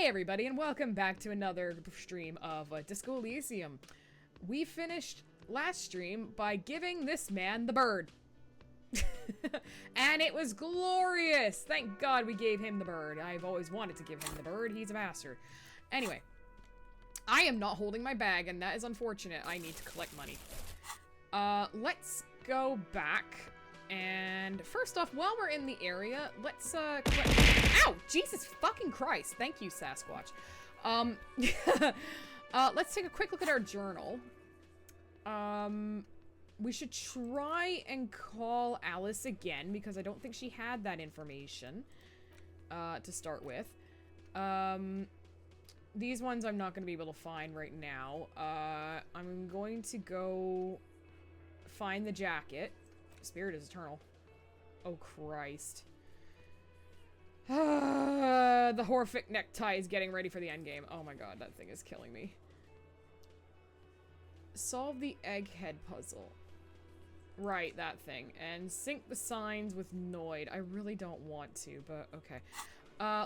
everybody, and welcome back to another stream of Disco Elysium. We finished last stream by giving this man the bird. And it was glorious! Thank God we gave him the bird. I've always wanted to give him the bird. He's a bastard. Anyway, I am not holding my bag, and that is unfortunate. I need to collect money. Let's go back. And first off, while we're in the area, let's ow! Jesus fucking Christ. Thank you, Sasquatch. Let's take a quick look at our journal. We should try and call Alice again, because I don't think she had that information, to start with. These ones I'm not going to be able to find right now. I'm going to go find the jacket. Spirit is eternal. Oh, Christ. The horrific necktie is getting ready for the endgame. Oh my god, that thing is killing me. Solve the egghead puzzle. Right, that thing. And sync the signs with Noid. I really don't want to, but okay.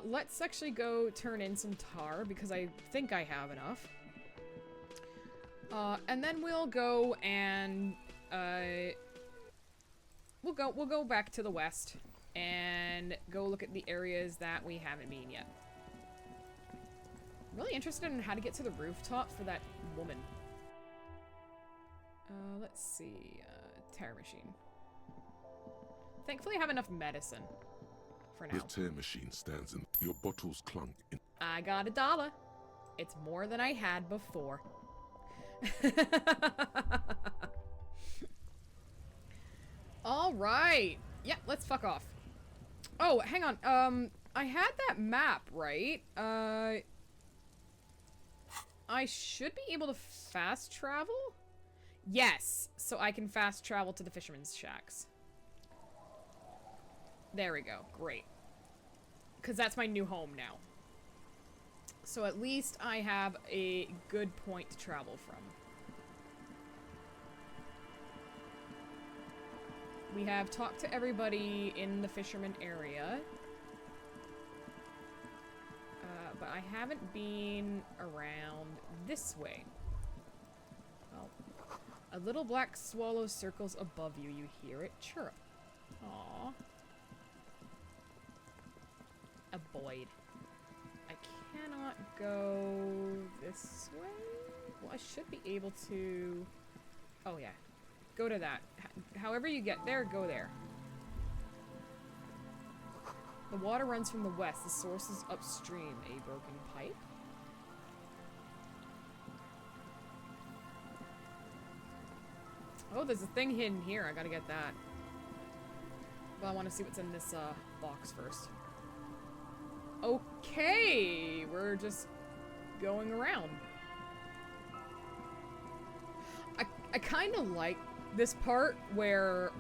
Let's actually go turn in some tar, because I think I have enough. And then we'll go and, We'll go back to the west and go look at the areas that we haven't been yet. I'm really interested in how to get to the rooftop for that woman. Let's see, tear machine. Thankfully I have enough medicine for now. The tear machine stands in your bottles clunk in. I got $1. It's more than I had before. Alright. Yeah, let's fuck off. Oh, hang on. I had that map, right? I should be able to fast travel? Yes. So I can fast travel to the fisherman's shacks. There we go. Great. Because that's my new home now. So at least I have a good point to travel from. We have talked to everybody in the fisherman area. But I haven't been around this way. Well, a little black swallow circles above you. You hear it chirp. Aww. A Boyd. I cannot go this way? Well, I should be able to... Oh, yeah. Go to that. However you get there, go there. The water runs from the west. The source is upstream. A broken pipe? Oh, there's a thing hidden here. I gotta get that. But I want to see what's in this box first. Okay! We're just going around. I kind of like this part where,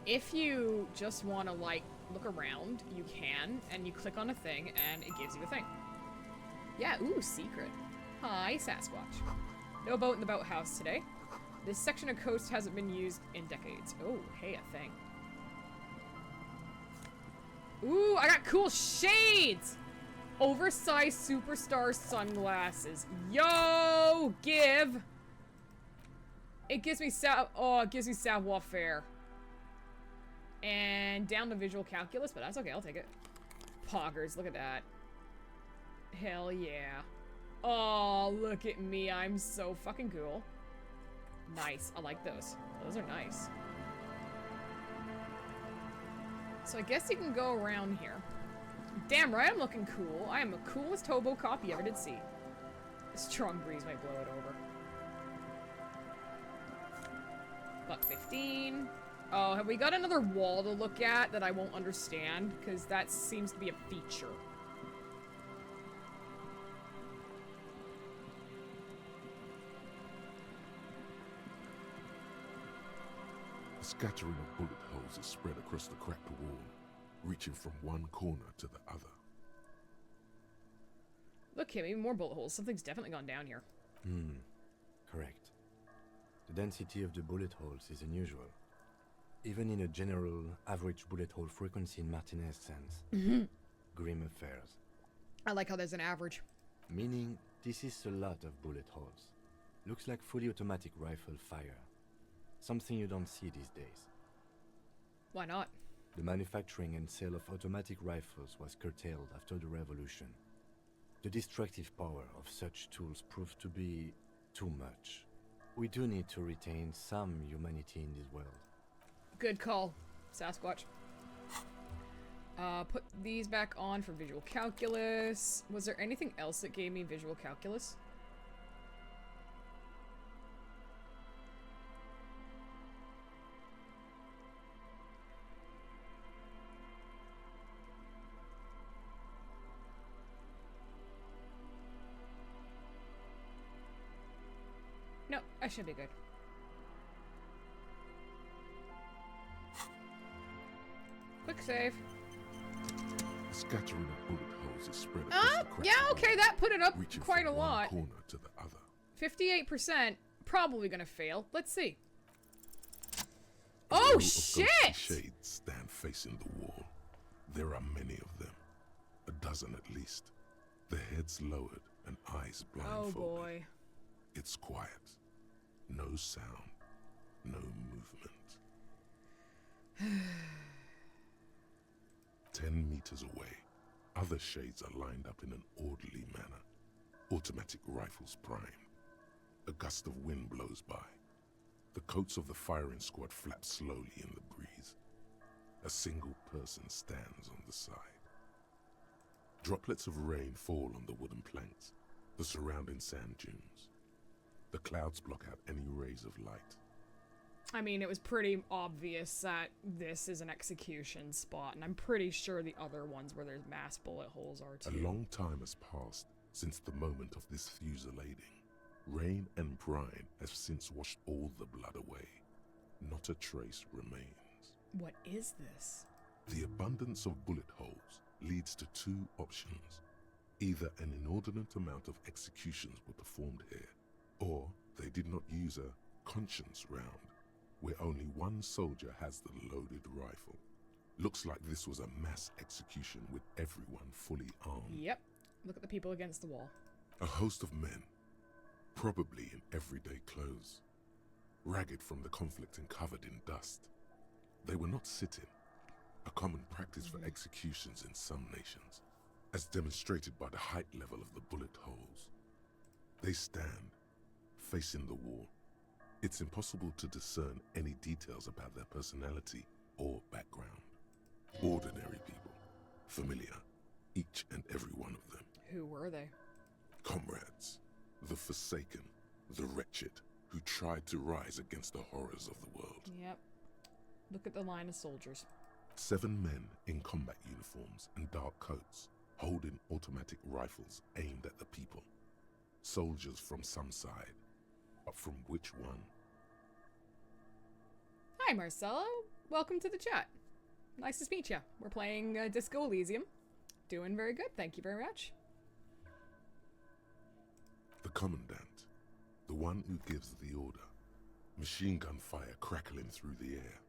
if you just want to, like, look around, you can, and you click on a thing, and it gives you a thing. Yeah, ooh, secret. Hi, Sasquatch. No boat in the boathouse today. This section of coast hasn't been used in decades. Oh, hey, a thing. Ooh, I got cool shades! Oversized superstar sunglasses. Yo, give! It gives me savoir-faire. And down to visual calculus, but that's okay, I'll take it. Poggers, look at that. Hell yeah. Oh, look at me, I'm so fucking cool. Nice, I like those. Those are nice. So I guess you can go around here. Damn right, I'm looking cool. I am the coolest hobo cop you ever did see. A strong breeze might blow it over. $1.15. Oh, have we got another wall to look at that I won't understand? Because that seems to be a feature. A scattering of bullet holes is spread across the cracked wall, reaching from one corner to the other. Look, Kim, even more bullet holes. Something's definitely gone down here. Correct. The density of the bullet holes is unusual. Even in a general average bullet hole frequency in Martinez sense. Grim affairs. I like how there's an average. Meaning, this is a lot of bullet holes. Looks like fully automatic rifle fire. Something you don't see these days. Why not? The manufacturing and sale of automatic rifles was curtailed after the revolution. The destructive power of such tools proved to be too much. We do need to retain some humanity in this world. Good call, Sasquatch. Put these back on for visual calculus. Was there anything else that gave me visual calculus? No, I should be good. Quick save. A scattering of bullet holes is spread across the crack Yeah, wall, okay, that put it up reaching quite a from one lot. corner to the other. 58%, probably gonna fail. Let's see. A Oh, row of ghostly shit! shades stand facing the wall. There are many of them, a dozen at least. Their heads lowered and eyes Oh blindfolded. boy. It's quiet. No sound. No movement. 10 meters away, other shades are lined up in an orderly manner. Automatic rifles primed. A gust of wind blows by. The coats of the firing squad flap slowly in the breeze. A single person stands on the side. Droplets of rain fall on the wooden planks, the surrounding sand dunes. The clouds block out any rays of light. I mean, it was pretty obvious that this is an execution spot, and I'm pretty sure the other ones where there's mass bullet holes are too. A long time has passed since the moment of this fusillading. Rain and brine have since washed all the blood away. Not a trace remains. What is this? The abundance of bullet holes leads to two options. Either an inordinate amount of executions were performed here, or they did not use a conscience round, where only one soldier has the loaded rifle. Looks like this was a mass execution with everyone fully armed. Yep. Look at the people against the wall. A host of men, probably in everyday clothes, ragged from the conflict and covered in dust. They were not sitting, a common practice for executions in some nations, as demonstrated by the height level of the bullet holes. They stand, facing the wall. It's impossible to discern any details about their personality or background. Ordinary people, familiar, each and every one of them. Who were they? Comrades, the forsaken, the wretched, who tried to rise against the horrors of the world. Yep. Look at the line of soldiers. 7 men in combat uniforms and dark coats, holding automatic rifles aimed at the people. Soldiers from some side, but from which one? Hi, Marcelo. Welcome to the chat. Nice to meet you. We're playing Disco Elysium. Doing very good, thank you very much. The commandant, the one who gives the order. Machine gun fire crackling through the air.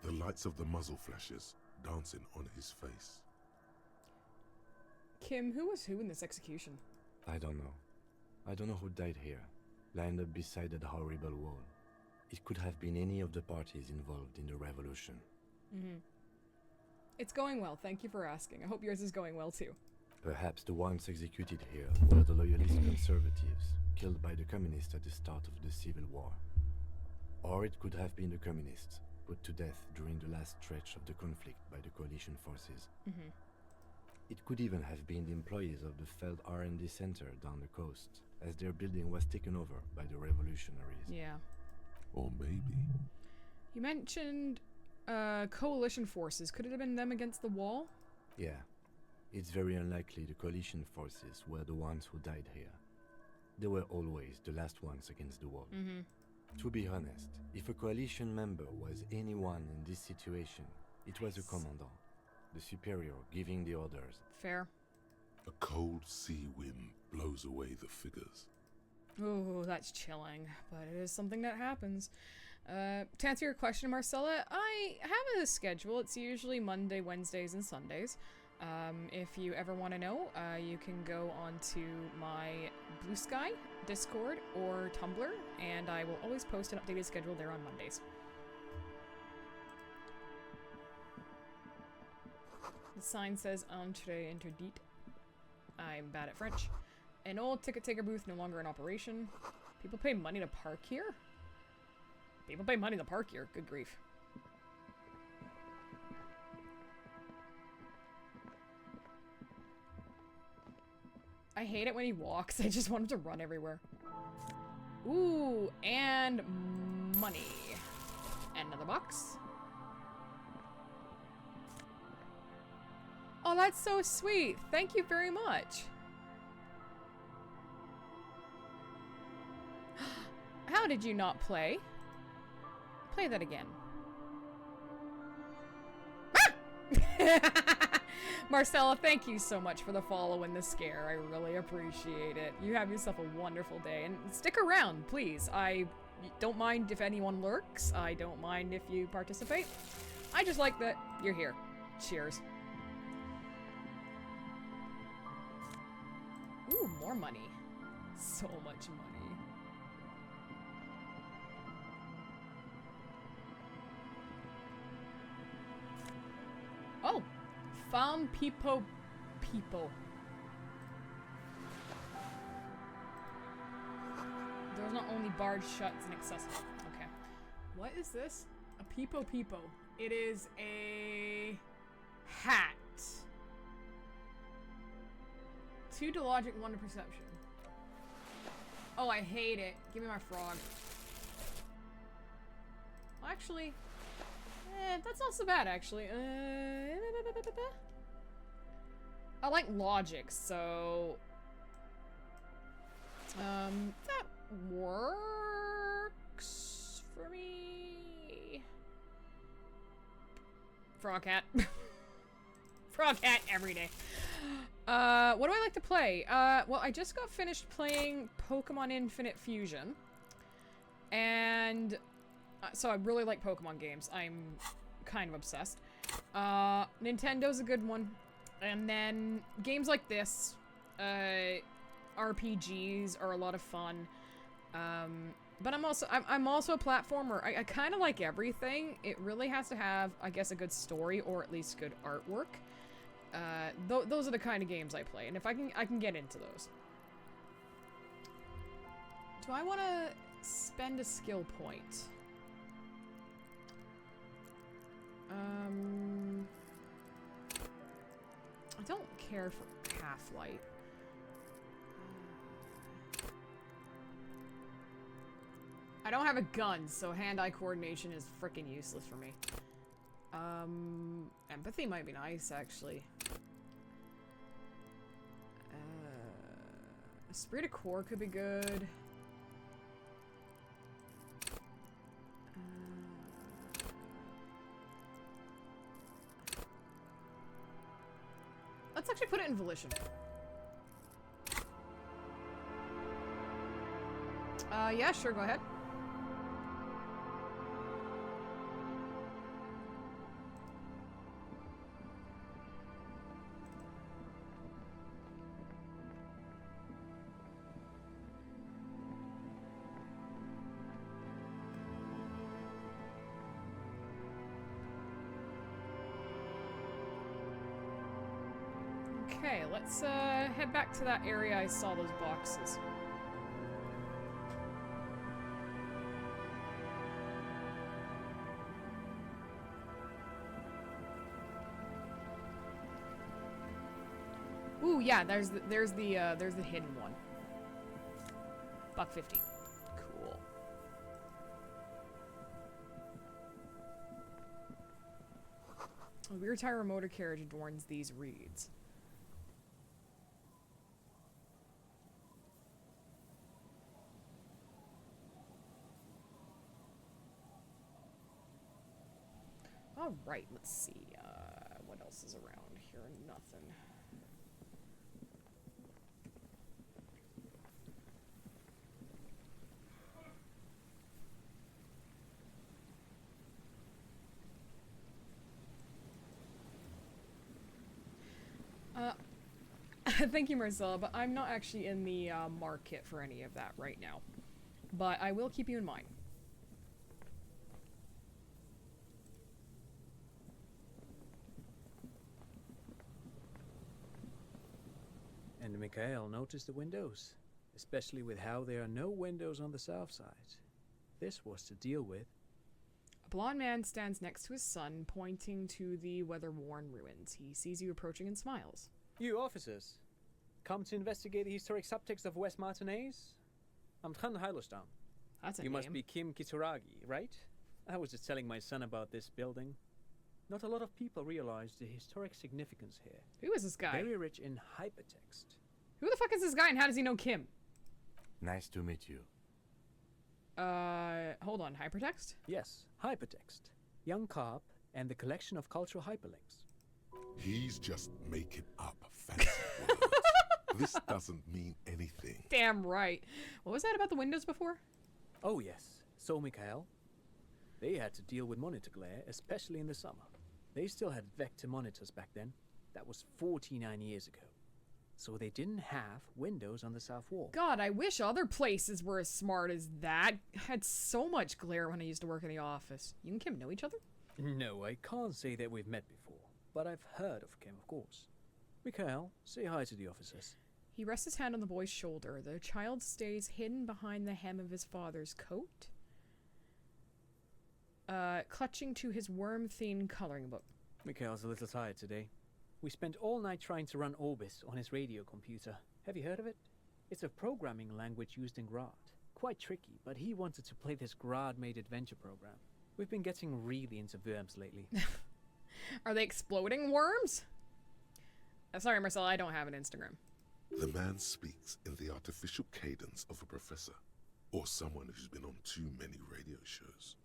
The lights of the muzzle flashes dancing on his face. Kim, who was who in this execution? I don't know. I don't know who died here, lined up beside that horrible wall. It could have been any of the parties involved in the revolution. It's going well, thank you for asking. I hope yours is going well too. Perhaps the ones executed here were the loyalist conservatives, killed by the communists at the start of the Civil War. Or it could have been the communists, put to death during the last stretch of the conflict by the coalition forces. It could even have been the employees of the failed R&D center down the coast, as their building was taken over by the revolutionaries. Yeah. Or maybe... You mentioned coalition forces. Could it have been them against the wall? Yeah. It's very unlikely the coalition forces were the ones who died here. They were always the last ones against the wall. To be honest, if a coalition member was anyone in this situation, it was a commandant, the superior giving the orders. Fair. A cold sea wind blows away the figures. Oh, that's chilling, but it is something that happens. To answer your question, Marcella, I have a schedule. It's usually Monday, Wednesdays, and Sundays. If you ever want to know, you can go onto my Bluesky, Discord, or Tumblr, and I will always post an updated schedule there on Mondays. The sign says Entree interdit. I'm bad at French. An old ticket taker booth no longer in operation. People pay money to park here? People pay money to park here. Good grief. I hate it when he walks. I just want him to run everywhere. Ooh, and money. And another box. Oh, that's so sweet. Thank you very much. How did you not play? Play that again. Ah! Marcella, thank you so much for the follow and the scare. I really appreciate it. You have yourself a wonderful day. And stick around, please. I don't mind if anyone lurks. I don't mind if you participate. I just like that you're here. Cheers. Ooh, more money. So much money. Oh! Found people. Doors not only barred shut, it's inaccessible. Okay. What is this? A peepo. It is a hat. 2 to logic, 1 to perception. Oh, I hate it. Give me my frog. Actually, that's not so bad, actually. I like logic, so... that works for me. Frog cat. Frog cat every day. What do I like to play? Well, I just got finished playing Pokemon Infinite Fusion. And... so I really like Pokemon games. I'm kind of obsessed. Nintendo's a good one. And then games like this, RPGs are a lot of fun. But I'm also a platformer. I kind of like everything. It really has to have, I guess, a good story or at least good artwork. Those are the kind of games I play, and if I can get into those. Do I want to spend a skill point? I don't care for Half-Light. I don't have a gun, so hand-eye coordination is freaking useless for me. Empathy might be nice, actually. Esprit de Corps could be good. Let's actually put it in Volition. Yeah, sure, go ahead. Okay, let's head back to that area I saw those boxes. Ooh, yeah, there's the hidden one. $1.50. Cool. A rear tire motor carriage adorns these reeds. Alright, let's see, what else is around here? Nothing. Thank you, Marcella, but I'm not actually in the market for any of that right now. But I will keep you in mind. And Mikhail noticed the windows, especially with how there are no windows on the south side. This was to deal with. A blond man stands next to his son, pointing to the weather-worn ruins. He sees you approaching and smiles. You officers, come to investigate the historic subtext of West Martinez? I'm Tran Heilostam. That's a You name. must be Kim Kituragi, right? I was just telling my son about this building. Not a lot of people realize the historic significance here. Who is this guy? Very rich in hypertext. Who the fuck is this guy and how does he know Kim? Nice to meet you. Hold on, hypertext? Yes, hypertext. Young Carp and the collection of cultural hyperlinks. He's just making up fancy words. This doesn't mean anything. Damn right. What was that about the windows before? Oh yes, so Mikhail. They had to deal with monitor glare, especially in the summer. They still had vector monitors back then. That was 49 years ago. So they didn't have windows on the south wall. God, I wish other places were as smart as that. I had so much glare when I used to work in the office. You and Kim know each other? No, I can't say that we've met before, but I've heard of Kim, of course. Mikhail, say hi to the officers. He rests his hand on the boy's shoulder. The child stays hidden behind the hem of his father's coat, clutching to his worm-themed coloring book. Mikhail's a little tired today. We spent all night trying to run Orbis on his radio computer. Have you heard of it? It's a programming language used in Grad. Quite tricky, but he wanted to play this Grad-made adventure program. We've been getting really into worms lately. Are they exploding worms? Sorry, Marcella, I don't have an Instagram. The man speaks in the artificial cadence of a professor, or someone who's been on too many radio shows.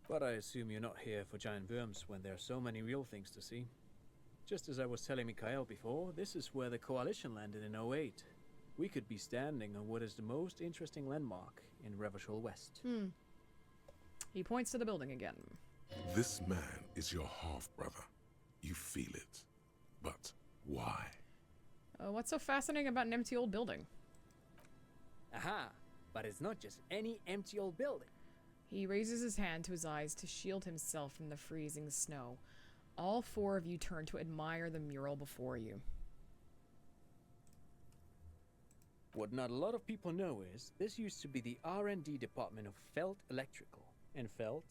But I assume you're not here for giant worms when there are so many real things to see. Just as I was telling Mikhail before, this is where the Coalition landed in '08. We could be standing on what is the most interesting landmark in Revachol West. He points to the building again. This man is your half-brother. You feel it. But why? What's so fascinating about an empty old building? Aha! But it's not just any empty old building. He raises his hand to his eyes to shield himself from the freezing snow. All four of you turn to admire the mural before you. What not a lot of people know is, this used to be the R&D department of Felt Electrical. And Felt,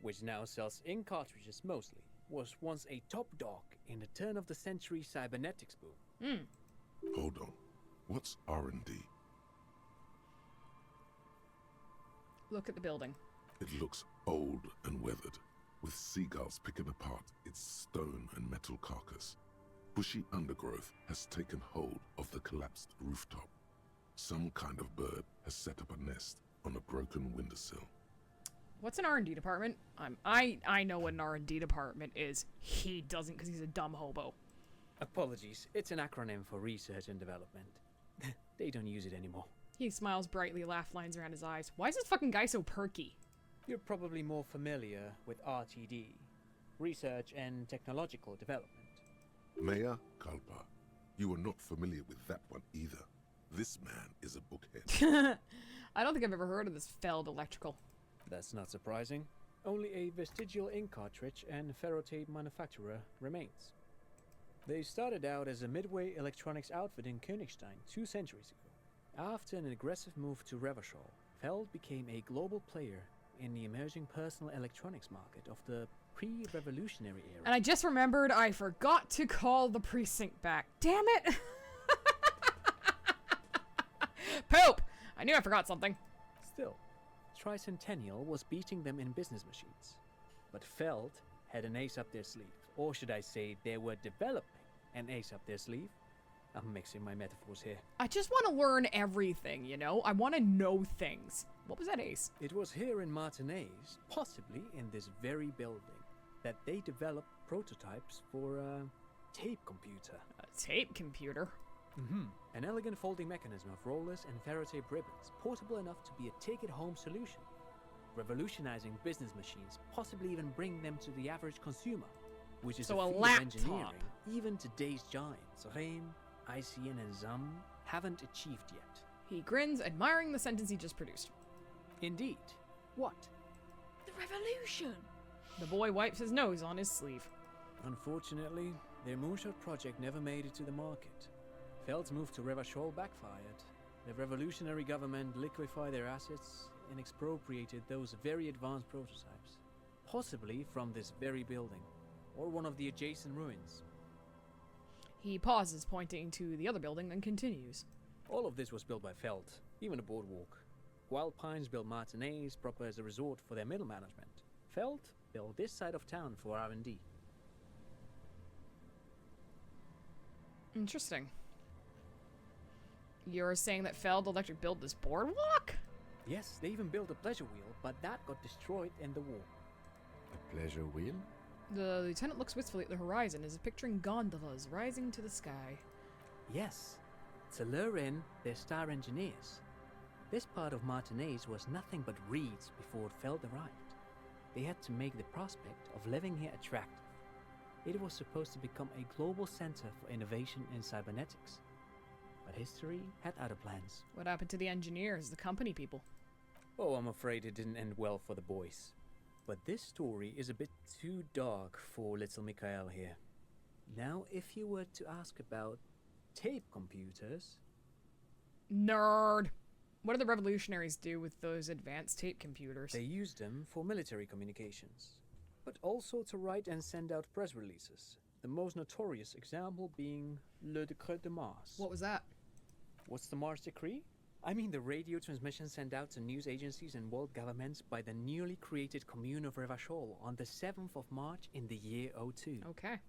which now sells ink cartridges mostly, was once a top dog in the turn-of-the-century cybernetics boom. Hold on. What's R&D? Look at the building. It looks old and weathered, with seagulls picking apart its stone and metal carcass. Bushy undergrowth has taken hold of the collapsed rooftop. Some kind of bird has set up a nest on a broken windowsill. What's an R&D department? I know what an R&D department is. He doesn't because he's a dumb hobo. Apologies, it's an acronym for research and development. They don't use it anymore. He smiles brightly, laugh lines around his eyes. Why is this fucking guy so perky? You're probably more familiar with RTD, Research and Technological Development. Mayor Kalpa, you are not familiar with that one either. This man is a bookhead. I don't think I've ever heard of this Feld Electrical. That's not surprising. Only a vestigial ink cartridge and ferrotape manufacturer remains. They started out as a midway electronics outfit in Königstein 2 centuries ago. After an aggressive move to Revachol, Feld became a global player in the emerging personal electronics market of the pre-revolutionary era. And I just remembered I forgot to call the precinct back. Damn it! Poop! I knew I forgot something. Still, Tricentennial was beating them in business machines. But Feld had an ace up their sleeve. Or should I say, they were developing an ace up their sleeve. I'm mixing my metaphors here. I just want to learn everything, you know? I want to know things. What was that ace? It was here in Martinez, possibly in this very building, that they developed prototypes for a tape computer. A tape computer? An elegant folding mechanism of rollers and ferrotape ribbons, portable enough to be a take-it-home solution. Revolutionizing business machines, possibly even bringing them to the average consumer, which is So a a feat of laptop. engineering even today's giants. Reem, ICN and ZUM haven't achieved yet. He grins, admiring the sentence he just produced. Indeed. What? The revolution! The boy wipes his nose on his sleeve. Unfortunately, their moonshot project never made it to the market. Feld's move to Revachol backfired. The revolutionary government liquefied their assets and expropriated those very advanced prototypes. Possibly from this very building, or one of the adjacent ruins. He pauses, pointing to the other building, then continues. All of this was built by Feld, even the boardwalk. Wild Pines built Martinez proper as a resort for their middle management. Feld built this side of town for R&D. Interesting. You're saying that Feld Electric built this boardwalk? Yes, they even built a pleasure wheel, but that got destroyed in the war. A pleasure wheel? The lieutenant looks wistfully at the horizon as if picturing gondolas rising to the sky. Yes, to lure in their star engineers. This part of Martinez was nothing but reeds before Feld arrived. They had to make the prospect of living here attractive. It was supposed to become a global center for innovation in cybernetics. But history had other plans. What happened to the engineers, the company people? Oh, I'm afraid it didn't end well for the boys. But this story is a bit too dark for little Mikhail here. Now, if you were to ask about tape computers... Nerd! What do the revolutionaries do with those advanced tape computers? They used them for military communications, but also to write and send out press releases. The most notorious example being Le Décret de Mars. What was that? What's the Mars Decree? I mean the radio transmission sent out to news agencies and world governments by the newly created Commune of Revachol on the 7th of March in the year 02. Okay.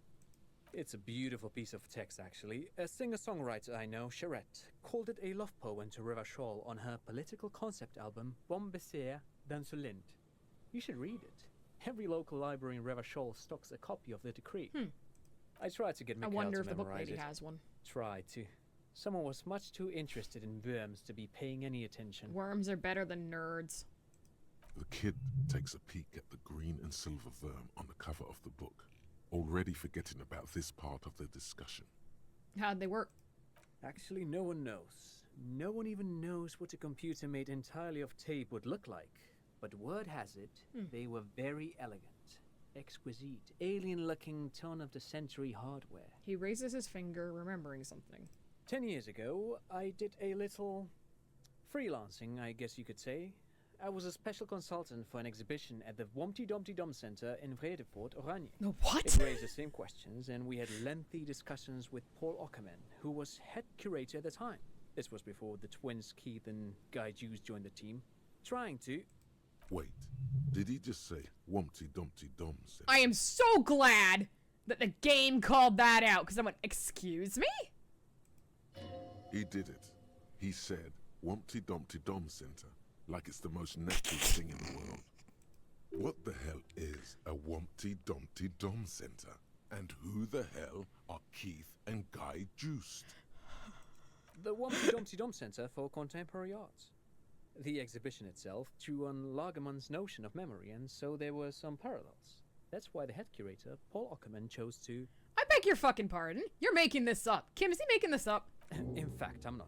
It's a beautiful piece of text, actually. A singer-songwriter I know, Charette, called it a love poem to Revachol on her political concept album, bsky.app. You should read it. Every local library in Revachol stocks a copy of the decree. I tried to get I Mikhail wonder to if the book memorize lady it. has one. Tried to. Someone was much too interested in worms to be paying any attention. Worms are better than nerds. The kid takes a peek at the green and silver worm on the cover of the book, already forgetting about this part of the discussion. How'd they work? Actually, no one knows. No one even knows what a computer made entirely of tape would look like. But word has it, they were very elegant. Exquisite, alien-looking turn-of-the-century hardware. He raises his finger, remembering something. 10 years ago, I did a little freelancing, I guess you could say. I was a special consultant for an exhibition at the Womty Dumpty Dum Center in Vredefort, Oranje. No, what? It raised the same questions, and we had lengthy discussions with Paul Ockerman, who was head curator at the time. This was before the twins Keith and Guy Juice joined the team, trying to... Wait, did he just say Wumpty Dumpty Dum? I am so glad that the game called that out, because I went, excuse me? He did it. He said Wumpty Dumpty Dum Center, like it's the most natural thing in the world. What the hell is a Wumpty Dumpty Dum Center? And who the hell are Keith and Guy Juiced? The Womty Dumpty Dum Center for Contemporary Arts. The exhibition itself drew on Lagerman's notion of memory, and so there were some parallels. That's why the head curator, Paul Ockerman, chose to... I beg your fucking pardon. You're making this up. Kim, is he making this up? In fact, I'm not.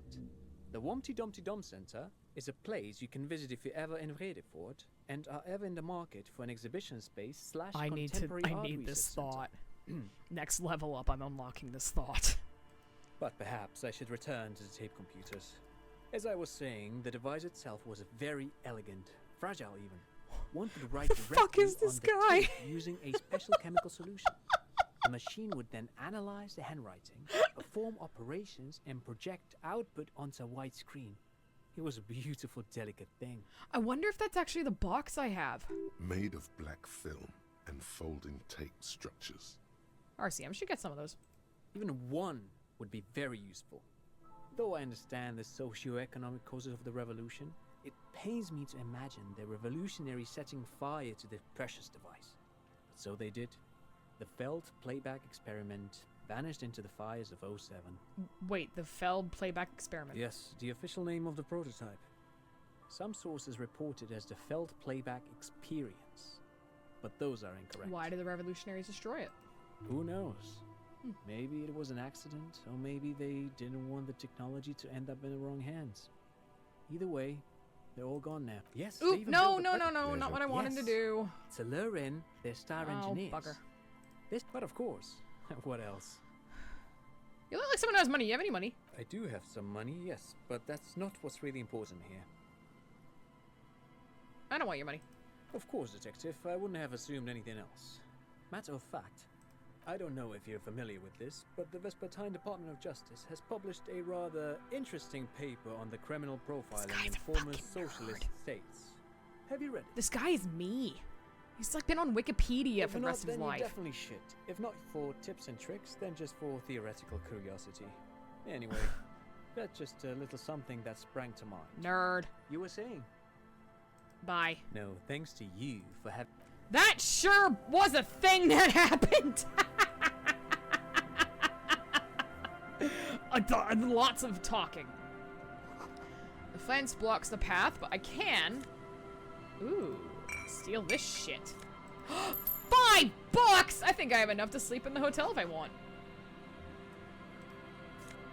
The Womty Dumpty Dum Center is a place you can visit if you're ever in Vredefort and are ever in the market for an exhibition space / I contemporary art need this research thought. center. Next level up, I'm unlocking this thought. But perhaps I should return to the tape computers. As I was saying, the device itself was very elegant, fragile even. One could write The directly fuck is this on the guy? tape using a special chemical solution. The machine would then analyze the handwriting, perform operations, and project output onto a white screen. It was a beautiful, delicate thing. I wonder if that's actually the box I have. Made of black film and folding tape structures. RCM should get some of those. Even one would be very useful. Though I understand the socio-economic causes of the revolution, it pains me to imagine the revolutionaries setting fire to the precious device. But so they did. The Feld playback experiment vanished into the fires of 07. Wait, the Feld playback experiment. Yes, the official name of the prototype. Some sources report it as the Feld playback experience. But those are incorrect. Why did the revolutionaries destroy it? Who knows? Maybe it was an accident, or maybe they didn't want the technology to end up in the wrong hands. Either way, they're all gone now. Yes, they Oop, even no, built no, a no, no, pleasure. not what I wanted to Yes. do. to lure in their star Oh, engineers. bugger. But of course, what else? You look like someone who has money. You have any money? I do have some money, yes, but that's not what's really important here. I don't want your money. Of course, Detective, I wouldn't have assumed anything else. Matter of fact, I don't know if you're familiar with this, but the Vespertine Department of Justice has published a rather interesting paper on the criminal profiling guy's in a former fucking socialist states. Have you read it? This guy is me. He's like been on Wikipedia for the If not, rest of his then you life. definitely should. If not for tips and tricks, then just for theoretical curiosity. Anyway, that's just a little something that sprang to mind. Nerd. You were saying? Bye. No, thanks to you for having... That sure was a thing that happened. Lots of talking. The fence blocks the path, but I can. Ooh, steal this shit. $5! I think I have enough to sleep in the hotel if I want.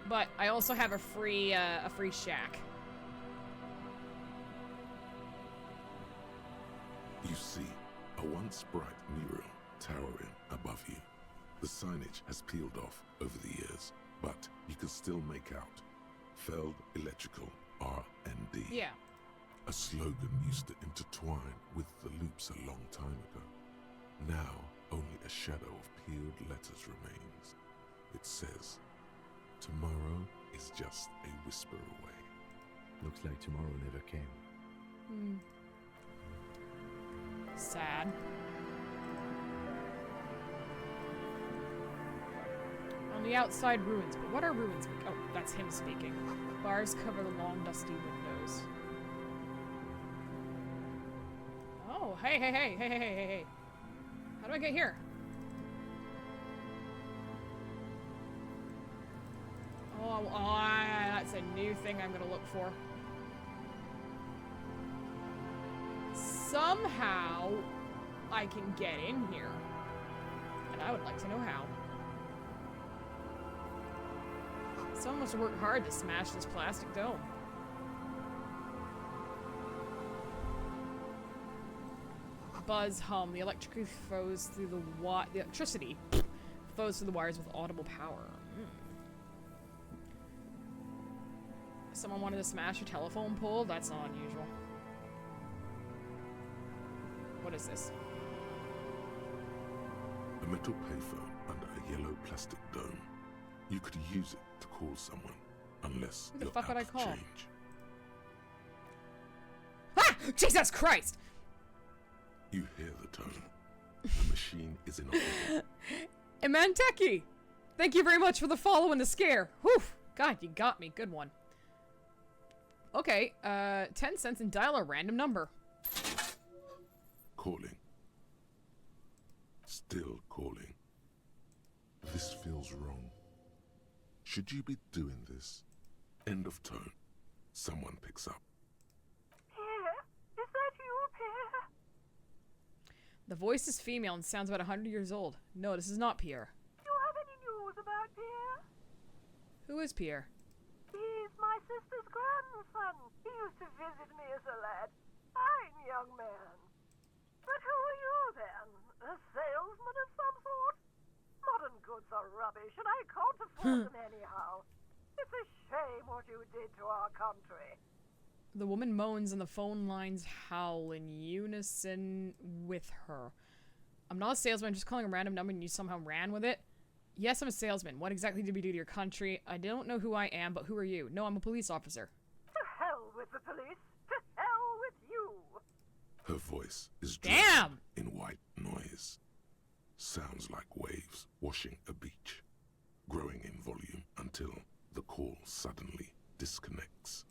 But I also have a free shack. You see a once bright mural towering above you. The signage has peeled off over the years, but you can still make out Feld Electrical R&D. Yeah. A slogan used to intertwine with the loops a long time ago. Now, only a shadow of peeled letters remains. It says, "Tomorrow is just a whisper away." Looks like tomorrow never came. Sad. On the outside, ruins. But what are ruins? Oh, that's him speaking. Bars cover the long, dusty windows. Oh, hey. How do I get here? Oh, that's a new thing I'm gonna look for. Somehow, I can get in here. And I would like to know how. Someone must have worked hard to smash this plastic dome. Buzz hum. The electricity flows through the electricity flows through the wires with audible power. Someone wanted to smash a telephone pole? That's not unusual. What is this? A metal payphone under a yellow plastic dome. You could use it to call someone, unless Who the you're fuck would I out of call? change. Ah! Jesus Christ! You hear the tone. The machine is inoperable. Imanteki! Thank you very much for the follow and the scare. Whew! God, you got me. Good one. Okay, 10 cents and dial a random number. Calling. Still calling. This feels wrong. Should you be doing this? End of tone. Someone picks up. Pierre? Is that you, Pierre? The voice is female and sounds about 100 years old. No, this is not Pierre. Do you have any news about Pierre? Who is Pierre? He's my sister's grandson. He used to visit me as a lad. Fine young man. But who are you then? A salesman of some sort? Modern goods are rubbish, and I can't afford them anyhow. It's a shame what you did to our country. The woman moans and the phone lines howl in unison with her. I'm not a salesman, I'm just calling a random number and you somehow ran with it. Yes, I'm a salesman. What exactly did we do to your country? I don't know who I am, but who are you? No, I'm a police officer. To hell with the police. To hell with you. Her voice is Damn! drowned in white noise. Sounds like waves washing a beach, growing in volume until the call suddenly disconnects.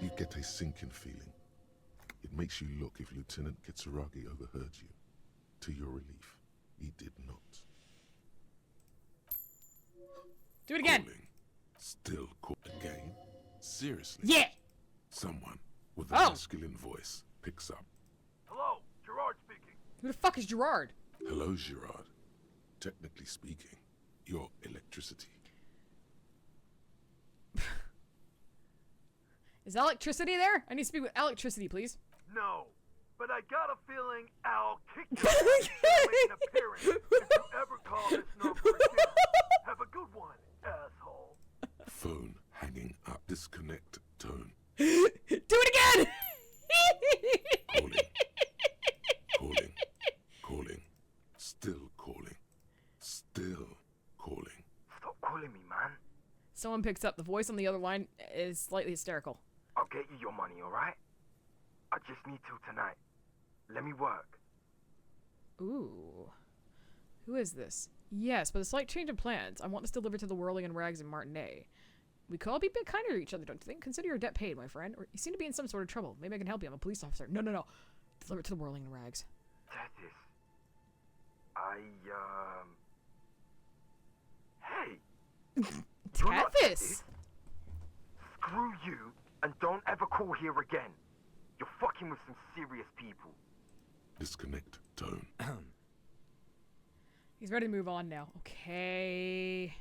You get a sinking feeling. It makes you look if Lieutenant Kitsuragi overheard you. To your relief, he did not. Do it again! Calling. Still call again? Seriously? Yeah! Someone with a Oh. masculine voice picks up. Hello, Gerard speaking. Who the fuck is Gerard? Hello, Girard. Technically speaking, Your electricity. Is electricity there? I need to speak with electricity, please. No, but I got a feeling I'll kick you out and make an appearance if you ever call this number again. Have a good one, asshole. Phone hanging up. Disconnect tone. Do it again! Calling. Calling. Calling. Still calling. Still calling. Stop calling me, man. Someone picks up. The voice on the other line is slightly hysterical. I'll get you your money, alright? I just need till tonight. Let me work. Ooh. Who is this? Yes, but a slight change of plans. I want this delivered to the Whirling and Rags in Martinet. We could all be a bit kinder to each other, don't you think? Consider your debt paid, my friend. Or you seem to be in some sort of trouble. Maybe I can help you. I'm a police officer. No, no, no. Deliver it to the Whirling and Rags. Tethys. Hey! You're not Tethys! Screw you, and don't ever call here again. You're fucking with some serious people. Disconnect tone. He's ready to move on now. Okay.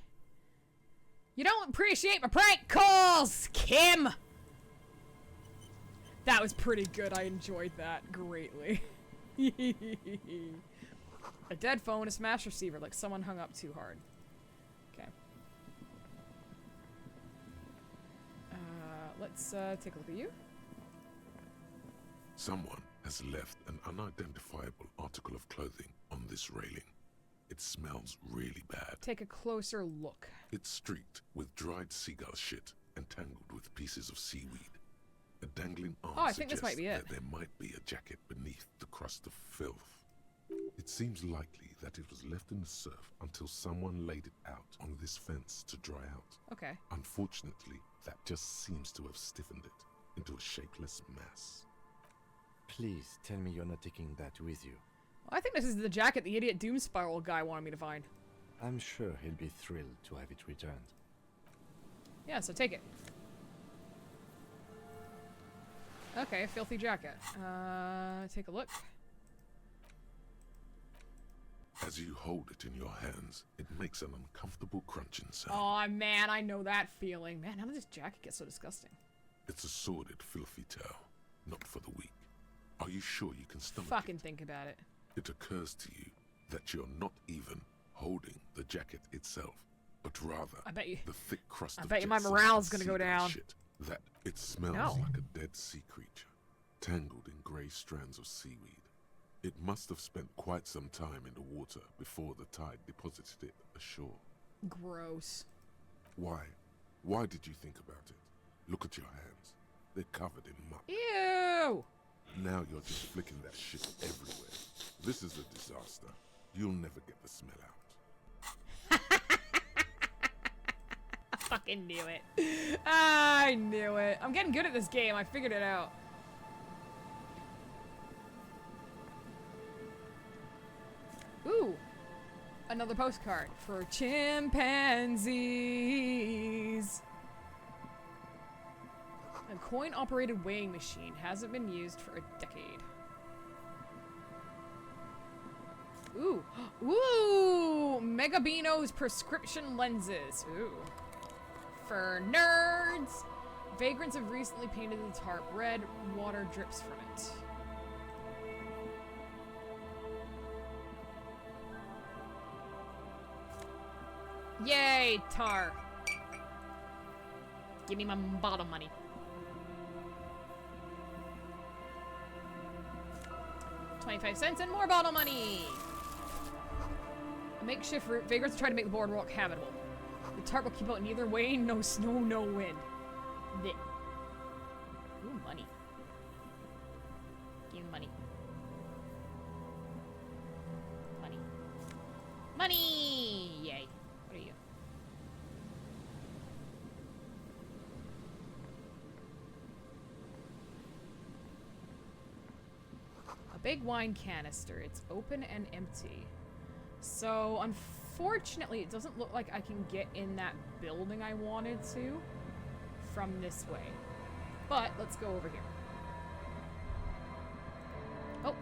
You don't appreciate my prank calls, Kim! That was pretty good. I enjoyed that greatly. A dead phone, a smashed receiver, like someone hung up too hard. Okay. Let's take a look at you. Someone has left an unidentifiable article of clothing on this railing. It smells really bad. Take a closer look. It's streaked with dried seagull shit and tangled with pieces of seaweed. A dangling arm Oh, I think this might be it. that there might be a jacket beneath the crust of filth. It seems likely that it was left in the surf until someone laid it out on this fence to dry out. Okay. Unfortunately, that just seems to have stiffened it into a shapeless mass. Please tell me you're not taking that with you. Well, I think this is the jacket the idiot Doom Spiral guy wanted me to find. I'm sure he'll be thrilled to have it returned. Yeah, so take it. Okay, filthy jacket. Take a look. As you hold it in your hands, it makes an uncomfortable crunching sound. Oh man, I know that feeling. Man, how did this jacket get so disgusting? It's a sordid, filthy tale, not for the weak. Are you sure you can stomach Fucking it? think about it. It occurs to you that you're not even holding the jacket itself, but rather I bet you. the thick crust I of bet you my jet set morale's and gonna go seagull down. Shit, that it smells No. like a dead sea creature, tangled in grey strands of seaweed. It must have spent quite some time in the water before the tide deposited it ashore. Gross. Why? Why did you think about it? Look at your hands. They're covered in muck. Ew! Now you're just flicking that shit everywhere. This is a disaster. You'll never get the smell out. I fucking knew it. I knew it. I'm getting good at this game. I figured it out. Ooh. Another postcard for chimpanzees. A coin-operated weighing machine hasn't been used for a decade. Ooh. Ooh! Megabino's prescription lenses. Ooh. For nerds! Vagrants have recently painted the tarp red. Water drips from it. Yay, tar. Give me my bottle money. $0.25 and more bottle money! A makeshift route. Vagrants try to make the boardwalk habitable. The tarp will keep out neither rain, no snow, no wind. Ooh, money. Give me money. Money. Money! Yay. What are you? A big wine canister. It's open and empty. So, unfortunately, it doesn't look like I can get in that building I wanted to from this way. But, let's go over here. Oh.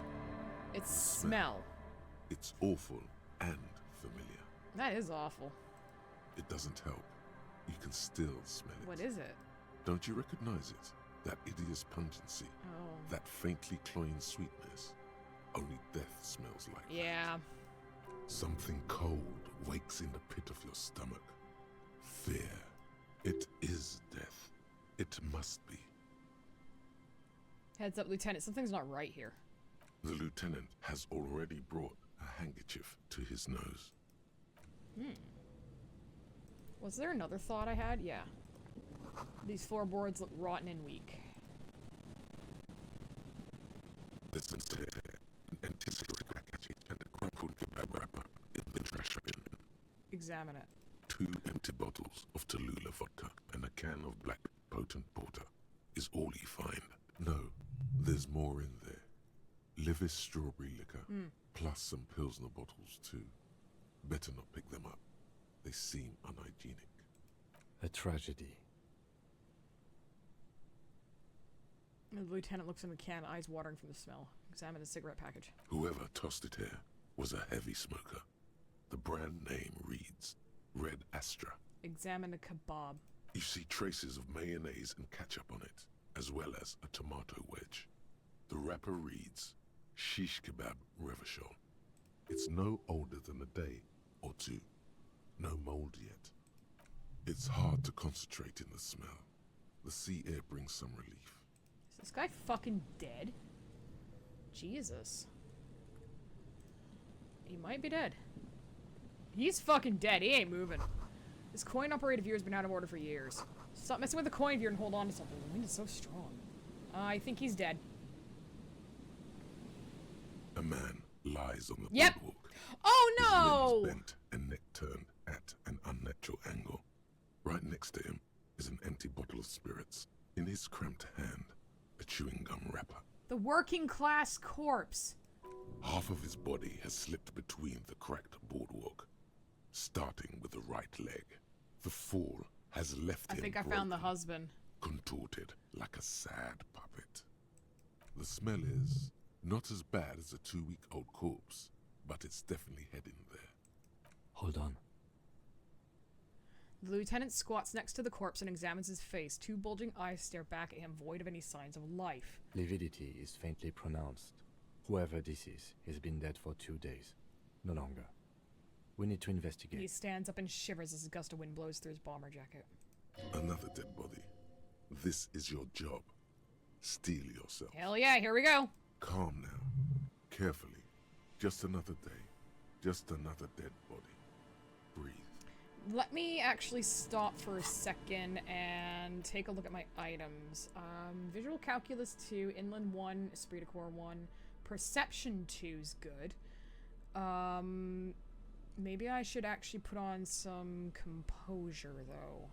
It's smell. It's awful and familiar. That is awful. It doesn't help. You can still smell it. What is it? Don't you recognize it? That hideous pungency. Oh. That faintly cloying sweetness. Only death smells like that. Yeah. Something cold wakes in the pit of your stomach. Fear. It is death. It must be. Heads up, Lieutenant. Something's not right here. The lieutenant has already brought a handkerchief to his nose. Was there another thought I had? Yeah. These floorboards look rotten and weak. There's instead an antiseptic package and a crumpled kebab wrapper in the trash bin. Examine it. 2 empty bottles of Tallulah vodka and a can of black potent porter is all you find. No, there's more in there. Livis strawberry liquor, plus some Pilsner bottles too. Better not pick them up. They seem unhygienic. A tragedy. The lieutenant looks in the can, eyes watering from the smell. Examine the cigarette package. Whoever tossed it here was a heavy smoker. The brand name reads Red Astra. Examine the kebab. You see traces of mayonnaise and ketchup on it, as well as a tomato wedge. The wrapper reads Shish Kebab Revachol. It's no older than a day or two. No mold yet. It's hard to concentrate in the smell. The sea air brings some relief. Is this guy fucking dead? Jesus. He might be dead. He's fucking dead. He ain't moving. This coin-operated viewer's been out of order for years. Stop messing with the coin viewer and hold on to something. The wind is so strong. I think he's dead. A man lies on the Yep. boardwalk. Oh His no! limbs bent and neck turned at an unnatural angle. Right next to him is an empty bottle of spirits. In his cramped hand, a chewing gum wrapper. The working class corpse. Half of his body has slipped between the cracked boardwalk, starting with the right leg. The fall has left I him think I found the broken, husband. contorted like a sad puppet. The smell is not as bad as a 2-week-old corpse, but it's definitely heading there. Hold on. The lieutenant squats next to the corpse and examines his face. 2 bulging eyes stare back at him, void of any signs of life. Lividity is faintly pronounced. Whoever this is, he's been dead for 2 days. No longer. We need to investigate. He stands up and shivers as a gust of wind blows through his bomber jacket. Another dead body. This is your job. Steel yourself. Hell yeah, here we go. Calm now. Carefully. Just another day. Just another dead body. Breathe. Let me actually stop for a second and take a look at my items. Visual Calculus 2, Inland 1, Esprit de Corps 1, Perception 2's good. Maybe I should actually put on some Composure, though.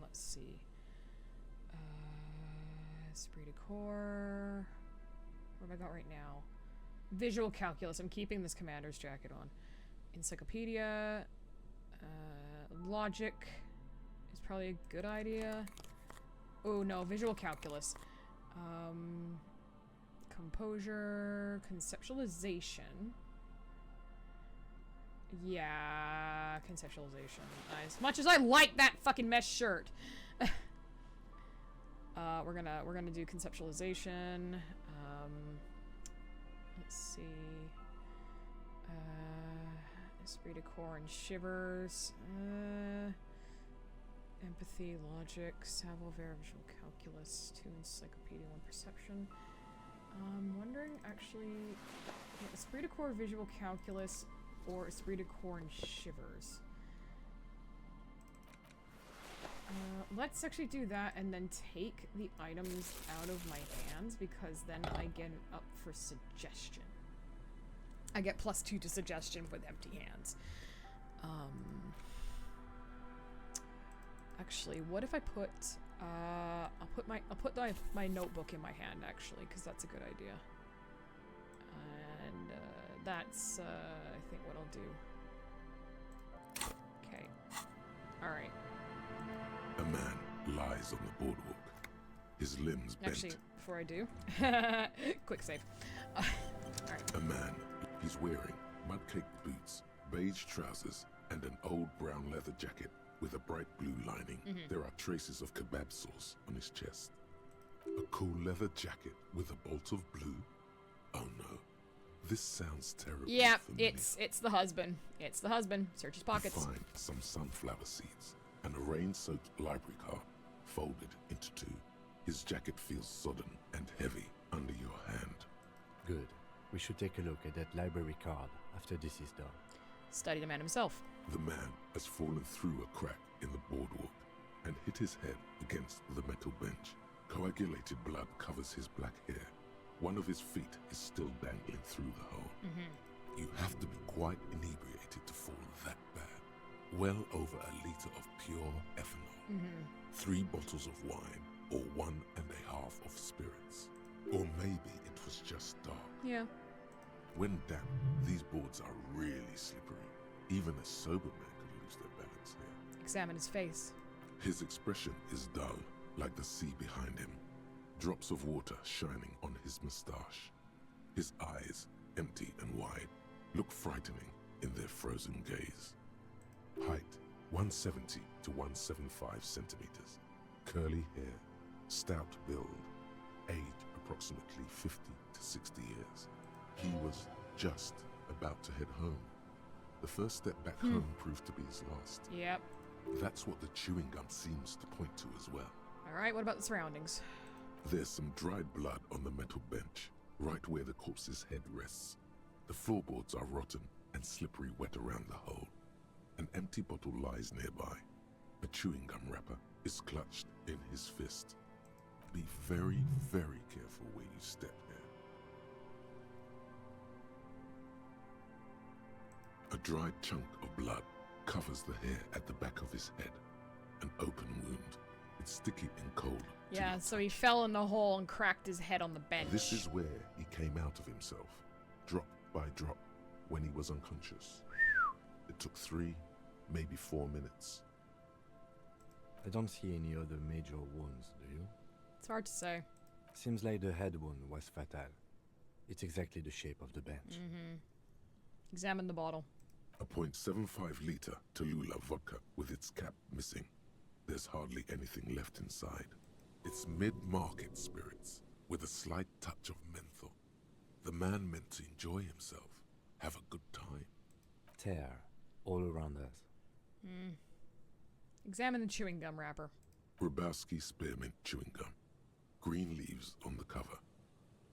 Let's see. Esprit de Corps. What have I got right now? Visual Calculus. I'm keeping this commander's jacket on. Encyclopedia. Logic is probably a good idea. Oh no, Visual Calculus. Composure, Conceptualization. Yeah, Conceptualization. As much as I like that fucking mesh shirt. We're gonna do Conceptualization. Let's see. Esprit de Corps and Shivers. Empathy, Logic, Savoir-Faire, Visual Calculus, 2 Encyclopedia, 1 Perception. I'm wondering, actually, yeah, Esprit de Corps, Visual Calculus, or Esprit de Corps and Shivers. Let's actually do that and then take the items out of my hands, because then I get up for suggestion. I get +2 to suggestion with empty hands. Actually, what if I put, I'll put my notebook in my hand, actually, because that's a good idea. And, that's, I think what I'll do. Okay. Alright. A man lies on the boardwalk. His limbs bent. Actually, before I do, quick save. Alright. A man. He's wearing mud-caked boots, beige trousers, and an old brown leather jacket with a bright blue lining. There are traces of kebab sauce on his chest. A cool leather jacket with a bolt of blue? Oh no. This sounds terribly familiar. it's the husband. It's the husband. Search his pockets. You find some sunflower seeds and a rain-soaked library card folded into two. His jacket feels sodden and heavy under your hand. Good. We should take a look at that library card after this is done. Study the man himself. The man has fallen through a crack in the boardwalk and hit his head against the metal bench. Coagulated blood covers his black hair. One of his feet is still dangling through the hole. You have to be quite inebriated to fall that bad. Well over a liter of pure ethanol. 3 bottles of wine, or 1.5 of spirits. Or maybe it was just dark. Yeah. When damp, these boards are really slippery. Even a sober man could lose their balance here. Examine his face. His expression is dull, like the sea behind him. Drops of water shining on his moustache. His eyes, empty and wide, look frightening in their frozen gaze. Height, 170 to 175 centimeters. Curly hair, stout build. Age, approximately 50 to 60 years. He was just about to head home. The first step back home proved to be his last. Yep. That's what the chewing gum seems to point to as well. Alright, what about the surroundings? There's some dried blood on the metal bench, right where the corpse's head rests. The floorboards are rotten and slippery wet around the hole. An empty bottle lies nearby. A chewing gum wrapper is clutched in his fist. Be very, very careful where you step here. A dried chunk of blood covers the hair at the back of his head. An open wound. It's sticky and cold. Yeah, so he fell in the hole and cracked his head on the bench. This is where he came out of himself, drop by drop, when he was unconscious. It took 3, maybe 4 minutes. I don't see any other major wounds, do you? It's hard to say. Seems like the head wound was fatal. It's exactly the shape of the bench. Examine the bottle. A 0.75 liter Tallulah vodka with its cap missing. There's hardly anything left inside. It's mid-market spirits with a slight touch of menthol. The man meant to enjoy himself, have a good time. Tear all around us. Examine the chewing gum wrapper. Bluesky spearmint chewing gum. Green leaves on the cover.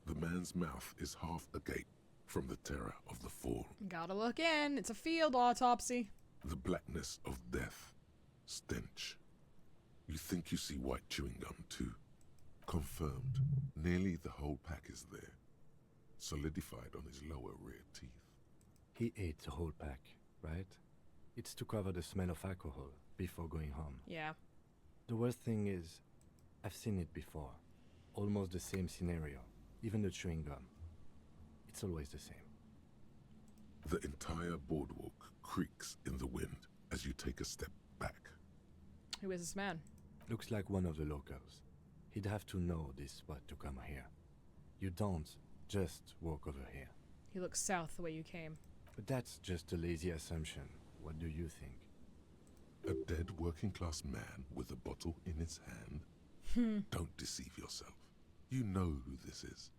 The man's mouth is half agape from the terror of the fall. Gotta look in. It's a field autopsy. The blackness of death. Stench. You think you see white chewing gum too. Confirmed. Nearly the whole pack is there. Solidified on his lower rear teeth. He ate the whole pack, right? It's to cover the smell of alcohol before going home. Yeah. The worst thing is, I've seen it before. Almost the same scenario. Even the chewing gum. It's always the same. The entire boardwalk creaks in the wind as you take a step back. Who is this man? Looks like one of the locals. He'd have to know this spot to come here. You don't just walk over here. He looks south the way you came. But that's just a lazy assumption. What do you think? A dead working class man with a bottle in his hand? Don't deceive yourself. You know who this is.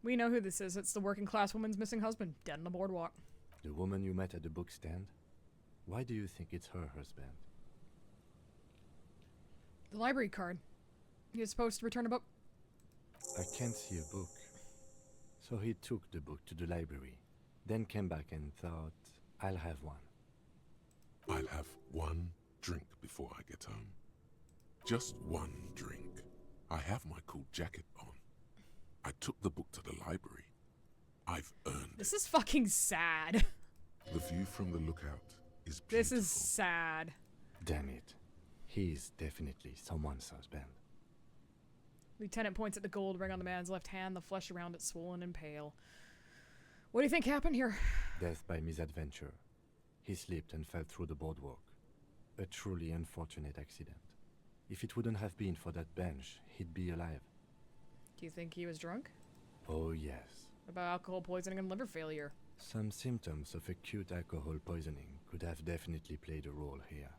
We know who this is. It's the working class woman's missing husband, dead on the boardwalk. The woman you met at the book stand? Why do you think it's her husband? The library card. He was supposed to return a book. I can't see a book. So he took the book to the library, then came back and thought, I'll have one. I'll have one drink before I get home. Just one drink. I have my cool jacket on. I took the book to the library. I've earned This is fucking sad. it. The view from the lookout is beautiful. This is sad. Damn it. He's definitely someone's husband. Lieutenant points at the gold ring on the man's left hand, the flesh around it swollen and pale. What do you think happened here? Death by misadventure. He slipped and fell through the boardwalk. A truly unfortunate accident. If it wouldn't have been for that bench, he'd be alive. Do you think he was drunk? Oh yes. What about alcohol poisoning and liver failure? Some symptoms of acute alcohol poisoning could have definitely played a role here.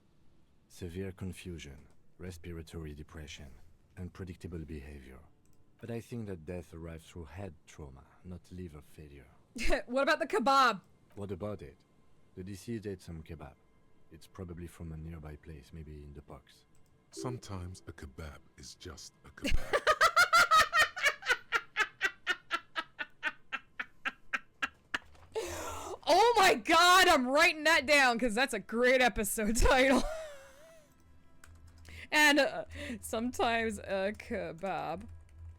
Severe confusion, respiratory depression, unpredictable behavior. But I think that death arrived through head trauma, not liver failure. What about the kebab? What about it? The deceased ate some kebab. It's probably from a nearby place, maybe in the parks. Sometimes a kebab is just a kebab. Oh my god, I'm writing that down because that's a great episode title. And sometimes a kebab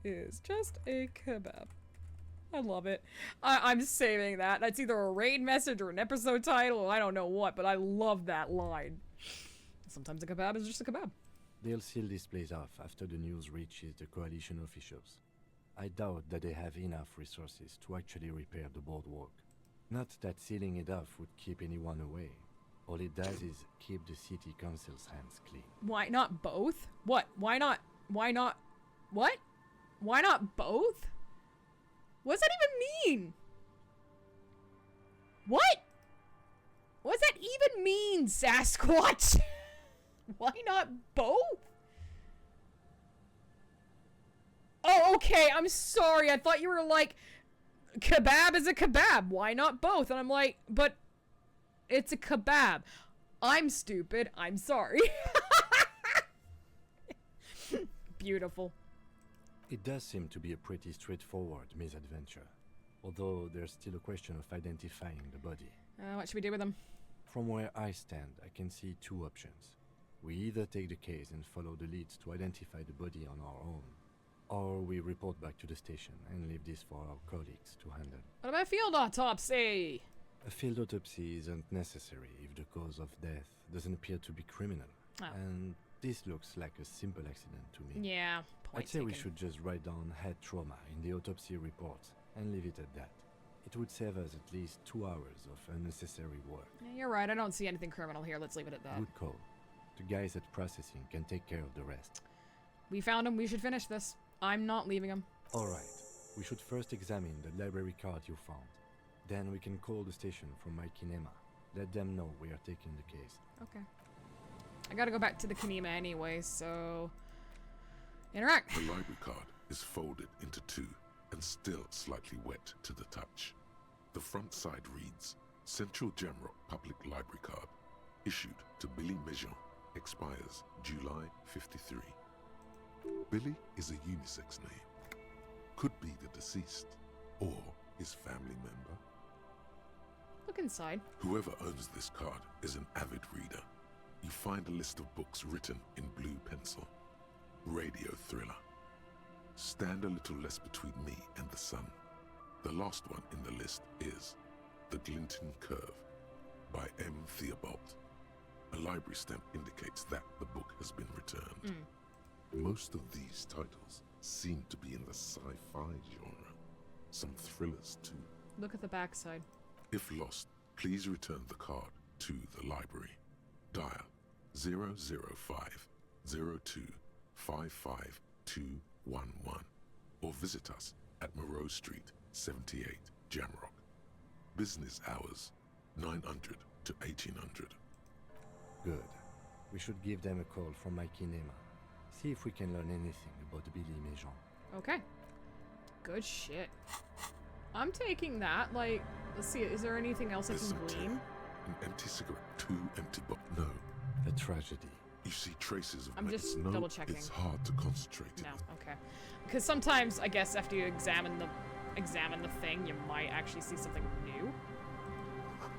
is just a kebab. I love it. I'm saving that. That's either a raid message or an episode title, or I don't know what, but I love that line. Sometimes a kebab is just a kebab. They'll seal this place off after the news reaches the coalition officials. I doubt that they have enough resources to actually repair the boardwalk. Not that sealing it off would keep anyone away. All it does is keep the city council's hands clean. Why not both? What? Why not? Why not? What? Why not both? What does that even mean? What? What does that even mean, Sasquatch? Why not both? Oh, okay, I'm sorry. I thought you were like, kebab is a kebab. Why not both? And I'm like, but it's a kebab. I'm stupid. I'm sorry. Beautiful. It does seem to be a pretty straightforward misadventure, although there's still a question of identifying the body. What should we do with them? From where I stand, I can see two options. We either take the case and follow the leads to identify the body on our own, or we report back to the station and leave this for our colleagues to handle. What about a field autopsy? A field autopsy isn't necessary if the cause of death doesn't appear to be criminal. Oh. And this looks like a simple accident to me. Yeah, point I'd say we taken. should just write down head trauma in the autopsy report and leave it at that. It would save us at least 2 hours of unnecessary work. Yeah, you're right. I don't see anything criminal here. Let's leave it at that. Good call. The guys at processing can take care of the rest. We found him. We should finish this. I'm not leaving him. Alright, we should first examine the library card you found. Then we can call the station from my kinema. Let them know we are taking the case. Okay. I gotta go back to the Kinema anyway, so... Interact! The library card is folded into two and still slightly wet to the touch. The front side reads, Central Jamrock Public Library Card, issued to Billy Mejean, expires July 53. Billy is a unisex name. Could be the deceased, or his family member. Look inside. Whoever owns this card is an avid reader. You find a list of books written in blue pencil. Radio thriller. Stand a little less between me and the sun. The last one in the list is The Glinton Curve by M. Theobald. A library stamp indicates that the book has been returned. Most of these titles seem to be in the sci-fi genre. Some thrillers too. Look at the backside. If lost, please return the card to the library. Dial 005 02 55211 or visit us at Moreau Street, 78, Jamrock. Business hours, 900 to 1800. Good. We should give them a call from my kinema. See if we can learn anything about Billy Mejean. Okay. Good shit. I'm taking that, like... Let's see, is there anything else I There's can some glean? tape, an empty cigarette, 2 empty bottles. No, A tragedy. you see traces of I'm just no, double-checking. It's hard to concentrate. in No, it. okay. Because sometimes, I guess, after you examine the thing, you might actually see something new.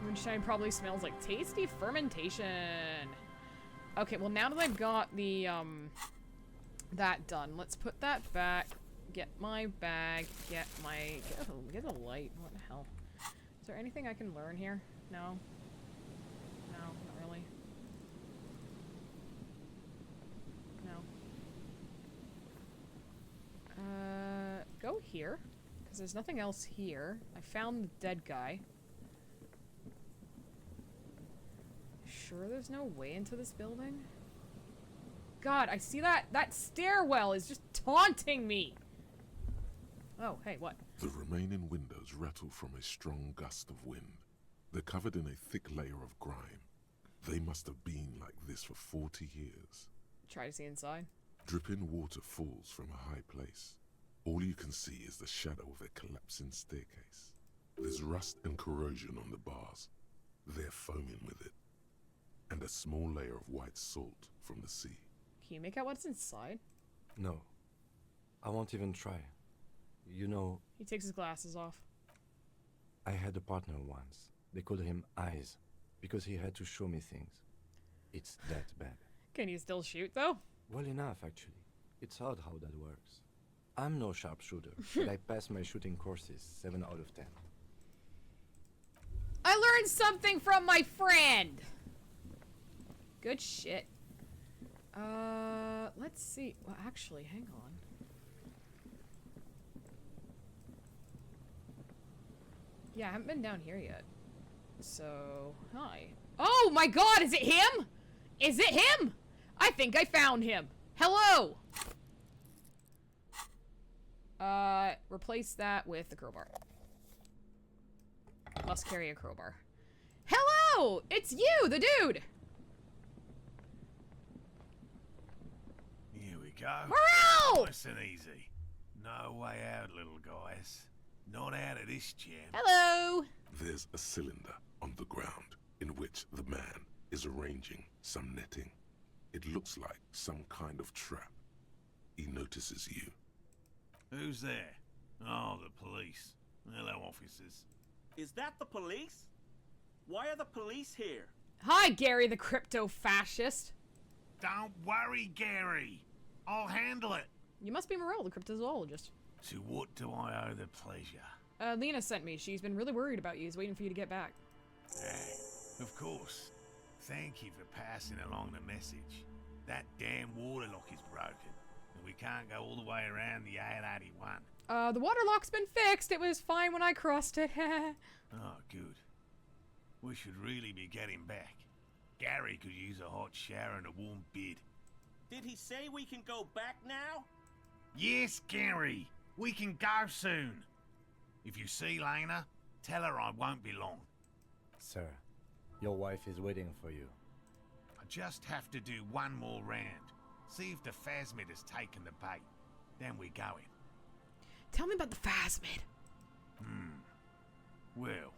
Moonshine probably smells like tasty fermentation. Okay, well now that I've got the, that done, let's put that back, get my bag, get a light, what the hell? Is there anything I can learn here? No? No, not really. No. Go here, because there's nothing else here. I found the dead guy. Sure there's no way into this building? God, I see that stairwell is just taunting me. Oh, hey, what? The remaining windows rattle from a strong gust of wind. They're covered in a thick layer of grime. They must have been like this for 40 years. Try to see inside. Dripping water falls from a high place. All you can see is the shadow of a collapsing staircase. There's rust and corrosion on the bars. They're foaming with it. And a small layer of white salt from the sea. Can you make out what's inside? No. I won't even try. You know, He takes his glasses off. I had a partner once. They called him Eyes, because he had to show me things. It's that bad. Can you still shoot, though? Well enough, actually. It's odd how that works. I'm no sharpshooter, but I passed my shooting courses 7 out of 10. I learned something from my friend! Good shit. Let's see. Well, actually, hang on. Yeah, I haven't been down here yet. So, hi. Oh my god, is it him? Is it him? I think I found him. Hello! Replace that with the crowbar. Must carry a crowbar. Hello! It's you, the dude! Here we go. Morale! Nice and easy. No way out, little guys. Not out of this jam. Hello! There's a cylinder on the ground in which the man is arranging some netting. It looks like some kind of trap. He notices you. Who's there? Oh, the police. Hello, officers. Is that the police? Why are the police here? Hi, Gary the crypto-fascist. Don't worry, Gary. I'll handle it. You must be Morel, the cryptozoologist. To what do I owe the pleasure? Lena sent me. She's been really worried about you. She's waiting for you to get back. Of course. Thank you for passing along the message. That damn water lock is broken, and we can't go all the way around the 881. The water lock's been fixed. It was fine when I crossed it. Oh, good. We should really be getting back. Gary could use a hot shower and a warm bed. Did he say we can go back now? Yes, Gary. We can go soon. If you see Lena, tell her I won't be long. Sir, your wife is waiting for you. I just have to do one more round. See if the phasmid has taken the bait. Then we go in. Tell me about the phasmid. Well,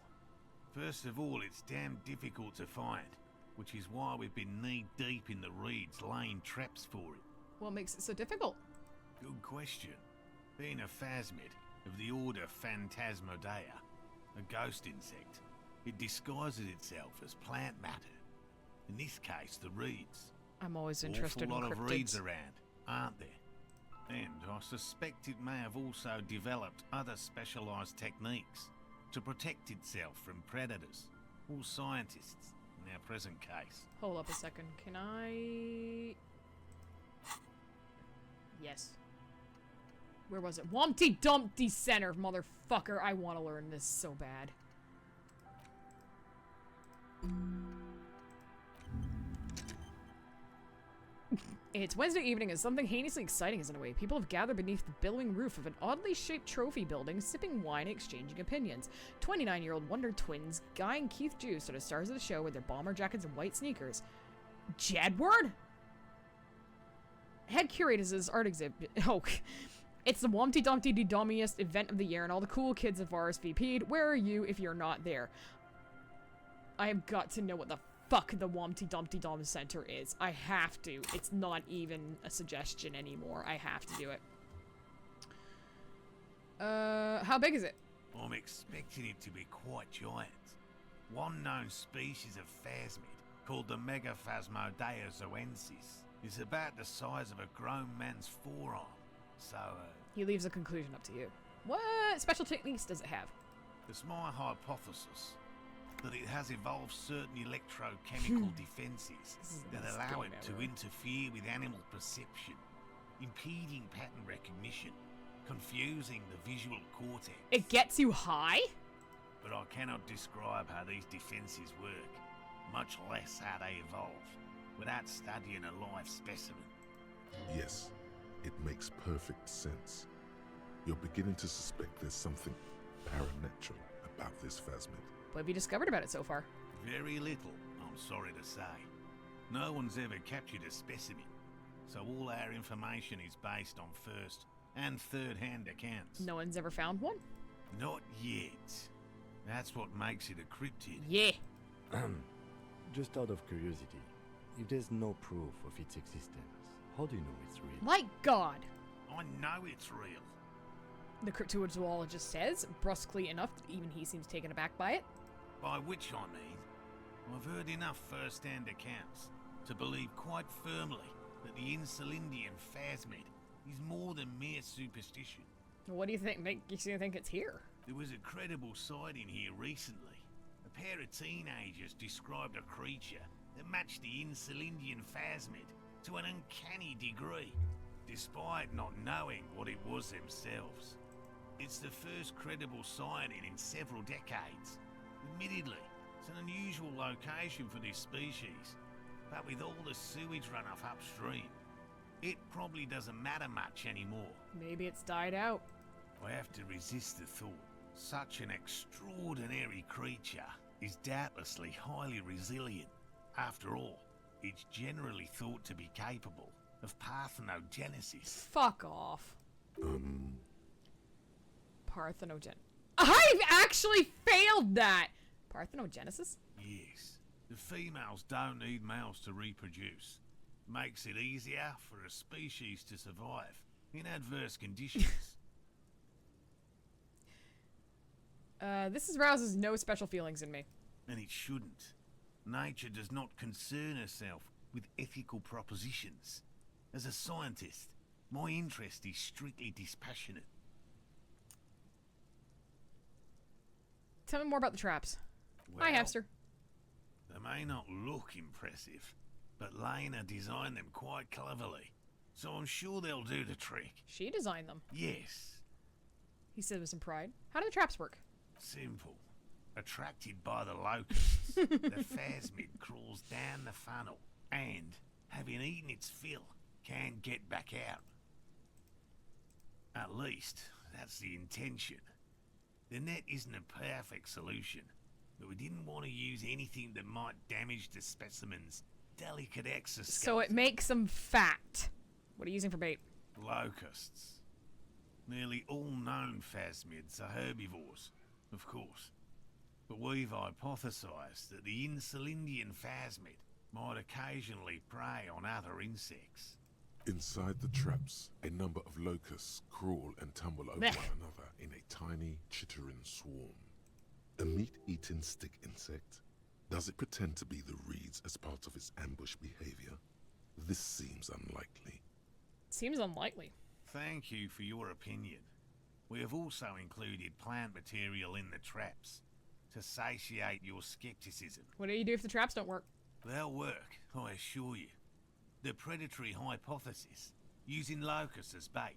first of all, it's damn difficult to find, which is why we've been knee-deep in the reeds laying traps for it. What makes it so difficult? Good question. Being a phasmid of the order Phantasmodea, a ghost insect, it disguises itself as plant matter. In this case, the reeds. I'm always interested in Awful lot of cryptids. reeds around, aren't there? And I suspect it may have also developed other specialised techniques to protect itself from predators or scientists in our present case. Hold up a second. Can I... Yes. Where was it? Wumpty Dumpty Center, motherfucker. I want to learn this so bad. It's Wednesday evening and something heinously exciting is underway. People have gathered beneath the billowing roof of an oddly shaped trophy building, sipping wine and exchanging opinions. 29-year-old Wonder Twins, Guy and Keith Juice, are the stars of the show with their bomber jackets and white sneakers. Jedward? Head curators of this art exhibit. Oh, it's the Wumpty Dumpty Dummiest event of the year, and all the cool kids have RSVP'd. Where are you if you're not there? I have got to know what the fuck the Wumpty Dumpty Dom Center is. I have to. It's not even a suggestion anymore. I have to do it. How big is it? I'm expecting it to be quite giant. One known species of phasmid, called the Megaphasmodea zoensis, is about the size of a grown man's forearm. So, He leaves the conclusion up to you. What special techniques does it have? it's my hypothesis that it has evolved certain electrochemical defenses This is the that best allow game it to ever. interfere with animal perception, impeding pattern recognition, confusing the visual cortex. It gets you high? But I cannot describe how these defenses work, much less how they evolve, without studying a live specimen. Yes, it makes perfect sense. You're beginning to suspect there's something paranatural about this phasmid. What have you discovered about it so far? Very little, I'm sorry to say. No one's ever captured a specimen, so all our information is based on first and third-hand accounts. No one's ever found one? Not yet. That's what makes it a cryptid. Yeah. Just out of curiosity, if there's no proof of its existence, how do you know it's real? My God. I know it's real. The cryptozoologist says, brusquely enough that even he seems taken aback by it. By which I mean, I've heard enough first-hand accounts to believe quite firmly that the Insulindian phasmid is more than mere superstition. What do you think makes you think it's here? There was a credible sighting here recently. A pair of teenagers described a creature that matched the Insulindian phasmid to an uncanny degree, despite not knowing what it was themselves. It's the first credible sighting in several decades. Admittedly, it's an unusual location for this species, but with all the sewage runoff upstream, it probably doesn't matter much anymore. Maybe it's died out. I have to resist the thought. Such an extraordinary creature is doubtlessly highly resilient. After all, it's generally thought to be capable of parthenogenesis. Fuck off. Parthenogen. I've actually failed that! Parthenogenesis? Yes. The females don't need males to reproduce. Makes it easier for a species to survive in adverse conditions. This arouses no special feelings in me. And it shouldn't. Nature does not concern herself with ethical propositions. As a scientist, my interest is strictly dispassionate. Tell me more about the traps. Well, Hi, hamster. They may not look impressive, but Lena designed them quite cleverly, so I'm sure they'll do the trick. She designed them. Yes. He said with some pride. How do the traps work? Simple. Attracted by the locusts, the phasmid crawls down the funnel and, having eaten its fill, can get back out. At least, that's the intention. The net isn't a perfect solution, but we didn't want to use anything that might damage the specimen's delicate exoskeleton. So it makes them fat. What are you using for bait? Locusts. Nearly all known phasmids are herbivores, of course. But we've hypothesized that the Insulindian phasmid might occasionally prey on other insects. Inside the traps, a number of locusts crawl and tumble over Meh. one another in a tiny, chittering swarm. A meat-eating stick insect? Does it pretend to be the reeds as part of its ambush behavior? This seems unlikely. Seems unlikely. Thank you for your opinion. We have also included plant material in the traps to satiate your skepticism. What do you do if the traps don't work? They'll work, I assure you. The predatory hypothesis, using locusts as bait,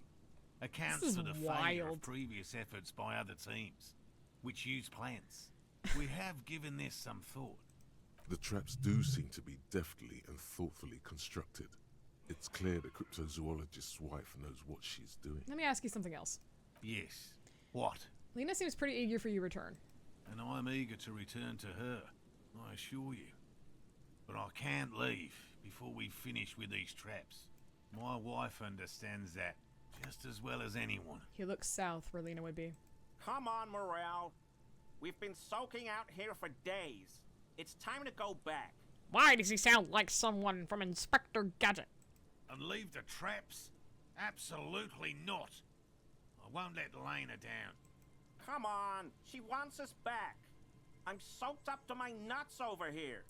accounts This is for the failure wild. of previous efforts by other teams, which use plants. We have given this some thought. The traps do seem to be deftly and thoughtfully constructed. It's clear the cryptozoologist's wife knows what she's doing. Let me ask you something else. Yes. What? Lena seems pretty eager for your return. And I'm eager to return to her, I assure you. But I can't leave before we finish with these traps. My wife understands that just as well as anyone. He looks south where Lena would be. Come on, Morel. We've been soaking out here for days. It's time to go back. Why does he sound like someone from Inspector Gadget? And leave the traps? Absolutely not. I won't let Lena down. Come on, she wants us back. I'm soaked up to my nuts over here.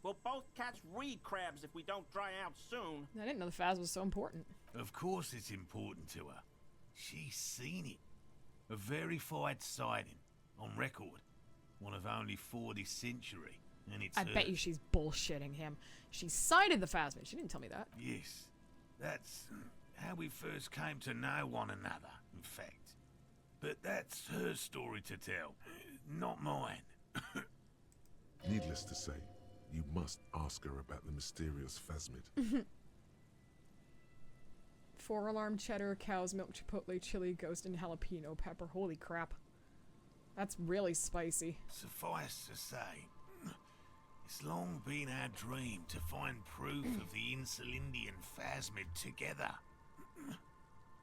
We'll both catch reed crabs if we don't dry out soon. I didn't know the Phas was so important. Of course it's important to her. She's seen it. A verified sighting, on record. One of only 4 this century, and it's I bet you she's bullshitting him. She sighted the Phasmid. She didn't tell me that. Yes, that's how we first came to know one another, in fact. But that's her story to tell, not mine. Needless to say, you must ask her about the mysterious phasmid. 4-alarm cheddar, cow's milk, chipotle, chili, ghost, and jalapeno pepper. Holy crap. That's really spicy. Suffice to say, it's long been our dream to find proof of the Insulindian phasmid together.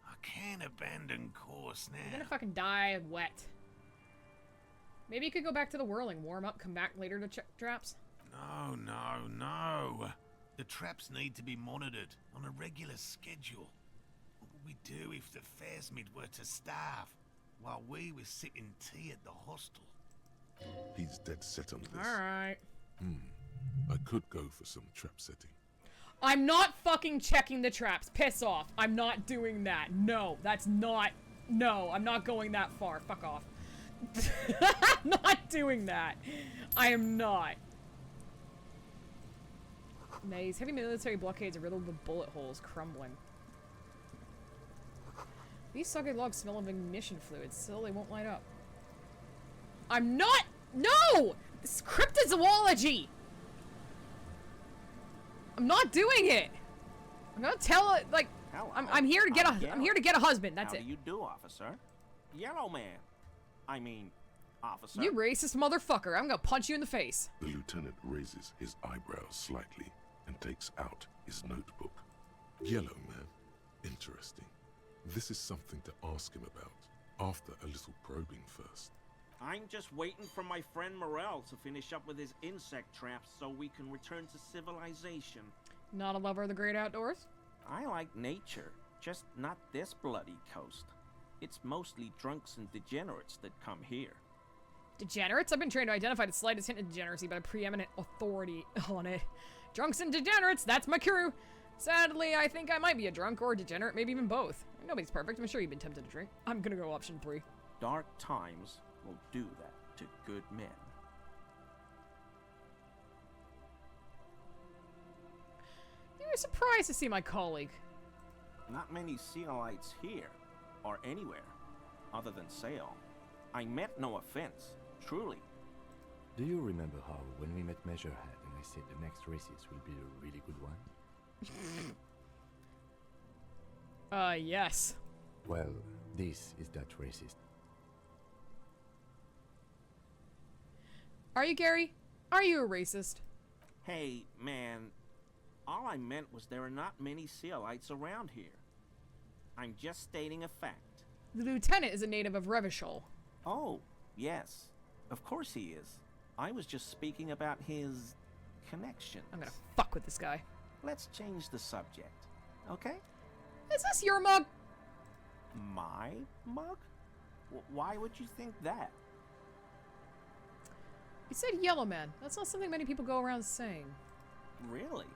I can't abandon course You're now. gonna fucking die wet. Maybe you could go back to the whirling, warm up, come back later to check traps? No, no, no. The traps need to be monitored on a regular schedule. What would we do if the phasmid were to starve while we were sipping tea at the hostel? He's dead set on this. Alright. I could go for some trap setting. I'm not fucking checking the traps. Piss off. I'm not doing that. No, that's not... No, I'm not going that far. Fuck off. I'm not doing that. I am not. Nice. Heavy military blockades are riddled with bullet holes crumbling. These soggy logs smell of ignition fluid. Still, they won't light up. I'm not... No! This is cryptozoology! I'm not doing it! I'm gonna tell it, like... Hello. I'm here to get I'm here to get a husband, that's How it. do you do, officer? Yellow man. I mean, officer. You racist motherfucker. I'm gonna punch you in the face. The lieutenant raises his eyebrows slightly and takes out his notebook. Yellow man. Interesting. This is something to ask him about after a little probing first. I'm just waiting for my friend Morel to finish up with his insect traps so we can return to civilization. Not a lover of the great outdoors? I like nature, just not this bloody coast. It's mostly drunks and degenerates that come here. Degenerates? I've been trained to identify the slightest hint of degeneracy by preeminent authority on it. Drunks and degenerates, that's my crew. Sadly, I think I might be a drunk or a degenerate, maybe even both. Nobody's perfect. I'm sure you've been tempted to drink. I'm gonna go option 3. Dark times will do that to good men. You were surprised to see my colleague. Not many Sealites here, or anywhere, other than Sail. I meant no offense, truly. Do you remember how, when we met Measurehead and I said the next races will be a really good one? Yes. Well, this is that racist. Are you, Gary? Are you a racist? Hey, man, all I meant was there are not many Sealites around here. I'm just stating a fact. The lieutenant is a native of Revachol. Oh, yes. Of course he is. I was just speaking about his connections. I'm gonna fuck with this guy. Let's change the subject, okay? Is this your mug? My mug? Why would you think that? You said yellow man. That's not something many people go around saying. Really?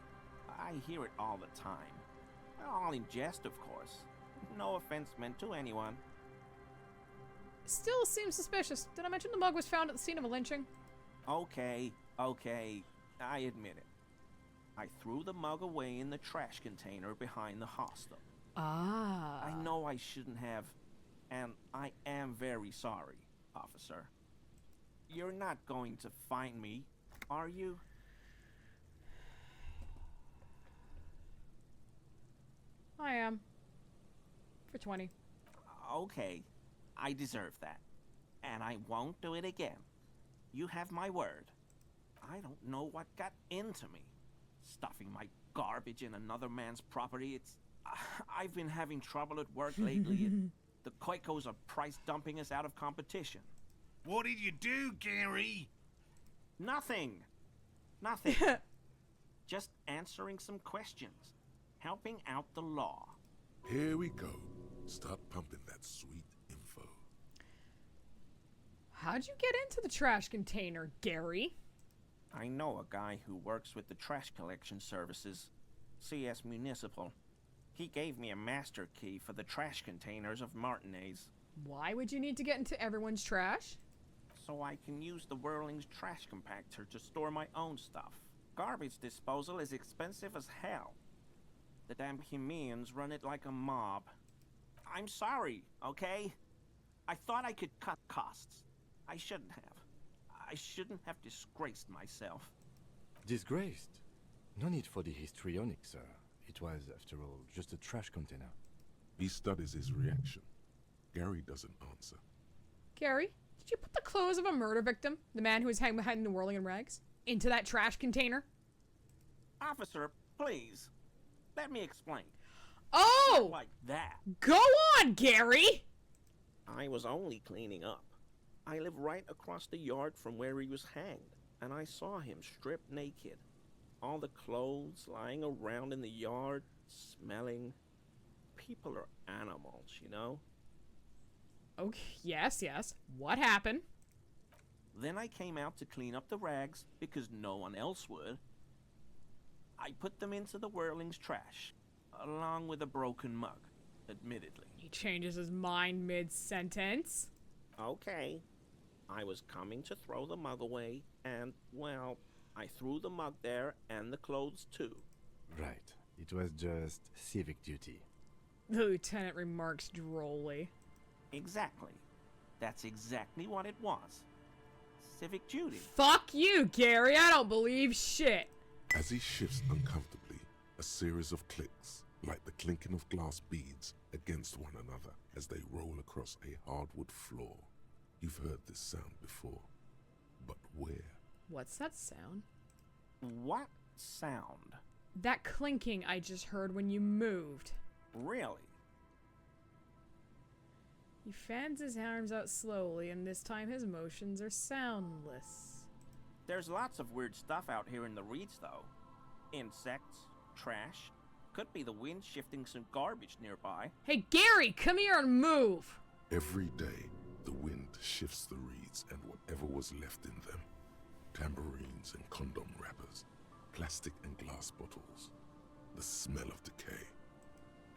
I hear it all the time. All in jest, of course. No offense meant to anyone. Still seems suspicious. Did I mention the mug was found at the scene of a lynching? Okay, I admit it. I threw the mug away in the trash container behind the hostel. Ah. I know I shouldn't have, and I am very sorry, officer. You're not going to find me, are you? I am. For 20. Okay, I deserve that. And I won't do it again. You have my word. I don't know what got into me. Stuffing my garbage in another man's property, it's... I've been having trouble at work lately. The Koikos are price dumping us out of competition. What did you do, Gary? Nothing. Nothing. Just answering some questions. Helping out the law. Here we go. Start pumping that sweet info. How'd you get into the trash container, Gary? I know a guy who works with the trash collection services, CS Municipal. He gave me a master key for the trash containers of Martinez. Why would you need to get into everyone's trash? So I can use the Whirling's trash compactor to store my own stuff. Garbage disposal is expensive as hell. The damn Bohemians run it like a mob. I'm sorry, okay? I thought I could cut costs. I shouldn't have. I shouldn't have disgraced myself. Disgraced? No need for the histrionic, sir. It was, after all, just a trash container. He studies his reaction. Gary doesn't answer. Gary, did you put the clothes of a murder victim, the man who was hanging behind the whirling in rags, into that trash container? Officer, please. Let me explain. Oh! Like that. Go on, Gary! I was only cleaning up. I live right across the yard from where he was hanged, and I saw him stripped naked. All the clothes lying around in the yard, smelling. People are animals, you know? Okay, yes. What happened? Then I came out to clean up the rags because no one else would. I put them into the whirling's trash, along with a broken mug, admittedly. He changes his mind mid-sentence. Okay. I was coming to throw the mug away, and, well, I threw the mug there and the clothes too. Right. It was just civic duty. The lieutenant remarks drolly. Exactly. That's exactly what it was. Civic duty. Fuck you, Gary. I don't believe shit. As he shifts uncomfortably, a series of clicks, like the clinking of glass beads against one another as they roll across a hardwood floor. You've heard this sound before, but where? What's that sound? What sound? That clinking I just heard when you moved. Really? He fans his arms out slowly, and this time his motions are soundless. There's lots of weird stuff out here in the reeds, though. Insects, trash. Could be the wind shifting some garbage nearby. Hey, Gary, come here and move! Every day, the wind shifts the reeds and whatever was left in them. Tambourines and condom wrappers, plastic and glass bottles. The smell of decay.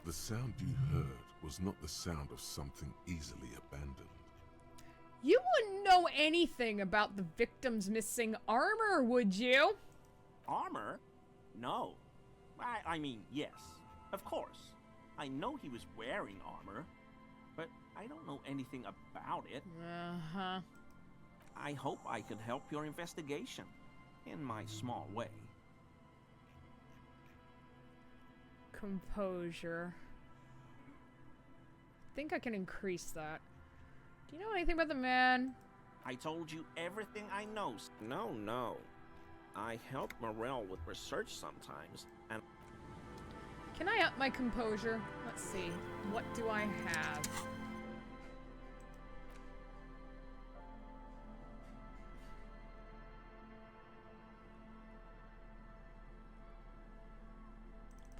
The sound you heard was not the sound of something easily abandoned. You wouldn't know anything about the victim's missing armor, would you? Armor? No. I mean, yes. Of course. I know he was wearing armor, but I don't know anything about it. Uh-huh. I hope I could help your investigation, in my small way. Composure. I think I can increase that. Do you know anything about the man? I told you everything I know. No. I help Morel with research sometimes, and... Can I up my composure? Let's see. What do I have?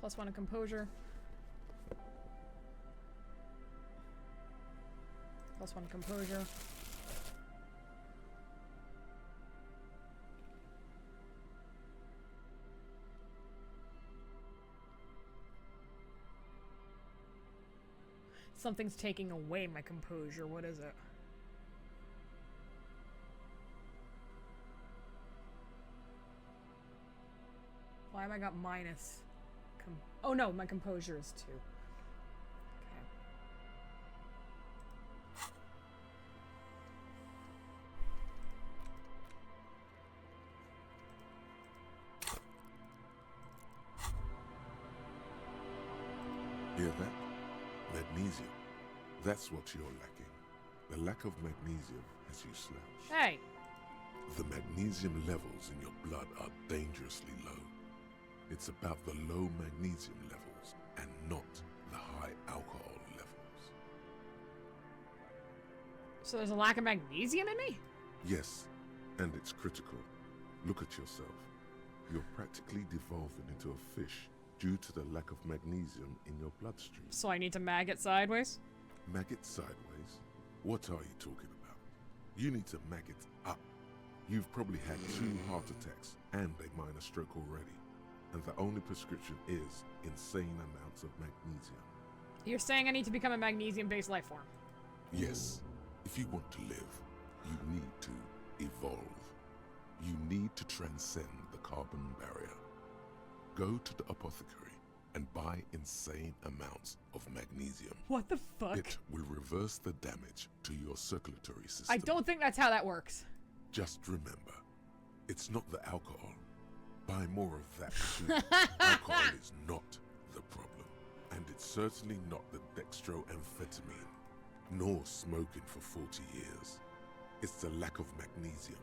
+1 in composure. +1 in composure. Something's taking away my composure. What is it? Why have I got minus? Oh no, my composure is 2. Okay. Hear that? Magnesium. That's what you're lacking. The lack of magnesium has you slouched. Hey! The magnesium levels in your blood are dangerously low. It's about the low magnesium levels and not the high alcohol levels. So there's a lack of magnesium in me? Yes, and it's critical. Look at yourself. You're practically devolving into a fish due to the lack of magnesium in your bloodstream. So I need to maggot sideways? Maggot sideways? What are you talking about? You need to maggot up. You've probably had 2 heart attacks and a minor stroke already. And the only prescription is insane amounts of magnesium. You're saying I need to become a magnesium-based life form? Yes. If you want to live, you need to evolve. You need to transcend the carbon barrier. Go to the apothecary and buy insane amounts of magnesium. What the fuck? It will reverse the damage to your circulatory system. I don't think that's how that works. Just remember, it's not the alcohol. Buy more of that too. Alcohol is not the problem. And it's certainly not the dextroamphetamine, nor smoking for 40 years. It's the lack of magnesium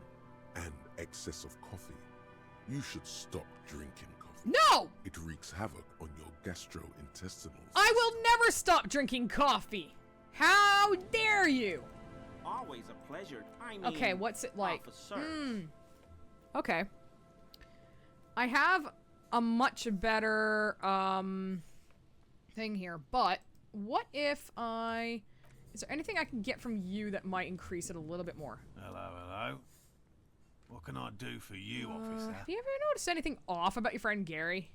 and excess of coffee. You should stop drinking coffee. No! It wreaks havoc on your gastrointestinal. I will never stop drinking coffee. How dare you? Always a pleasure. I mean, Okay, what's it like? officers. Okay. I have a much better thing here, but what if I... Is there anything I can get from you that might increase it a little bit more? Hello, hello. What can I do for you, officer? Have you ever noticed anything off about your friend Gary?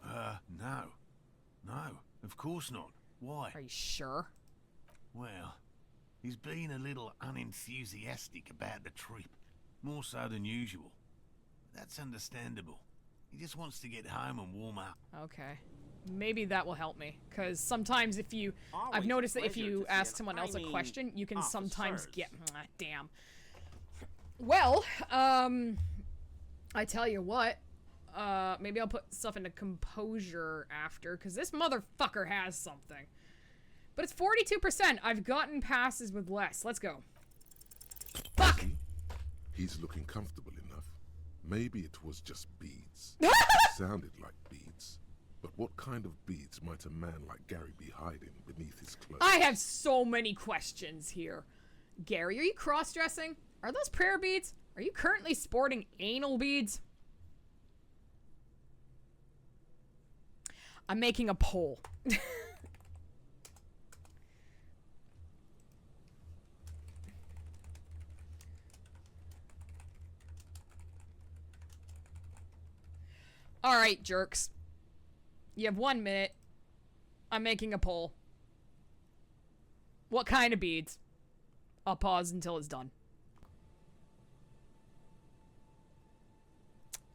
No. No, of course not. Why? Are you sure? Well, he's been a little unenthusiastic about the trip. More so than usual. That's understandable. He just wants to get home and warm up. Okay. Maybe that will help me, because sometimes if you... I've Always noticed a that if pleasure you to see ask an- someone I else a mean, question, you can sometimes officers. get... damn. Well, I tell you what, maybe I'll put stuff into composure after, because this motherfucker has something. But it's 42%. I've gotten passes with less. Let's go. Fuck! He's looking comfortable enough. Maybe it was just beads. Sounded like beads. But what kind of beads might a man like Gary be hiding beneath his clothes? I have so many questions here. Gary, are you cross-dressing? Are those prayer beads? Are you currently sporting anal beads? I'm making a poll. Alright, jerks. You have 1 minute. I'm making a poll. What kind of beads? I'll pause until it's done.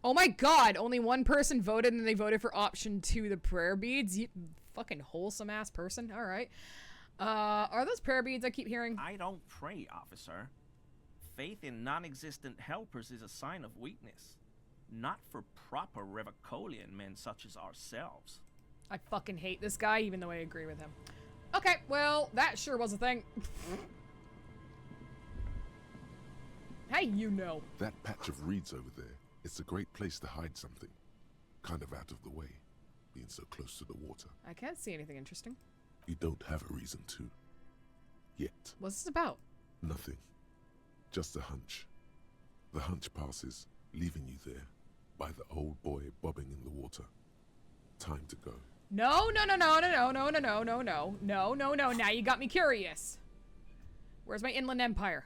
Oh my god, only one person voted and they voted for option 2, the prayer beads. You fucking wholesome ass person. Alright. Are those prayer beads I keep hearing? I don't pray, officer. Faith in non-existent helpers is a sign of weakness. Not for proper Revicolian men such as ourselves. I fucking hate this guy, even though I agree with him. Okay, well, that sure was a thing. Hey, you know. That patch of reeds over there, it's a great place to hide something. Kind of out of the way, being so close to the water. I can't see anything interesting. You don't have a reason to. Yet. What's this about? Nothing. Just a hunch. The hunch passes, leaving you there, by the old boy bobbing in the water. Time to go. No, no, no, no, no, no, no, no, no, no, no, no, no. Now you got me curious. Where's my Inland Empire?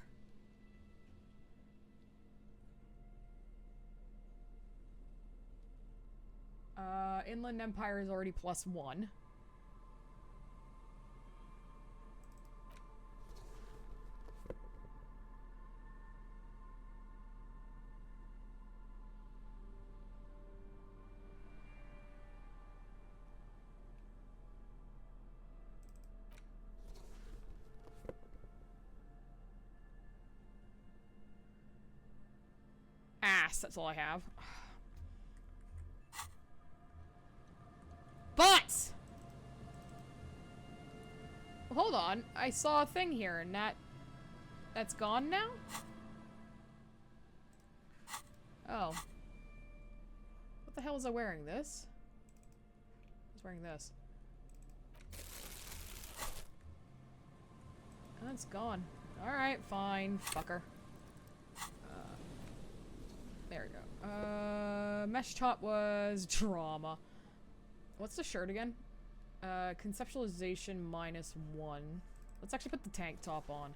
Inland Empire is already +1. Ass, that's all I have. But! Hold on, I saw a thing here and that's gone now? Oh. What the hell was I wearing? This? I was wearing this. Oh, it's gone. Alright, fine, fucker. There we go. Mesh top was drama. What's the shirt again? Conceptualization -1. Let's actually put the tank top on.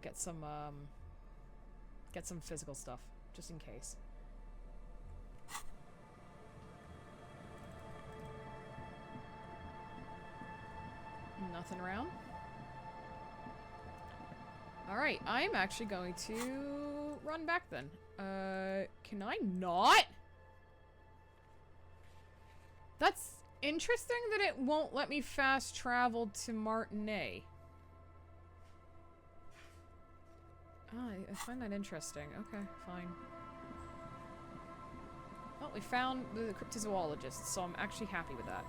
Get some physical stuff, just in case. Nothing around. Alright, I'm actually going to run back then. Can I not? That's interesting that it won't let me fast travel to Martinez. Oh, I find that interesting. Okay, fine. Well, we found the cryptozoologist, so I'm actually happy with that.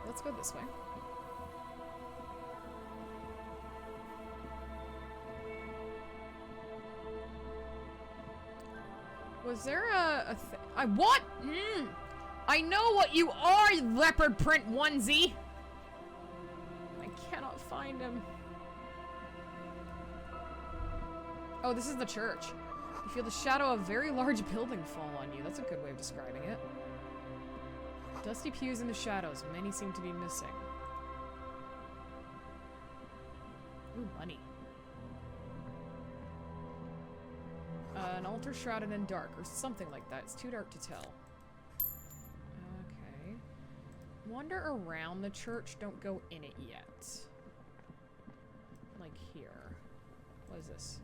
let's go this way. Was there what? I know what you are, you leopard print onesie! I cannot find him. Oh, this is the church. You feel the shadow of a very large building fall on you. That's a good way of describing it. Dusty pews in the shadows. Many seem to be missing. Ooh, money. An altar shrouded in dark, or something like that. It's too dark to tell. Okay. Wander around the church. Don't go in it yet. Like here. What is this?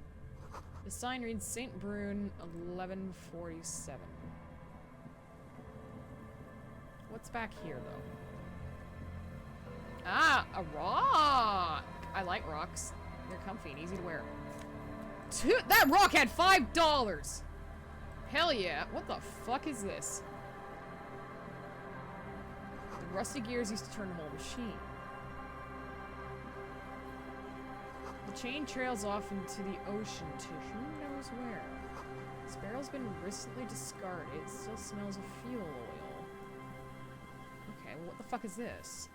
The sign reads St. Brune, 1147. What's back here, though? Ah, a rock! I like rocks. They're comfy and easy to wear. That rock had $5! Hell yeah. What the fuck is this? The rusty gears used to turn the whole machine. The chain trails off into the ocean to who knows where. This barrel's been recently discarded. It still smells of fuel oil. Okay, well what the fuck is this?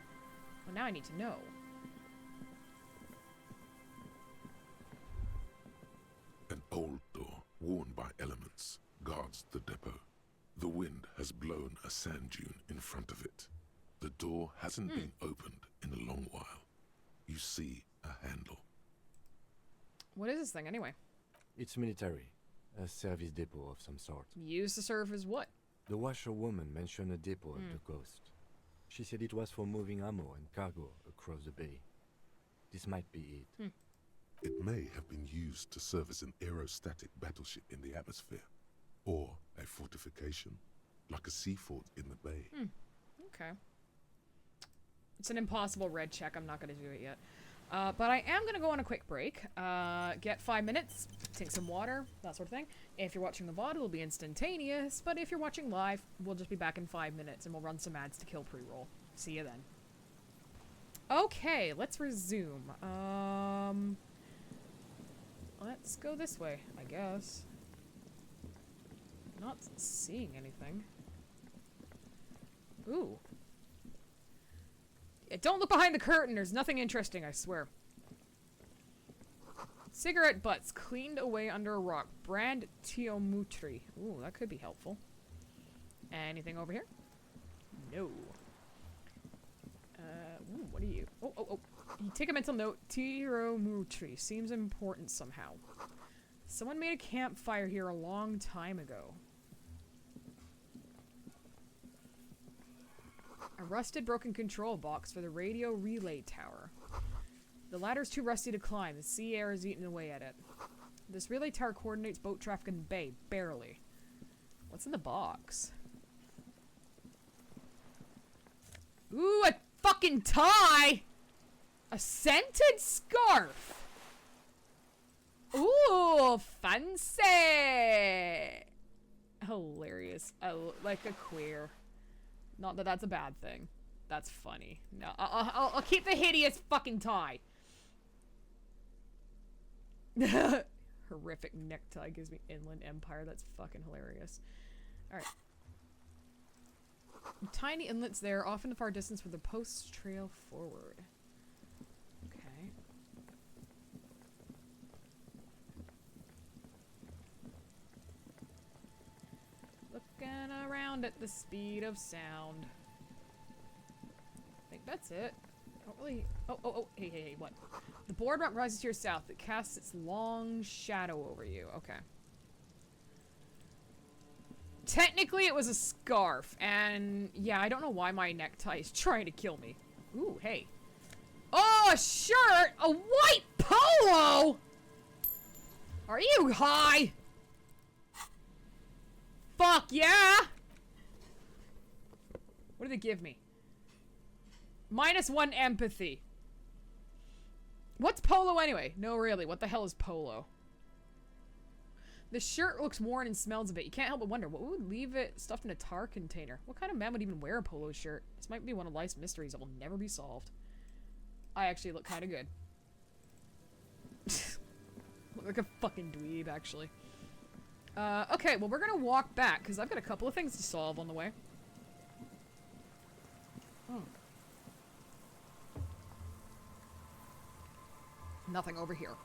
Well, now I need to know. An old door, worn by elements, guards the depot. The wind has blown a sand dune in front of it. The door hasn't been opened in a long while. You see a handle. What is this thing, anyway? It's military. A service depot of some sort. Used to serve as what? The washerwoman mentioned a depot at the coast. She said it was for moving ammo and cargo across the bay. This might be it. It may have been used to serve as an aerostatic battleship in the atmosphere, or a fortification, like a sea fort in the bay. Okay. It's an impossible red check. I'm not going to do it yet. But I am going to go on a quick break. Get 5 minutes, take some water, that sort of thing. If you're watching the VOD, it'll be instantaneous. But if you're watching live, we'll just be back in 5 minutes and we'll run some ads to kill pre-roll. See you then. Okay, let's resume. Let's go this way, I guess. Not seeing anything. Ooh. Yeah, don't look behind the curtain. There's nothing interesting, I swear. Cigarette butts cleaned away under a rock. Brand Tiomutri. Ooh, that could be helpful. Anything over here? No. Ooh, what are you? Oh. You take a mental note. Tiomutri. Seems important somehow. Someone made a campfire here a long time ago. A rusted broken control box for the radio relay tower. The ladder's too rusty to climb. The sea air is eating away at it. This relay tower coordinates boat traffic in the bay. Barely. What's in the box? Ooh, a fucking tie! A scented scarf! Ooh, fancy! Hilarious. Like a queer. Not that that's a bad thing. That's funny. No, I'll keep the hideous fucking tie. Horrific necktie gives me Inland Empire. That's fucking hilarious. Alright. Tiny inlets there, often a far distance where the posts trail forward. Okay. Looking around at the speed of sound. I think that's it. I don't really... Oh, hey, what? The board map rises to your south. It casts its long shadow over you. Okay. Technically, it was a scarf, and yeah, I don't know why my necktie is trying to kill me. Ooh, hey. Oh, a shirt! A white polo! Are you high? Fuck yeah! What did they give me? -1 empathy. What's polo anyway? No, really, what the hell is polo? The shirt looks worn and smells a bit. You can't help but wonder, what would leave it stuffed in a tar container? What kind of man would even wear a polo shirt? This might be one of life's mysteries that will never be solved. I actually look kind of good. Look like a fucking dweeb, actually. Okay, well, we're gonna walk back, because I've got a couple of things to solve on the way. Oh. Nothing over here.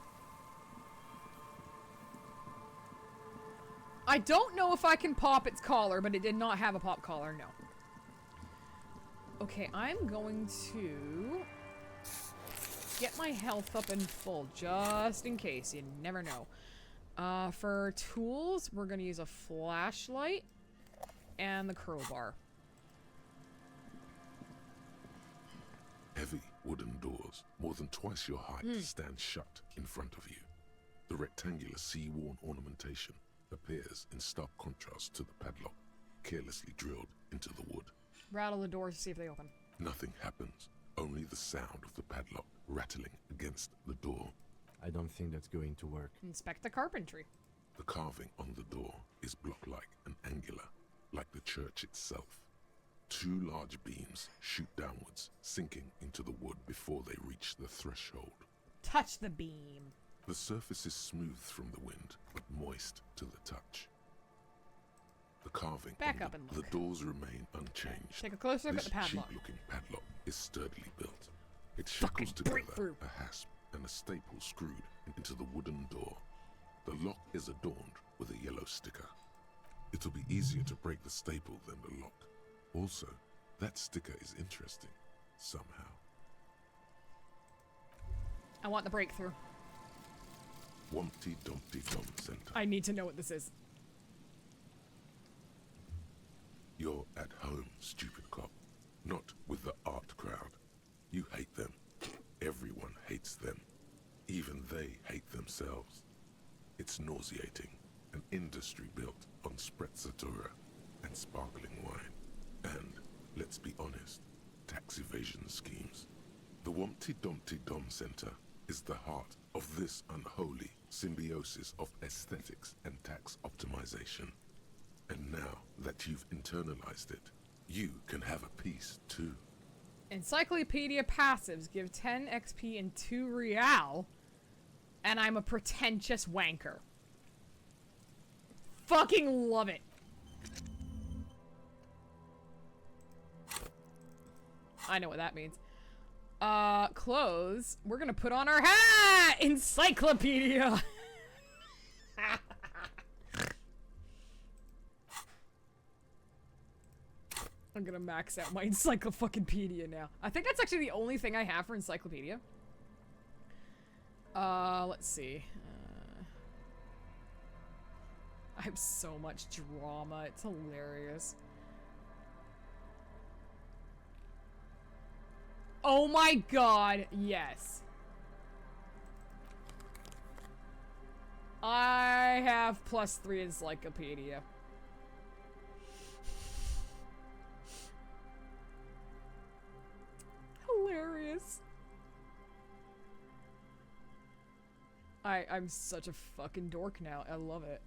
I don't know if I can pop its collar, but it did not have a pop collar, no. Okay, I'm going to get my health up in full, just in case. You never know. For tools, we're going to use a flashlight and the crowbar. Heavy wooden doors, more than twice your height, stand shut in front of you. The rectangular sea-worn ornamentation appears in stark contrast to the padlock, carelessly drilled into the wood. Rattle the doors to see if they open. Nothing happens, only the sound of the padlock rattling against the door. I don't think that's going to work. Inspect the carpentry. The carving on the door is block-like and angular, like the church itself. Two large beams shoot downwards, sinking into the wood before they reach the threshold. Touch the beam. The surface is smooth from the wind, but moist to the touch. The carving Back on up and look. the doors remain unchanged. Take a closer look at This the padlock. cheap-looking padlock is sturdily built. It Fucking shackles together breakthrough. a hasp and a staple screwed into the wooden door. The lock is adorned with a yellow sticker. It'll be easier to break the staple than the lock. Also, that sticker is interesting, somehow. I want the breakthrough. Wumpty Dumpty Dum Center. I need to know what this is. You're at home, stupid cop. Not with the art crowd. You hate them. Everyone hates them. Even they hate themselves. It's nauseating. An industry built on sprezzatura and sparkling wine. And, let's be honest, tax evasion schemes. The Wumpty Dumpty Dum Center is the heart of this unholy symbiosis of aesthetics and tax optimization. And now that you've internalized it, you can have a piece too. Encyclopedia passives give 10 XP and 2 real, and I'm a pretentious wanker. Fucking love it. I know what that means. Clothes. We're gonna put on our hat! Encyclopedia! I'm gonna max out my encyclopedia now. I think that's actually the only thing I have for encyclopedia. Let's see. I have so much drama. It's hilarious. Oh my god, yes. I have +3 encyclopedia. Hilarious. I'm such a fucking dork now. I love it.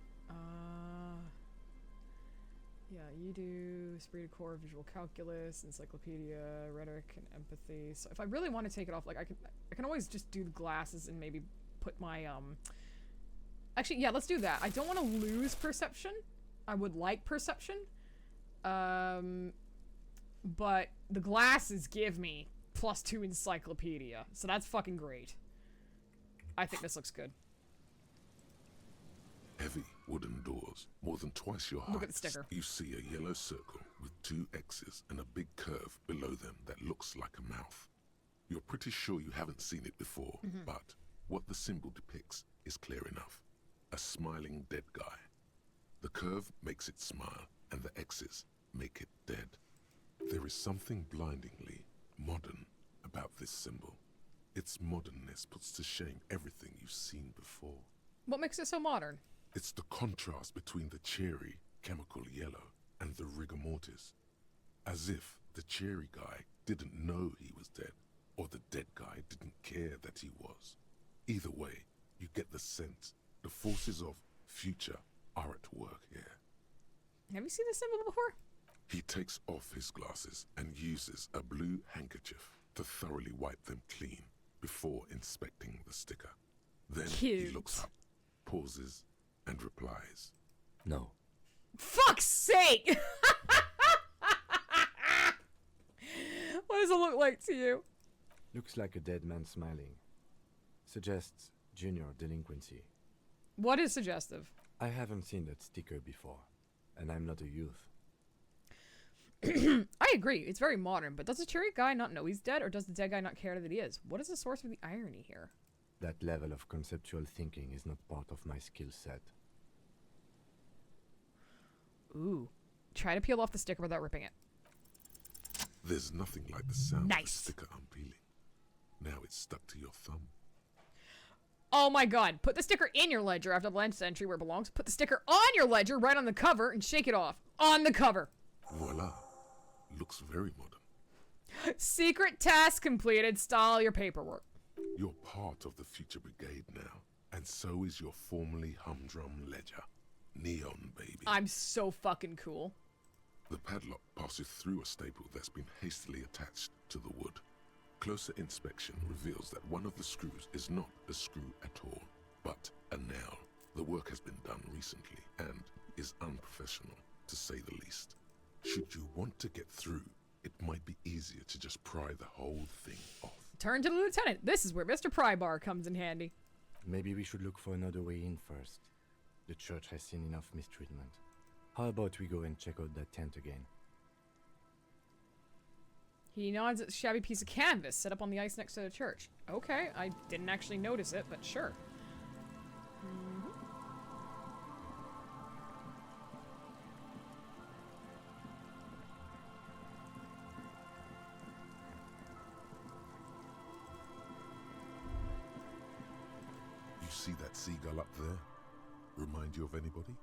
Yeah, you do esprit de corps, visual calculus, encyclopedia, rhetoric, and empathy. So if I really want to take it off, like I can always just do the glasses and maybe put my Actually, yeah, let's do that. I don't want to lose perception. I would like perception. But the glasses give me +2 encyclopedia, so that's fucking great. I think this looks good. Heavy wooden doors, more than twice your height. Look at the sticker. You see a yellow circle with 2 X's and a big curve below them that looks like a mouth. You're pretty sure you haven't seen it before, but what the symbol depicts is clear enough. A smiling dead guy. The curve makes it smile, and the X's make it dead. There is something blindingly modern about this symbol. Its modernness puts to shame everything you've seen before. What makes it so modern? It's the contrast between the cheery, chemical yellow and the rigor mortis. As if the cheery guy didn't know he was dead, or the dead guy didn't care that he was. Either way, you get the sense the forces of future are at work here. Have you seen this symbol before? He takes off his glasses and uses a blue handkerchief to thoroughly wipe them clean before inspecting the sticker. Then he looks up, pauses, and replies. No. Fuck's sake! What does it look like to you? Looks like a dead man smiling. Suggests junior delinquency. What is suggestive? I haven't seen that sticker before, and I'm not a youth. I agree, it's very modern, but does the cherry guy not know he's dead, or does the dead guy not care that he is? What is the source of the irony here? That level of conceptual thinking is not part of my skill set. Ooh. Try to peel off the sticker without ripping it. There's nothing like the sound of the Nice. sticker unpeeling. Now it's stuck to your thumb. Oh my god. Put the sticker in your ledger after the lens entry where it belongs. Put the sticker on your ledger right on the cover and shake it off. On the cover. Voila. Looks very modern. Secret task completed. Style your paperwork. You're part of the Future Brigade now, and so is your formerly humdrum ledger. Neon, baby. I'm so fucking cool. The padlock passes through a staple that's been hastily attached to the wood. Closer inspection reveals that one of the screws is not a screw at all, but a nail. The work has been done recently and is unprofessional, to say the least. Should you want to get through, it might be easier to just pry the whole thing off. Turn to the lieutenant. This is where Mr. Prybar comes in handy. Maybe we should look for another way in first. The church has seen enough mistreatment. How about we go and check out that tent again? He nods at the shabby piece of canvas set up on the ice next to the church. Okay, I didn't actually notice it, but sure. You see that seagull up there? Remind you of anybody?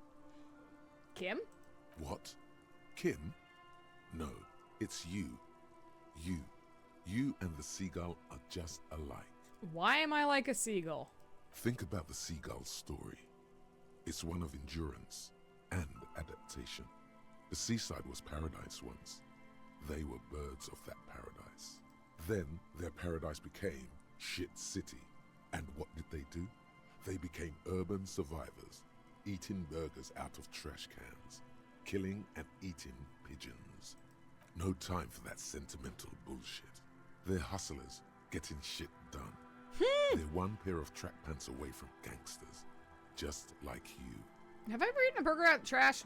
Kim? What? Kim? No, it's you. You and the seagull are just alike. Why am I like a seagull? Think about the seagull's story. It's one of endurance and adaptation. The seaside was paradise once. They were birds of that paradise. Then their paradise became shit city. And what did they do? They became urban survivors, eating burgers out of trash cans, killing and eating pigeons. No time for that sentimental bullshit. They're hustlers, getting shit done. They're one pair of track pants away from gangsters, just like you. Have I ever eaten a burger out of trash?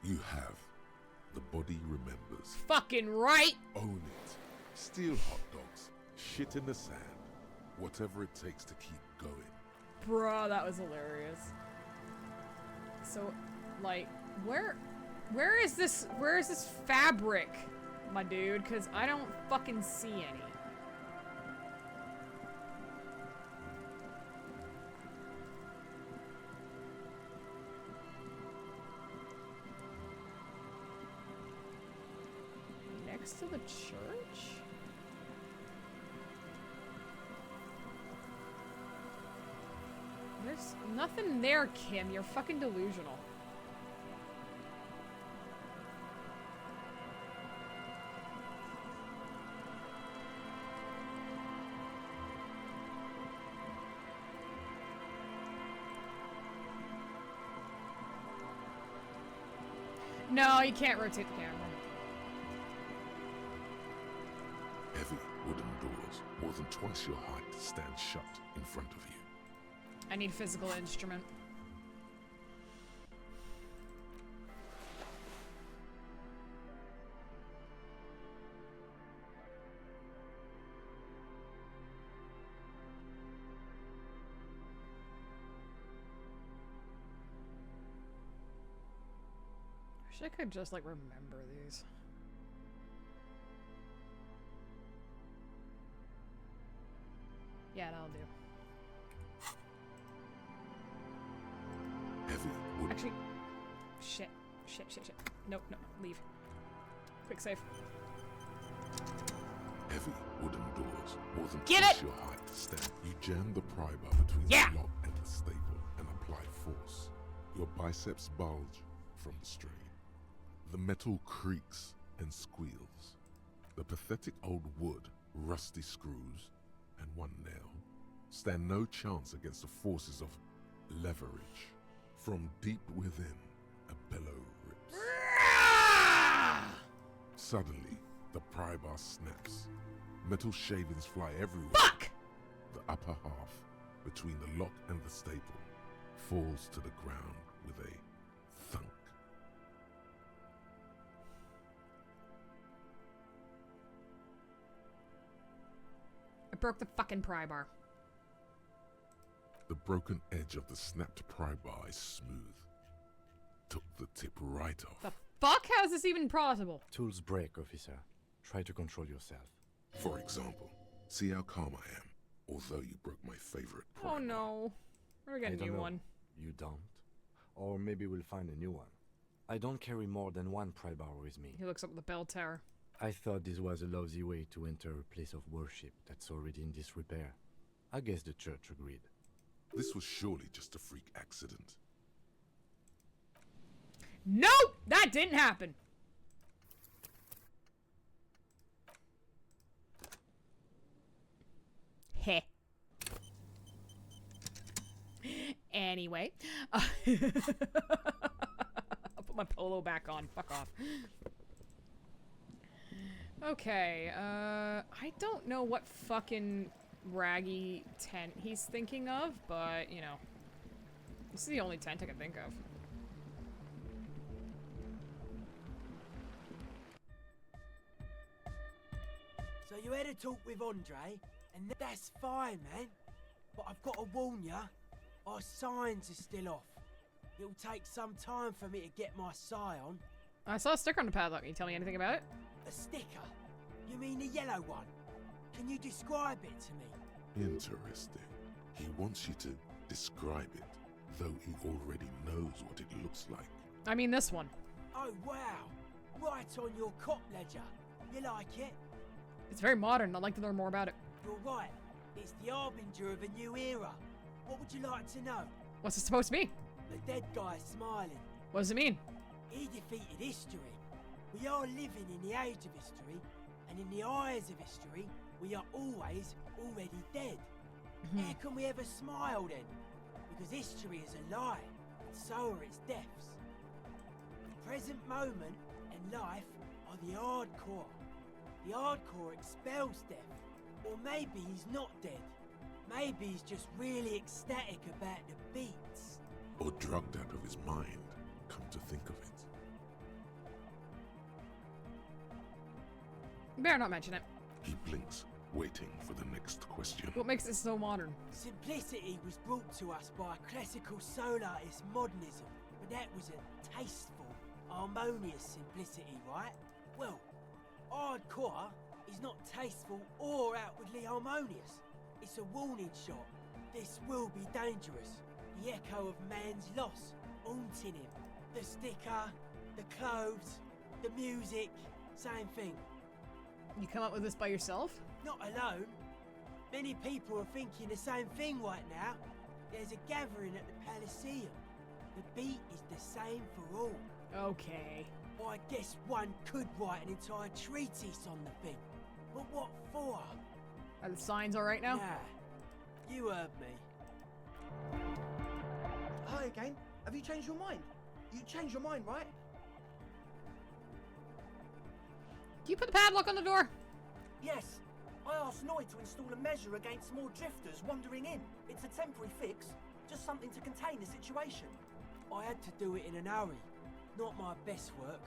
You have. The body remembers. Fucking right! Own it. Steal hot dogs. Shit in the sand. Whatever it takes to keep going. Bruh, that was hilarious. So, like, where is this fabric, my dude? Because I don't fucking see any. Next to the church? There's nothing there, Kim. You're fucking delusional. No, you can't rotate the camera. Heavy wooden doors, more than twice your height, stand shut in front of you. I need physical instrument. Wish I could just like remember these. Yeah, that'll do. Heavy wooden. Actually, shit. Nope, no, leave. Quick save. Heavy wooden doors, more than Get twice it! your height, stand. You jam the pry bar between Yeah! the lock and the staple and apply force. Your biceps bulge from the strain. The metal creaks and squeals. The pathetic old wood, rusty screws, and one nail stand no chance against the forces of leverage. From deep within, a bellow rips. Suddenly, the pry bar snaps. Metal shavings fly everywhere. Fuck! The upper half, between the lock and the staple, falls to the ground with a thunk. I broke the fucking pry bar. The broken edge of the snapped pry bar is smooth. Took the tip right off. The fuck? How is this even possible? Tools break, officer. Try to control yourself. For example, see how calm I am, although you broke my favorite pry Oh bar. no. We're I getting a don't new know. one. You don't? Or maybe we'll find a new one. I don't carry more than one pry bar with me. He looks up at the bell tower. I thought this was a lousy way to enter a place of worship that's already in disrepair. I guess the church agreed. This was surely just a freak accident. Nope! That didn't happen! Heh. Anyway. I'll put my polo back on. Fuck off. Okay, I don't know what fucking raggy tent he's thinking of, but, you know. This is the only tent I can think of. So you had a talk with Andre, and that's fine, man. But I've got to warn ya, our signs are still off. It'll take some time for me to get my sign on. I saw a sticker on the padlock. Can you tell me anything about it? A sticker? You mean the yellow one? Can you describe it to me? Interesting. He wants you to describe it, though he already knows what it looks like. I mean this one. Oh, wow. Right on your cop ledger. You like it? It's very modern. I'd like to learn more about it. You're right. It's the harbinger of a new era. What would you like to know? What's it supposed to be? The dead guy smiling. What does it mean? He defeated history. We are living in the age of history, and in the eyes of history, we are always already dead. How can we ever smile then? Because history is a lie, and so are its deaths. The present moment and life are the hardcore. The hardcore expels death. Or maybe he's not dead. Maybe he's just really ecstatic about the beats. Or drugged out of his mind, come to think of it. You better not mention it. He blinks, waiting for the next question. What makes it so modern? Simplicity was brought to us by classical soul artist modernism, but that was a tasteful, harmonious simplicity, right? Well, hardcore is not tasteful or outwardly harmonious. It's a warning shot. This will be dangerous. The echo of man's loss, haunting him. The sticker, the clothes, the music, same thing. You come up with this by yourself? Not alone. Many people are thinking the same thing right now. There's a gathering at the Elysium. The beat is the same for all. Okay. I guess one could write an entire treatise on the thing. But what for? Are the signs alright now? Nah. You heard me. Hi again. Have you changed your mind? You changed your mind, right? Do you put the padlock on the door? Yes. I asked Noid to install a measure against more drifters wandering in. It's a temporary fix, just something to contain the situation. I had to do it in an hurry. Not my best work,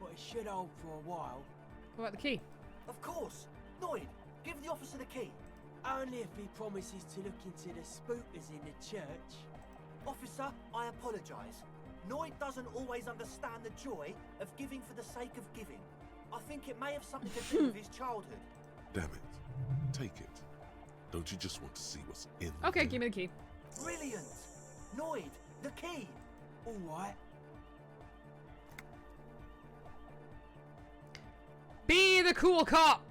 but it should hold for a while. What about the key? Of course. Noid, give the officer the key. Only if he promises to look into the spookers in the church. Officer, I apologise. Noid doesn't always understand the joy of giving for the sake of giving. I think it may have something to do with his childhood. Damn it. Take it. Don't you just want to see what's in Okay, there? give me the key. Brilliant! Noid, the key! Alright. Be the cool cop!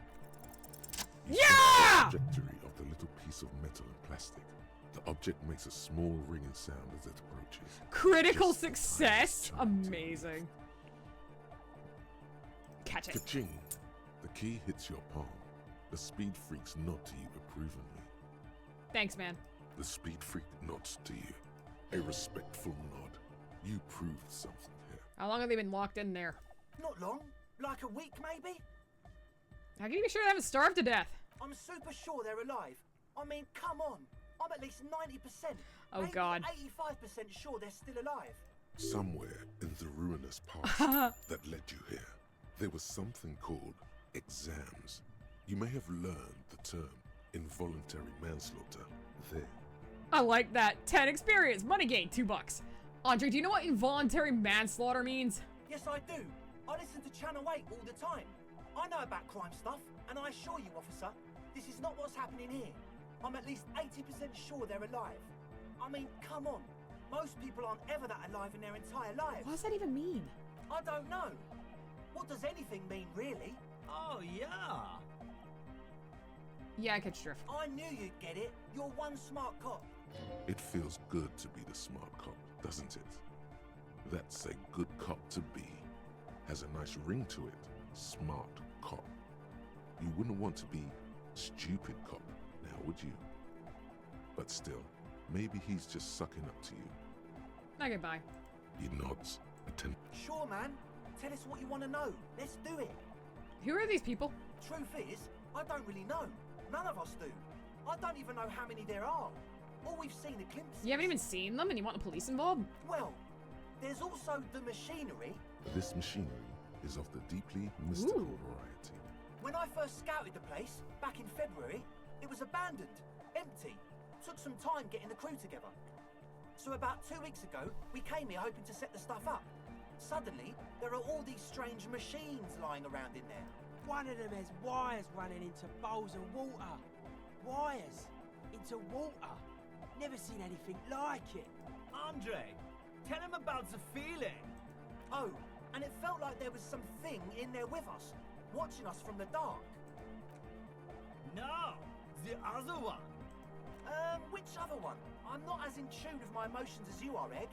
You Yeah! see the trajectory of the little piece of metal and plastic. The Object makes a small ringing sound as it approaches. Critical Just the success? tiniest chance. Amazing. Catch it. Ka-ching! The key hits your palm. The speed freaks nod to you approvingly. Thanks, man. The speed freak nods to you. A respectful nod. You proved something here. How long have they been locked in there? Not long. Like a week, maybe? How can you be sure they haven't starved to death? I'm super sure they're alive. I mean, come on. I'm at least 90%. Oh, maybe God. 85% sure they're still alive. Somewhere in the ruinous past that led you here, there was something called exams. You may have learned the term involuntary manslaughter there. I like that. 10 experience. Money gain. $2. Andre, do you know what involuntary manslaughter means? Yes, I do. I listen to Channel 8 all the time. I know about crime stuff, and I assure you, officer, this is not what's happening here. I'm at least 80% sure they're alive. I mean, come on. Most people aren't ever that alive in their entire lives. What does that even mean? I don't know. What does anything mean, really? Oh, yeah. Yeah, I catch drift. I knew you'd get it. You're one smart cop. It feels good to be the smart cop, doesn't it? That's a good cop to be. Has a nice ring to it. Smart cop. You wouldn't want to be stupid cop, now would you? But still, maybe he's just sucking up to you. Okay, bye. He nods. Sure, man. Tell us what you want to know. Let's do it. Who are these people? Truth is, I don't really know. None of us do. I don't even know how many there are. All we've seen are glimpses. You haven't even seen them and you want the police involved? Well, there's also the machinery. This machinery is of the deeply mystical variety. When I first scouted the place, back in February, it was abandoned, empty. Took some time getting the crew together. So about 2 weeks ago, we came here hoping to set the stuff up. Suddenly, there are all these strange machines lying around in there. One of them has wires running into bowls of water. Wires into water. Never seen anything like it. Andre, tell him about the feeling. Oh, and it felt like there was something in there with us, watching us from the dark. No, the other one. Which other one? I'm not as in tune with my emotions as you are, Egg.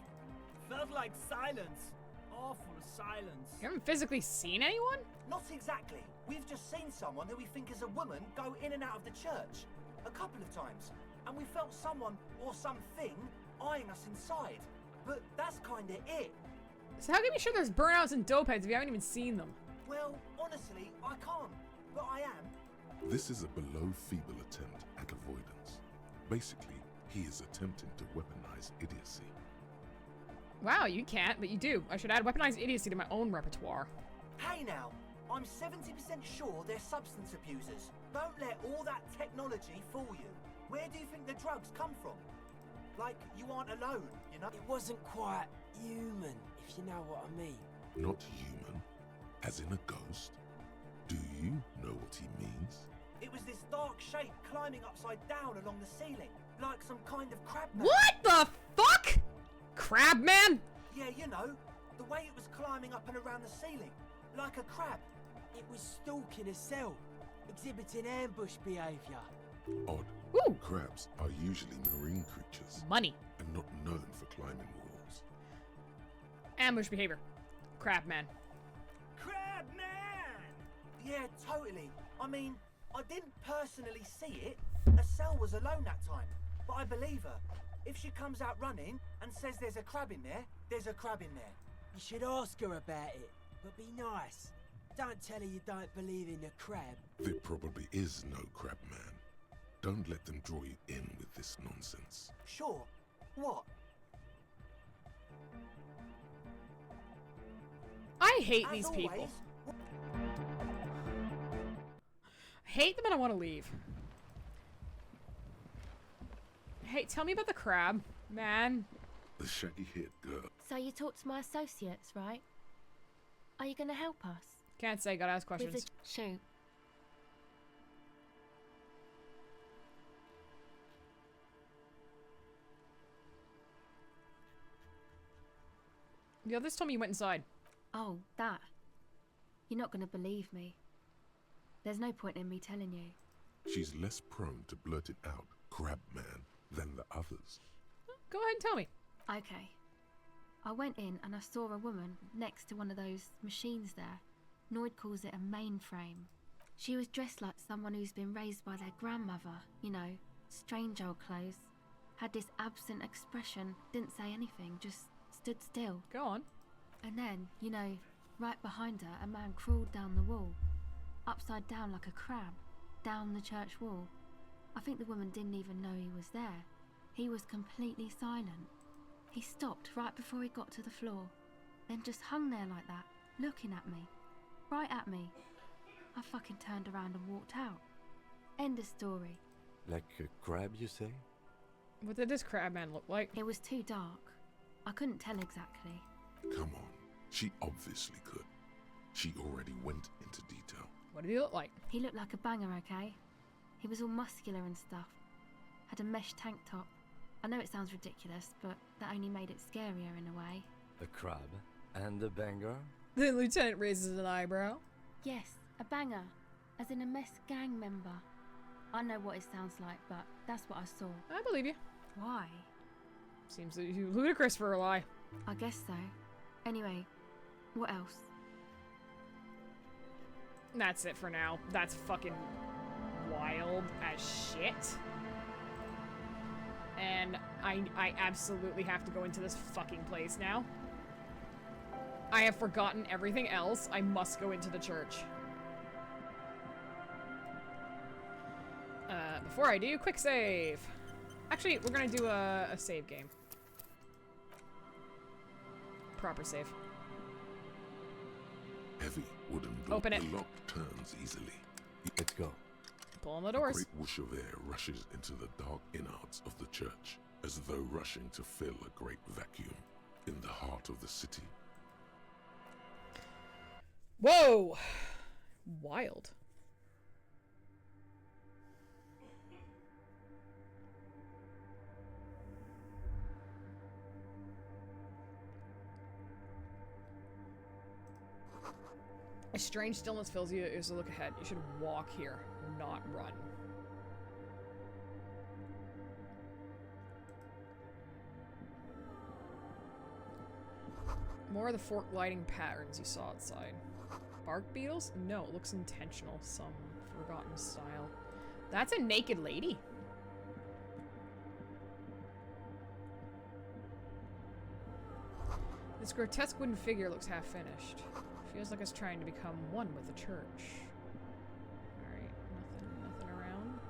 Felt like silence. Awful silence. You haven't physically seen anyone? Not exactly. We've just seen someone who we think is a woman go in and out of the church. A couple of times. And we felt someone or something eyeing us inside. But that's kinda it. So how can you be sure there's burnouts and dopeheads if you haven't even seen them? Well, honestly, I can't. But I am. This is a below feeble attempt at avoidance. Basically, he is attempting to weaponize idiocy. Wow, you can't, but you do. I should add weaponized idiocy to my own repertoire. Hey now, I'm 70% sure they're substance abusers. Don't let all that technology fool you. Where do you think the drugs come from? Like, you aren't alone, you know? It wasn't quite human, if you know what I mean. Not human, as in a ghost. Do you know what he means? It was this dark shape climbing upside down along the ceiling, like some kind of crab man. What the fuck? Crab man? Yeah, you know, the way it was climbing up and around the ceiling, like a crab. It was stalking a cell, exhibiting ambush behavior. Odd. Ooh. Crabs are usually marine creatures Money. and not known for climbing walls. Ambush behavior. Crab man. Crab man! Yeah, totally. I mean, I didn't personally see it. A cell was alone that time, but I believe her. If she comes out running and says there's a crab in there, there's a crab in there. You should ask her about it, but be nice. Don't tell her you don't believe in the crab. There probably is no crab man. Don't let them draw you in with this nonsense. Sure. What? I hate As these always, people. Hate them and I want to leave. Hey, tell me about the crab, man. The shaggy-haired girl. So you talked to my associates, right? Are you going to help us? Can't say, gotta ask With questions. the shoot. The others told me you went inside. Oh, that. You're not going to believe me. There's no point in me telling you. She's less prone to blurt it out, crab man, than the others. Go ahead and tell me. Okay. I went in and I saw a woman next to one of those machines there. Noid calls it a mainframe. She was dressed like someone who's been raised by their grandmother, you know, strange old clothes. Had this absent expression, didn't say anything, just stood still. Go on. And then, you know, right behind her, a man crawled down the wall, upside down like a crab, down the church wall. I think the woman didn't even know he was there. He was completely silent. He stopped right before he got to the floor, then just hung there like that, looking at me. Right at me. I fucking turned around and walked out. End of story. Like a crab, you say? What did this crab man look like? It was too dark. I couldn't tell exactly. Come on, she obviously could. She already went into detail. What did he look like? He looked like a banger, okay? He was all muscular and stuff. Had a mesh tank top. I know it sounds ridiculous, but that only made it scarier in a way. A crab and a banger? The lieutenant raises an eyebrow. Yes, a banger. As in a mess gang member. I know what it sounds like, but that's what I saw. I believe you. Why? Seems ludicrous for a lie. I guess so. Anyway, what else? That's it for now. That's fucking wild as shit. And I absolutely have to go into this fucking place now. I have forgotten everything else. I must go into the church. Before I do, quick save. Actually, we're gonna do a save game. Proper save. Heavy wooden door. Open it. The lock turns easily. Let's go. Pull on the A doors. great whoosh of air rushes into the dark innards of the church, as though rushing to fill a great vacuum in the heart of the city. Whoa! Wild. A strange stillness fills you as you look ahead. You should walk here, not run. More of the fork lighting patterns you saw outside. Bark beetles? No, it looks intentional. Some forgotten style. That's a naked lady. This grotesque wooden figure looks half finished. Feels like it's trying to become one with the church. Alright, nothing around.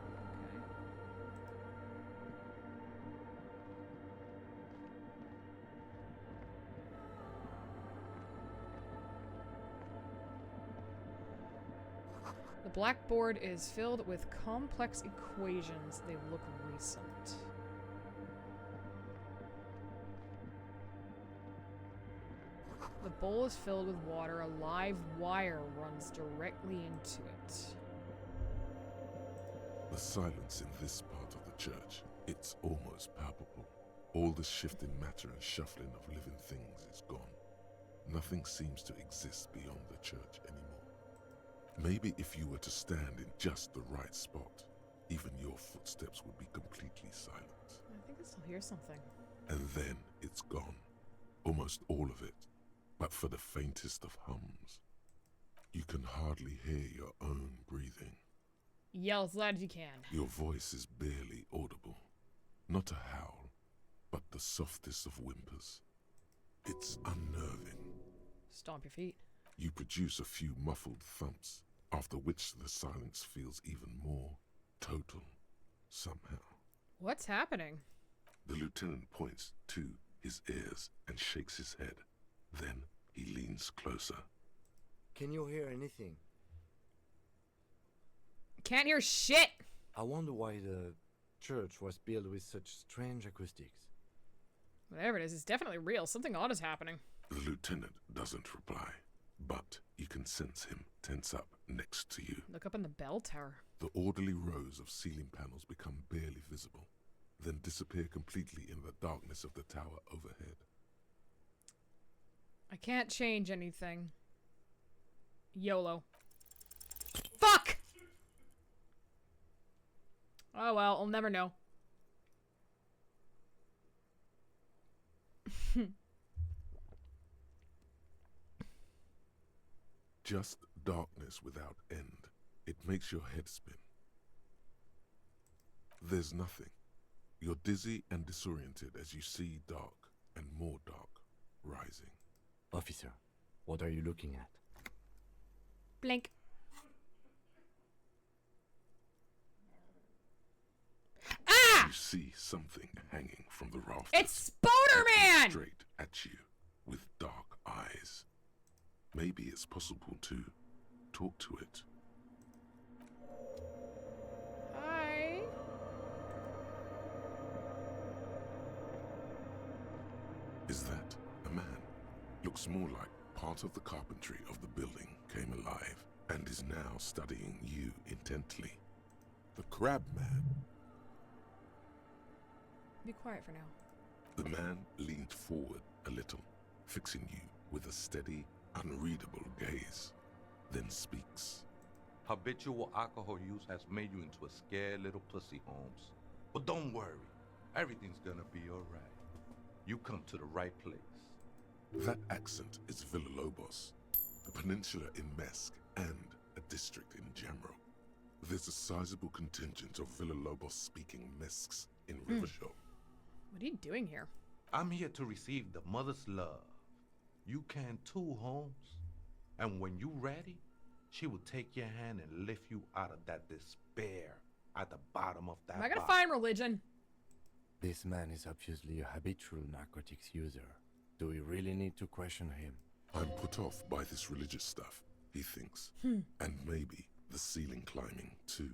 Okay. The blackboard is filled with complex equations. They look recent. The bowl is filled with water. A live wire runs directly into it. The silence in this part of the church, it's almost palpable. All the shifting matter and shuffling of living things is gone. Nothing seems to exist beyond the church anymore. Maybe if you were to stand in just the right spot, even your footsteps would be completely silent. I think I still hear something. And then it's gone. Almost all of it. But for the faintest of hums, you can hardly hear your own breathing. Yell as loud as you can. Your voice is barely audible. Not a howl, but the softest of whimpers. It's unnerving. Stomp your feet. You produce a few muffled thumps, after which the silence feels even more total, somehow. What's happening? The lieutenant points to his ears and shakes his head. Then he leans closer. Can you hear anything? Can't hear shit! I wonder why the church was built with such strange acoustics. Whatever it is, it's definitely real. Something odd is happening. The lieutenant doesn't reply, but you can sense him tense up next to you. Look up in the bell tower. The orderly rows of ceiling panels become barely visible, then disappear completely in the darkness of the tower overhead. I can't change anything. YOLO. Fuck! Oh well, I'll never know. Just darkness without end. It makes your head spin. There's nothing. You're dizzy and disoriented as you see dark and more dark rising. Officer, what are you looking at? Blink. Ah! You see something hanging from the rafters. It's Spoderman! Straight at you with dark eyes. Maybe it's possible to talk to it. Hi. Is that a man? Looks more like part of the carpentry of the building came alive and is now studying you intently. The Crab Man. Be quiet for now. The man leaned forward a little, fixing you with a steady, unreadable gaze, then speaks. Habitual alcohol use has made you into a scared little pussy, Holmes. But don't worry, everything's gonna be alright. You come to the right place. That accent is Villalobos, a peninsula in Mesk and a district in Jamro. There's a sizable contingent of Villalobos-speaking Mesks in Rivershaw. What are you doing here? I'm here to receive the mother's love. You can too, Holmes. And when you ready, she will take your hand and lift you out of that despair at the bottom of that Am I gonna bottle. find religion? This man is obviously a habitual narcotics user. Do we really need to question him? I'm put off by this religious stuff, he thinks. And maybe the ceiling climbing, too.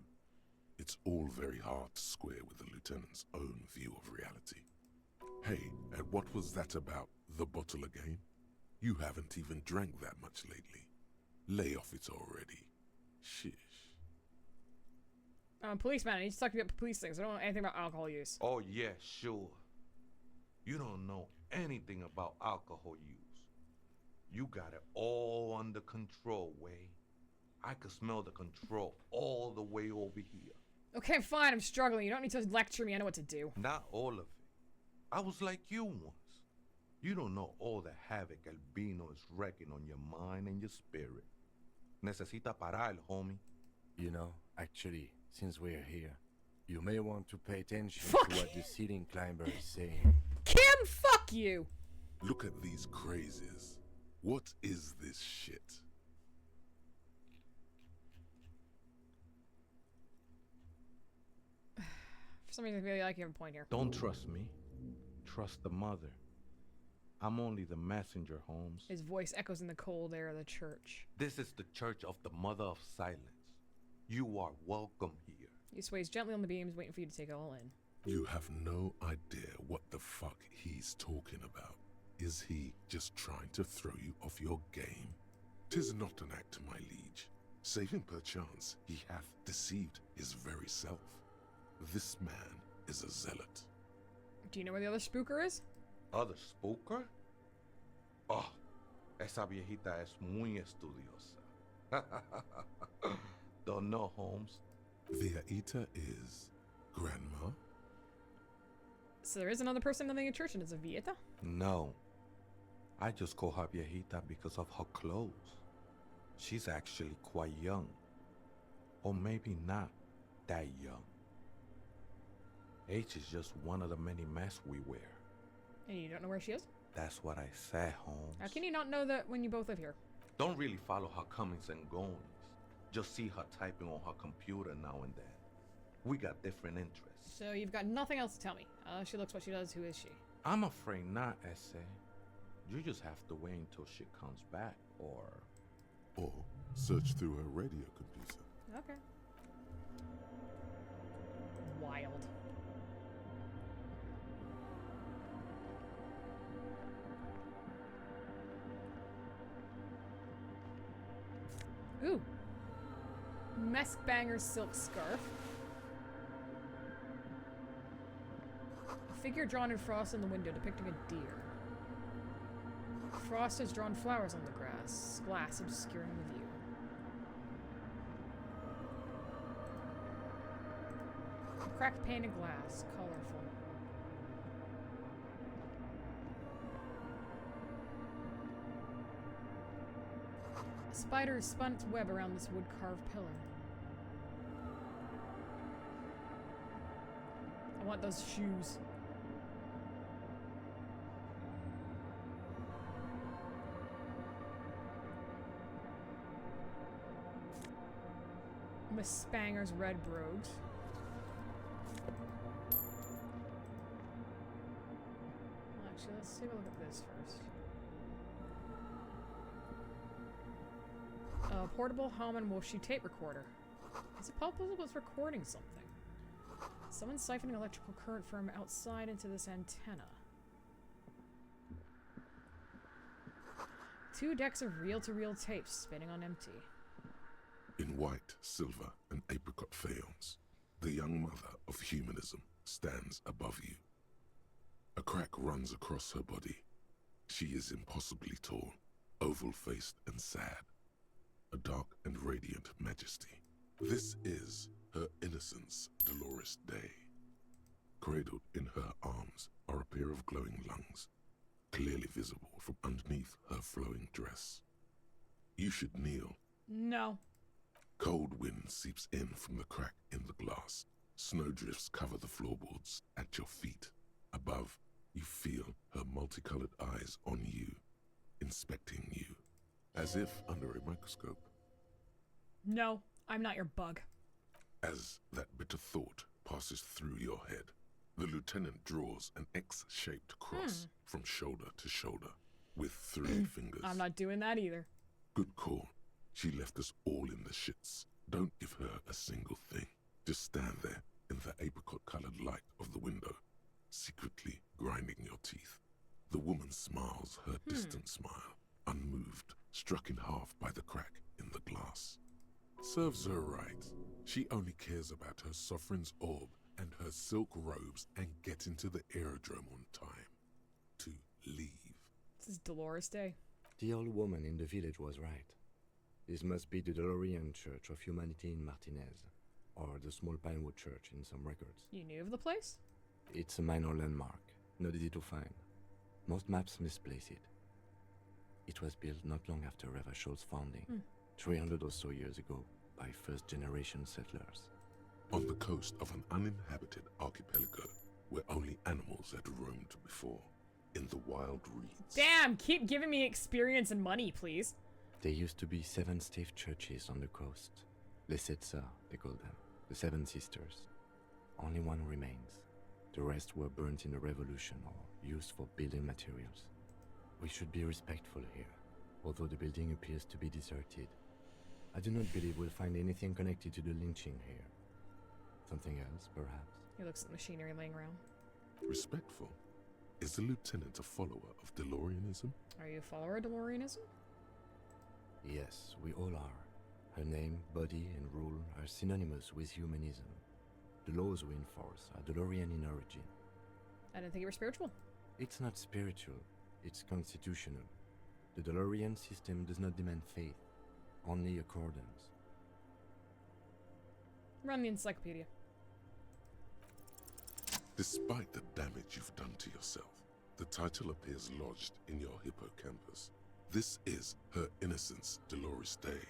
It's all very hard to square with the lieutenant's own view of reality. Hey, and what was that about the bottle again? You haven't even drank that much lately. Lay off it already. Shish. I'm a policeman. I need to talk to you about police things. I don't know anything about alcohol use. Oh yeah, sure. You don't know anything about alcohol use. You got it all under control, Way. I could smell the control all the way over here. Okay, fine. I'm struggling. You don't need to lecture me. I know what to do. Not all of it. I was like you once. You don't know all the havoc Albino is wrecking on your mind and your spirit. Necesita parar, homie. You know, actually, since we're here, you may want to pay attention Fuck. to what the ceiling climber is saying. Kim, fuck you! Look at these crazies. What is this shit? For some reason, I feel like you have a point here. Don't trust me. Trust the mother. I'm only the messenger, Holmes. His voice echoes in the cold air of the church. This is the Church of the Mother of Silence. You are welcome here. He sways gently on the beams, waiting for you to take it all in. You have no idea what the fuck he's talking about. Is he just trying to throw you off your game? 'Tis not an act, my liege. Save him perchance, he hath deceived his very self. This man is a zealot. Do you know where the other spooker is? Other spooker? Oh, esa viejita es muy estudiosa. Don't know, Holmes. Viaita is grandma? So there is another person in the church and it's a Vieta? No. I just call her viejita because of her clothes. She's actually quite young. Or maybe not that young. Age is just one of the many masks we wear. And you don't know where she is? That's what I said, Holmes. How can you not know that when you both live here? Don't really follow her comings and goings. Just see her typing on her computer now and then. We got different interests. So you've got nothing else to tell me. She looks what she does. Who is she? I'm afraid not, Essay. You just have to wait until she comes back, or search through her radio computer. Okay. Wild. Ooh. Mesk Banger's silk scarf. A figure drawn in frost in the window depicting a deer. Frost has drawn flowers on the glass obscuring the view. Cracked pane of glass, colorful. A spider has spun its web around this wood-carved pillar. I want those shoes. Miss Spanger's red brogues. Actually, let's take a look at this first. Portable Hallman Wolfsheet tape recorder. Is it possible it's recording something? Someone's siphoning electrical current from outside into this antenna. 2 decks of reel-to-reel tapes spinning on empty. In white, silver, and apricot faience, the young mother of humanism stands above you. A crack runs across her body. She is impossibly tall, oval-faced and sad. A dark and radiant majesty. This is her innocence, Dolores Day. Cradled in her arms are a pair of glowing lungs, clearly visible from underneath her flowing dress. You should kneel. No. Cold wind seeps in from the crack in the glass. Snowdrifts cover the floorboards at your feet. Above, you feel her multicolored eyes on you, inspecting you, as if under a microscope. No, I'm not your bug. As that bitter thought passes through your head, the lieutenant draws an X-shaped cross from shoulder to shoulder with 3 fingers. I'm not doing that either. Good call. She left us all in the shits. Don't give her a single thing. Just stand there in the apricot-colored light of the window, secretly grinding your teeth. The woman smiles her distant smile, unmoved, struck in half by the crack in the glass. Serves her right. She only cares about her sovereign's orb and her silk robes and getting to the aerodrome on time. To leave. This is Dolores Day. The old woman in the village was right. This must be the Delorean Church of Humanity in Martinez, or the small Pinewood Church in some records. You knew of the place? It's a minor landmark, not easy to find. Most maps misplace it. It was built not long after Revachol's founding, 300 or so years ago, by first-generation settlers. On the coast of an uninhabited archipelago where only animals had roamed before, in the wild reeds. Damn, keep giving me experience and money, please. There used to be 7 stave churches on the coast. Les Sept Sœurs, they call them. The 7 Sisters. Only one remains. The rest were burnt in the revolution or used for building materials. We should be respectful here, although the building appears to be deserted. I do not believe we'll find anything connected to the lynching here. Something else, perhaps? He looks at the machinery laying around. Respectful? Is the lieutenant a follower of DeLoreanism? Are you a follower of DeLoreanism? Yes, we all are. Her name, body, and rule are synonymous with humanism. The laws we enforce are DeLorean in origin. I didn't think you were spiritual. It's not spiritual, it's constitutional. The DeLorean system does not demand faith, only accordance. Run the encyclopedia. Despite the damage you've done to yourself, the title appears lodged in your hippocampus. This is Her Innocence, Dolores Day.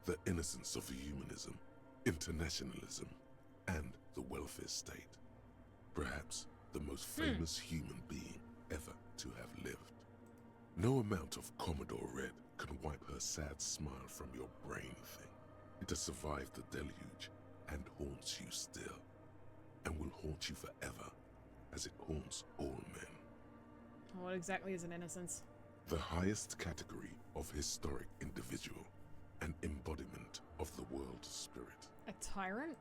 The innocence of humanism, internationalism, and the welfare state. Perhaps the most famous human being ever to have lived. No amount of Commodore Red can wipe her sad smile from your brain thing. It has survived the deluge and haunts you still, and will haunt you forever, as it haunts all men. What exactly is an innocence? The highest category of historic individual, an embodiment of the world spirit. A tyrant?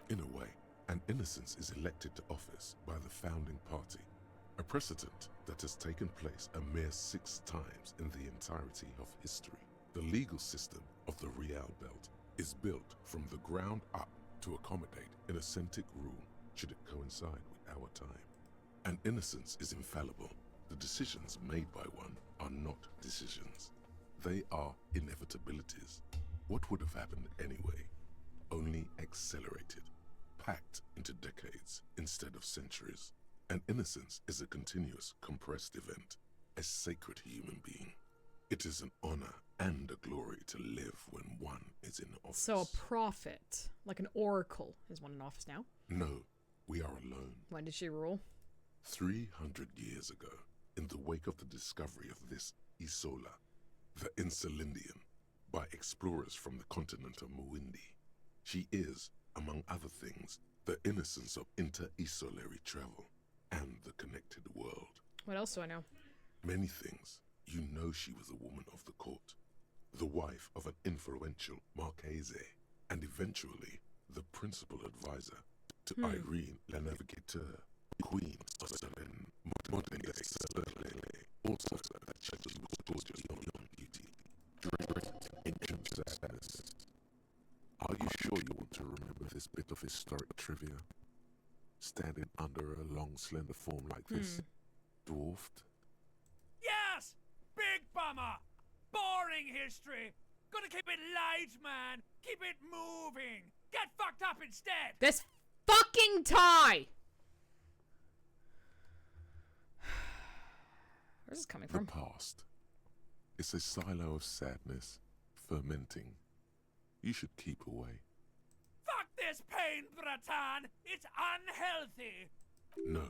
In a way, an innocence is elected to office by the founding party, a precedent that has taken place a mere 6 times in the entirety of history. The legal system of the Real Belt is built from the ground up to accommodate an authentic rule should it coincide with our time. An innocence is infallible. The decisions made by one are not decisions. They are inevitabilities. What would have happened anyway? Only accelerated, packed into decades instead of centuries. An innocence is a continuous, compressed event, a sacred human being. It is an honor and a glory to live when one is in office. So a prophet, like an oracle, is one in office now? No, we are alone. When did she rule? 300 years ago, in the wake of the discovery of this Isola, the Insulindian, by explorers from the continent of Muindi. She is, among other things, the innocence of inter-isolary travel and the connected world. What else do I know? Many things. You know she was a woman of the court, the wife of an influential Marchese, and eventually the principal advisor to Irene La Navigateur, Queen of Seren, modern day Sirele. Also that she was gorgeous beyond beauty, draped in ancient sadness. Are you sure you want to remember this bit of historic trivia? Standing under a long, slender form like this, dwarfed? Yes! Big bummer! Boring history! Gotta keep it light, man! Keep it moving! Get fucked up instead! This fucking tie! Where's this coming from? The past. It's a silo of sadness, fermenting. You should keep away. Fuck this pain, Bratan! It's unhealthy! No,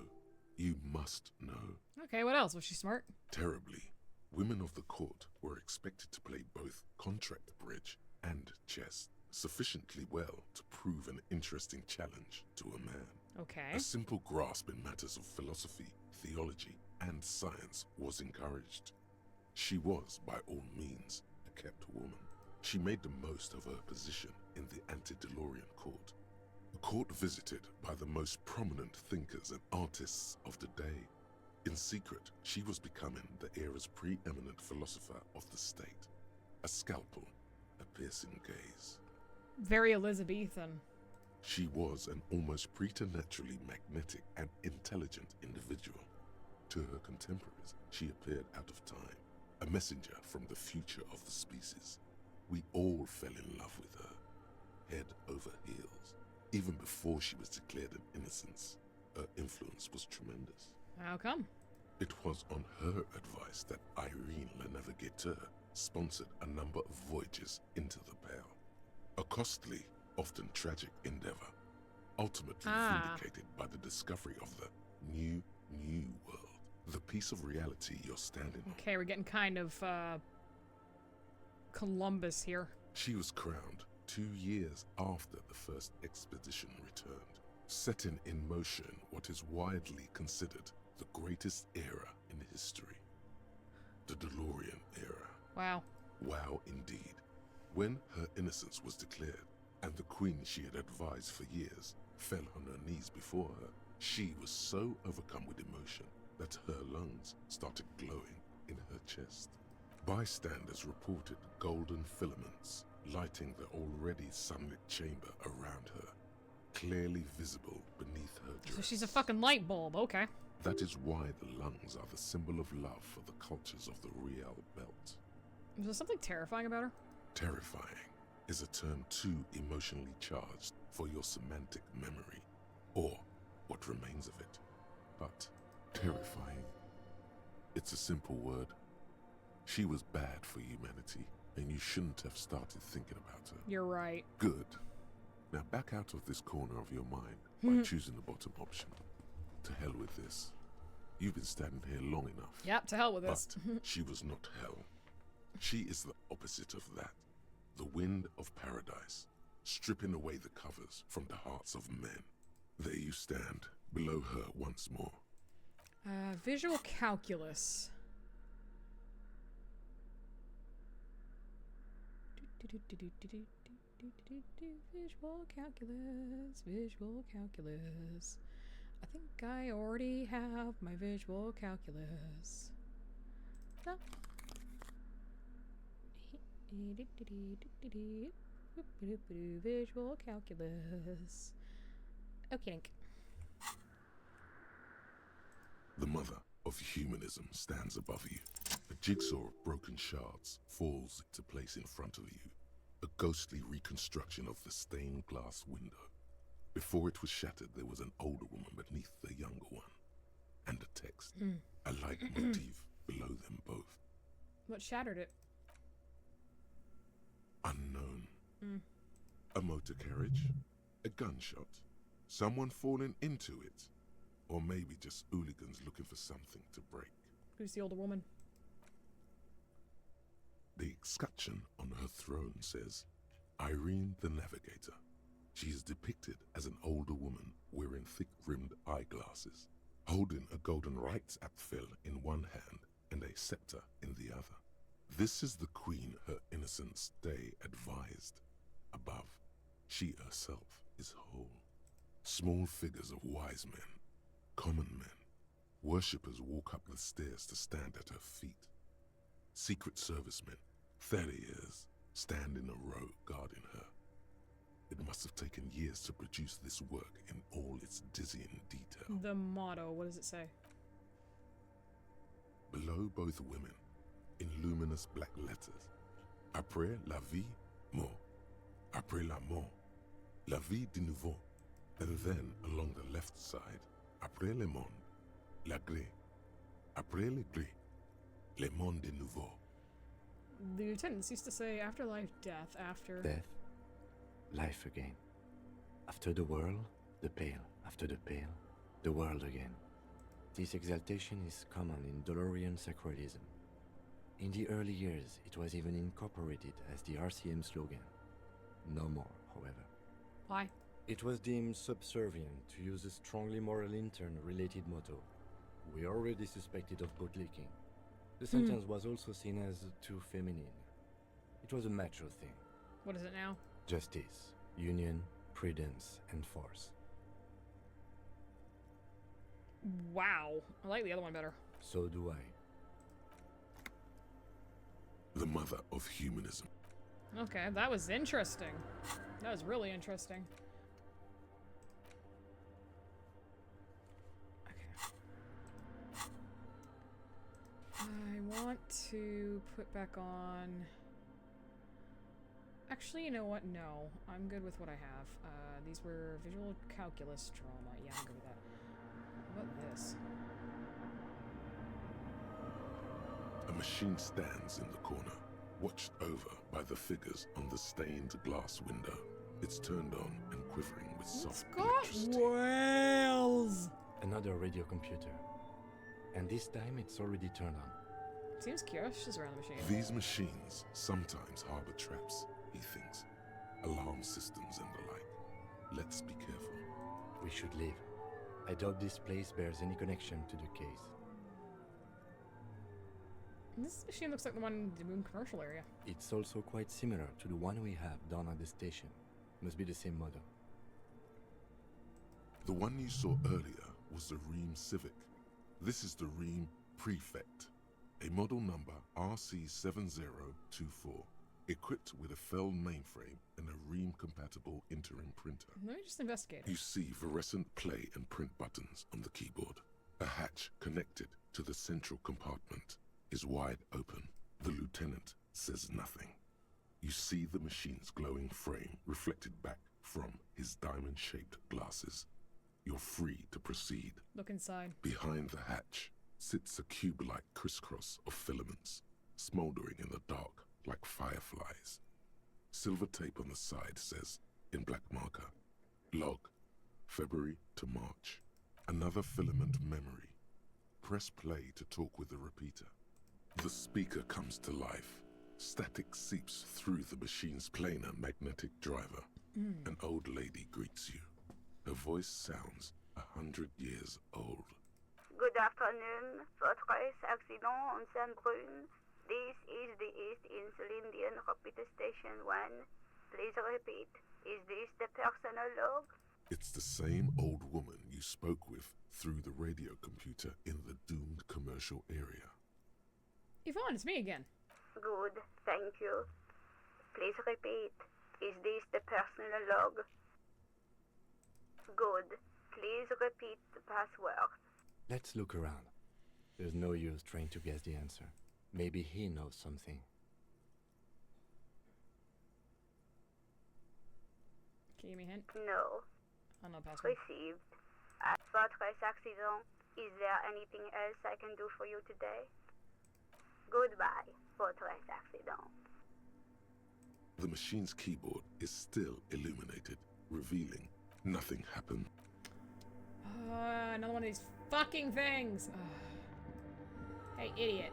you must know. Okay, what else? Was she smart? Terribly, women of the court were expected to play both contract bridge and chess sufficiently well to prove an interesting challenge to a man. Okay. A simple grasp in matters of philosophy, theology, and science was encouraged. She was, by all means, a kept woman. She made the most of her position in the antediluvian court, a court visited by the most prominent thinkers and artists of the day. In secret, she was becoming the era's preeminent philosopher of the state. A scalpel, a piercing gaze. Very Elizabethan. She was an almost preternaturally magnetic and intelligent individual. To her contemporaries, she appeared out of time, a messenger from the future of the species. We all fell in love with her, head over heels. Even before she was declared an innocence, her influence was tremendous. How come? It was on her advice that Irene La Navigateur sponsored a number of voyages into the Pale. A costly, often tragic endeavor, ultimately vindicated by the discovery of the new world. The piece of reality you're standing on. Okay, we're getting kind of, Columbus here. She was crowned 2 years after the first expedition returned, setting in motion what is widely considered the greatest era in history. The DeLorean era. Wow. Wow, indeed. When her innocence was declared, and the queen she had advised for years fell on her knees before her, she was so overcome with emotion that her lungs started glowing in her chest. Bystanders reported golden filaments lighting the already sunlit chamber around her, clearly visible beneath her dress. So she's a fucking light bulb, okay. That is why the lungs are the symbol of love for the cultures of the Riel Belt. Is there something terrifying about her? Terrifying is a term too emotionally charged for your semantic memory, or what remains of it. But terrifying, it's a simple word. She was bad for humanity, and you shouldn't have started thinking about her. You're right. Good. Now back out of this corner of your mind by choosing the bottom option. To hell with this. You've been standing here long enough. Yep, to hell with this. But she was not hell. She is the opposite of that. The wind of paradise, stripping away the covers from the hearts of men. There you stand, below her once more. Visual calculus. Visual calculus. I think I already have my visual calculus. Visual calculus. Okay, Link. The mother of humanism stands above you. A jigsaw of broken shards falls into place in front of you. A ghostly reconstruction of the stained glass window. Before it was shattered, there was an older woman beneath the younger one. And a text. A leitmotif below them both. What shattered it? A motor carriage? A gunshot? Someone falling into it? Or maybe just hooligans looking for something to break? Who's the older woman? The escutcheon on her throne says, Irene the Navigator. She is depicted as an older woman wearing thick-rimmed eyeglasses, holding a golden Reichsapfel in one hand and a scepter in the other. This is the queen her innocence day advised. Above, she herself is whole. Small figures of wise men, common men, worshippers walk up the stairs to stand at her feet. Secret servicemen, farriers, stand in a row guarding her. It must have taken years to produce this work in all its dizzying detail. The motto, what does it say? Below both women, in luminous black letters, Après la vie, mort. Après la mort, la vie de nouveau. And then, along the left side, Après le monde, la gré. Après le gré, le monde de nouveau. The lieutenants used to say afterlife, death, after... Death, life again. After the whirl, the pale. After the pale, the world again. This exaltation is common in Dolorian sacralism. In the early years, it was even incorporated as the RCM slogan. No more, however. Why? It was deemed subservient to use a strongly moral intern-related motto. We already suspected of bootlicking. The sentence was also seen as too feminine. It was a macho thing. What is it now? Justice, union, prudence, and force. Wow. I like the other one better. So do I. The mother of humanism. Okay, that was interesting. That was really interesting. I want to put back on... Actually, you know what? No. I'm good with what I have. These were visual calculus drama. Yeah, I'm good with that. What about this? A machine stands in the corner, watched over by the figures on the stained glass window. It's turned on and quivering with soft electricity. Whales! Another radio computer. And this time it's already turned on. Seems curious around the machine. These machines sometimes harbor traps, he thinks. Alarm systems and the like. Let's be careful. We should leave. I doubt this place bears any connection to the case. This machine looks like the one in the Moon commercial area. It's also quite similar to the one we have down at the station. Must be the same model. The one you saw earlier was the Ream Civic. This is the Ream Prefect, a model number RC7024, equipped with a Fell mainframe and a Ream-compatible interim printer. Let me just investigate it. You see fluorescent play and print buttons on the keyboard. A hatch connected to the central compartment is wide open. The lieutenant says nothing. You see the machine's glowing frame reflected back from his diamond-shaped glasses. You're free to proceed. Look inside. Behind the hatch sits a cube-like crisscross of filaments, smoldering in the dark like fireflies. Silver tape on the side says, in black marker, log, February to March. Another filament memory. Press play to talk with the repeater. The speaker comes to life. Static seeps through the machine's planar magnetic driver. An old lady greets you. Her voice sounds 100 years old. Good afternoon. Votre accident on Saint-Brune. This is the East Insulindian Repeater Station 1. Please repeat. Is this the personal log? It's the same old woman you spoke with through the radio computer in the doomed commercial area. Yvonne, it's me again. Good, thank you. Please repeat. Is this the personal log? Good. Please repeat the password. Let's look around. There's no use trying to guess the answer. Maybe he knows something. Can you give me a hint? No. I don't know password. Received. At votre accident, is there anything else I can do for you today? Goodbye, votre accident. The machine's keyboard is still illuminated, revealing nothing happened. Another one of these fucking things. Hey, idiot.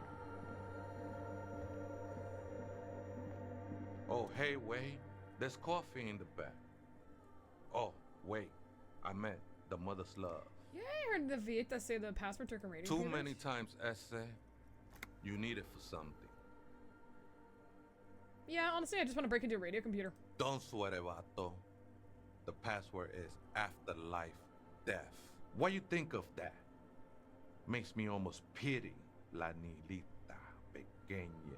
Oh, hey, wait. There's coffee in the back. Oh, wait. I meant the mother's love. Yeah, I heard the Vita say the password took a radio. Too many times, essay. You need it for something. Yeah, honestly, I just want to break into a radio computer. Don't sweat it, vato. The password is afterlife death. What you think of that? Makes me almost pity La Nilita Pequeña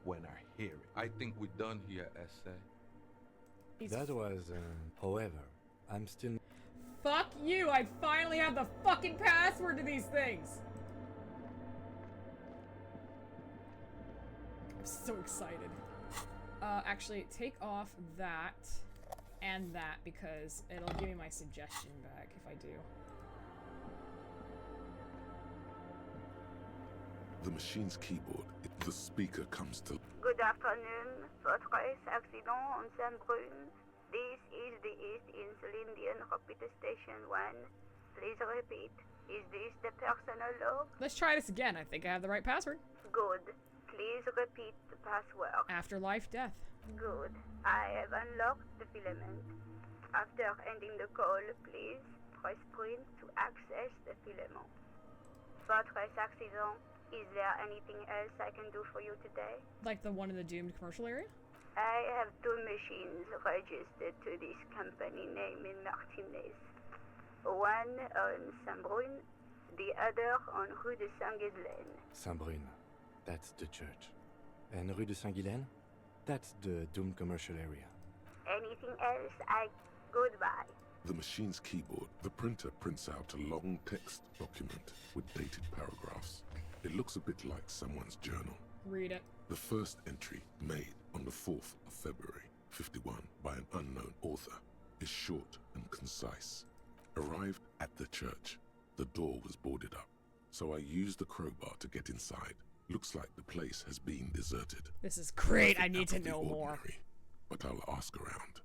when I hear it. I think we're done here, essay. That was, however, I'm still... Fuck you! I finally have the fucking password to these things! I'm so excited. Actually, take off that and that because it'll give me my suggestion back if I do. The machine's keyboard, the speaker comes to... Good afternoon. Votre accident on Saint-Brune. This is the East Insulindian Repeater Station 1. Please repeat. Is this the personal log? Let's try this again. I think I have the right password. Good. Please repeat the password. Afterlife death. Good. I have unlocked the filament. After ending the call, please press print to access the filament. Votre accident. Is there anything else I can do for you today? Like the one in the doomed commercial area? I have 2 machines registered to this company name in Martinez. One on Saint-Brune, the other on Rue de Saint-Ghislaine. Saint-Brune, that's the church. And Rue de Saint-Ghislaine, that's the doomed commercial area. Anything else? Goodbye. The machine's keyboard, the printer prints out a long text document with dated paragraphs. It looks a bit like someone's journal. Read it. The first entry, made on the 4th of February, 51, by an unknown author, is short and concise. Arrived at the church. The door was boarded up, so I used the crowbar to get inside. Looks like the place has been deserted. This is great. I need to know more. But I'll ask around.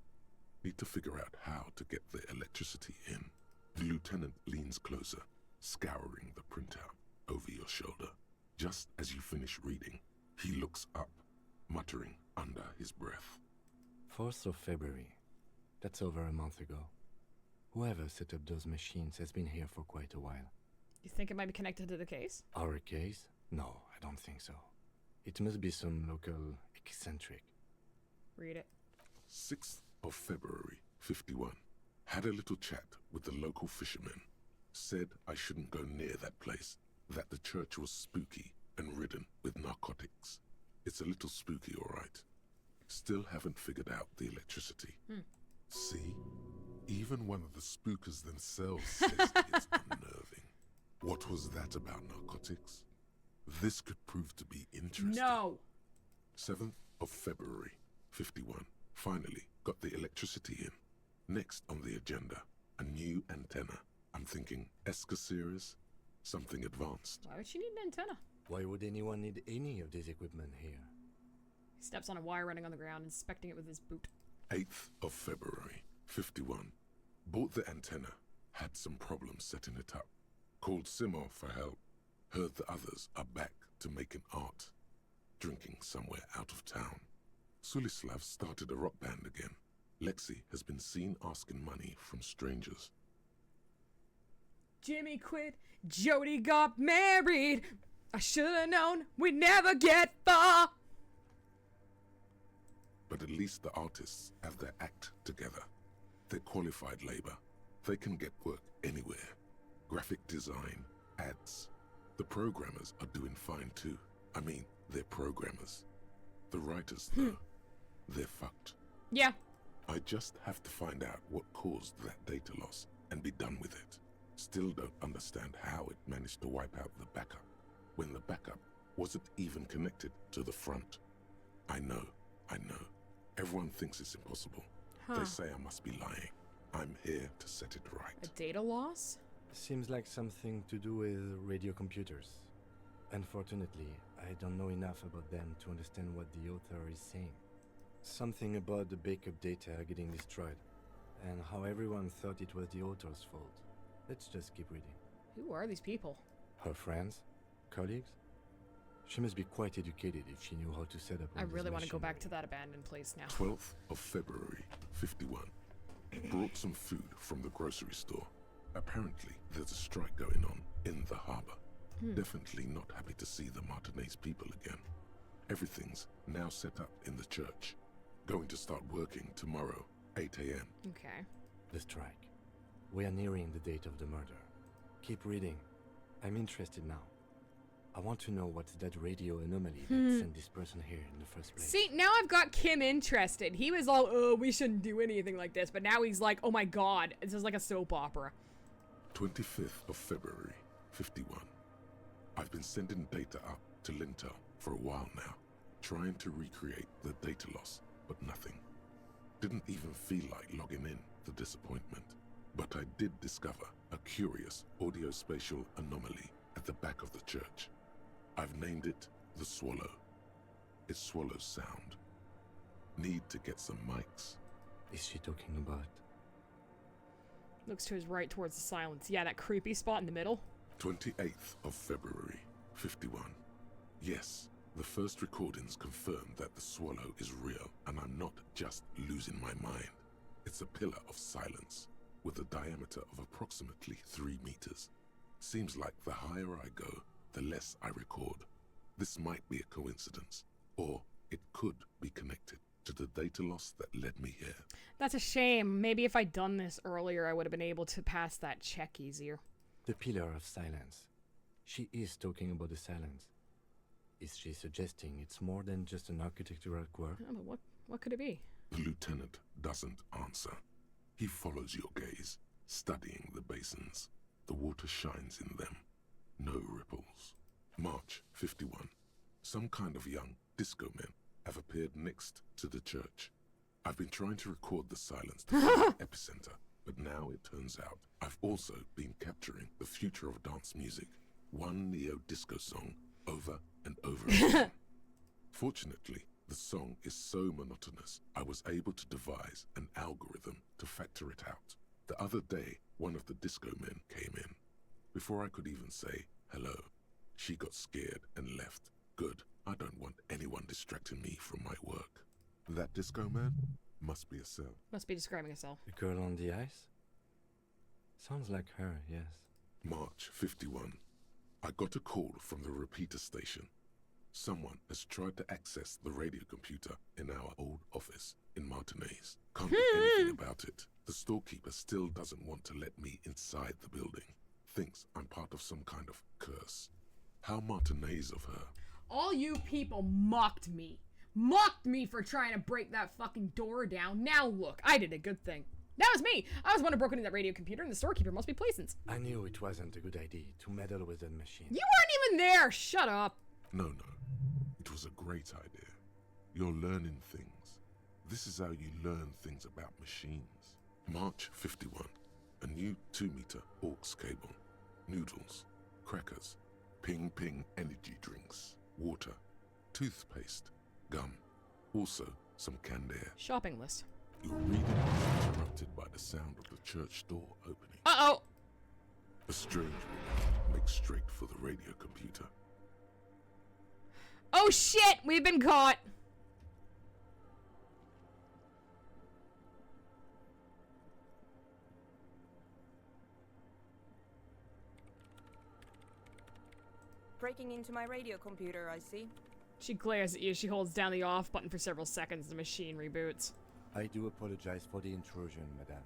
Need to figure out how to get the electricity in. The lieutenant leans closer, scouring the printout over your shoulder. Just as you finish reading, he looks up, muttering under his breath. 4th of February. That's over a month ago. Whoever set up those machines has been here for quite a while. You think it might be connected to the case? Our case? No, I don't think so. It must be some local eccentric. Read it. 6th of February, 51. Had a little chat with the local fishermen. Said I shouldn't go near that place. That the church was spooky and ridden with narcotics. It's a little spooky, all right. Still haven't figured out the electricity. See? Even one of the spookers themselves says it's unnerving. What was that about narcotics? This could prove to be interesting. No! 7th of February, 51. Finally got the electricity in. Next on the agenda, a new antenna. I'm thinking ESCA series. Something advanced. Why would she need an antenna? Why would anyone need any of this equipment here? He steps on a wire running on the ground, inspecting it with his boot. 8th of February, 51. Bought the antenna. Had some problems setting it up. Called Simon for help. Heard the others are back to making art. Drinking somewhere out of town. Sulislav started a rock band again. Lexi has been seen asking money from strangers. Jimmy quit. Jody got married. I should have known we'd never get far. But at least the artists have their act together. They're qualified labor. They can get work anywhere. Graphic design, ads. The programmers are doing fine too. I mean, they're programmers. The writers, though, they're fucked. Yeah. I just have to find out what caused that data loss and be done with it. Still don't understand how it managed to wipe out the backup, when the backup wasn't even connected to the front. I know. Everyone thinks it's impossible. They say I must be lying. I'm here to set it right. A data loss? Seems like something to do with radio computers. Unfortunately, I don't know enough about them to understand what the author is saying. Something about the backup data getting destroyed, and how everyone thought it was the author's fault. Let's just keep reading. Who are these people? Her friends? Colleagues? She must be quite educated if she knew how to set up. I really want to go back to that abandoned place now. 12th of February, 51. Brought some food from the grocery store. Apparently, there's a strike going on in the harbor. Definitely not happy to see the Martinez people again. Everything's now set up in the church. Going to start working tomorrow, 8 a.m. Okay. The strike. We are nearing the date of the murder. Keep reading. I'm interested now. I want to know what's that radio anomaly that sent this person here in the first place. See, now I've got Kim interested. He was all, oh, we shouldn't do anything like this. But now he's like, oh my god, this is like a soap opera. 25th of February, 51. I've been sending data up to Lintel for a while now, trying to recreate the data loss, but nothing. Didn't even feel like logging in, the disappointment. But I did discover a curious audio-spatial anomaly at the back of the church. I've named it the Swallow. It swallows sound. Need to get some mics. Is she talking about? Looks to his right towards the silence. Yeah, that creepy spot in the middle. 28th of February, 51. Yes, the first recordings confirm that the Swallow is real, and I'm not just losing my mind. It's a pillar of silence, with a diameter of approximately 3 meters. Seems like the higher I go, the less I record. This might be a coincidence, or it could be connected to the data loss that led me here. That's a shame. Maybe if I'd done this earlier, I would have been able to pass that check easier. The pillar of silence. She is talking about the silence. Is she suggesting it's more than just an architectural quirk? Oh, but what could it be? The lieutenant doesn't answer. He follows your gaze, studying the basins. The water shines in them. No ripples. March 51. Some kind of young disco men have appeared next to the church. I've been trying to record the silence to find the epicenter, but now it turns out I've also been capturing the future of dance music, one neo-disco song over and over again. Fortunately, the song is so monotonous, I was able to devise an algorithm to factor it out. The other day, one of the disco men came in. Before I could even say hello, she got scared and left. Good, I don't want anyone distracting me from my work. That disco man must be a cell. Must be describing a cell. The girl on the ice? Sounds like her, yes. March 51. I got a call from the repeater station. Someone has tried to access the radio computer in our old office in Martinez. Can't do anything about it. The storekeeper still doesn't want to let me inside the building. Thinks I'm part of some kind of curse. How Martinez of her. All you people mocked me. Mocked me for trying to break that fucking door down. Now look, I did a good thing. That was me. I was the one who broke into that radio computer, and the storekeeper must be pleasant. I knew it wasn't a good idea to meddle with that machine. You weren't even there. Shut up. No. It was a great idea. You're learning things. This is how you learn things about machines. March 51. A new 2-meter aux cable. Noodles. Crackers. Ping energy drinks. Water. Toothpaste. Gum. Also some canned air. Shopping list. Your reading was interrupted by the sound of the church door opening. Uh-oh. A strange woman makes straight for the radio computer. Oh shit! We've been caught! Breaking into my radio computer, I see. She glares at you. She holds down the off button for several seconds. The machine reboots. I do apologize for the intrusion, madame.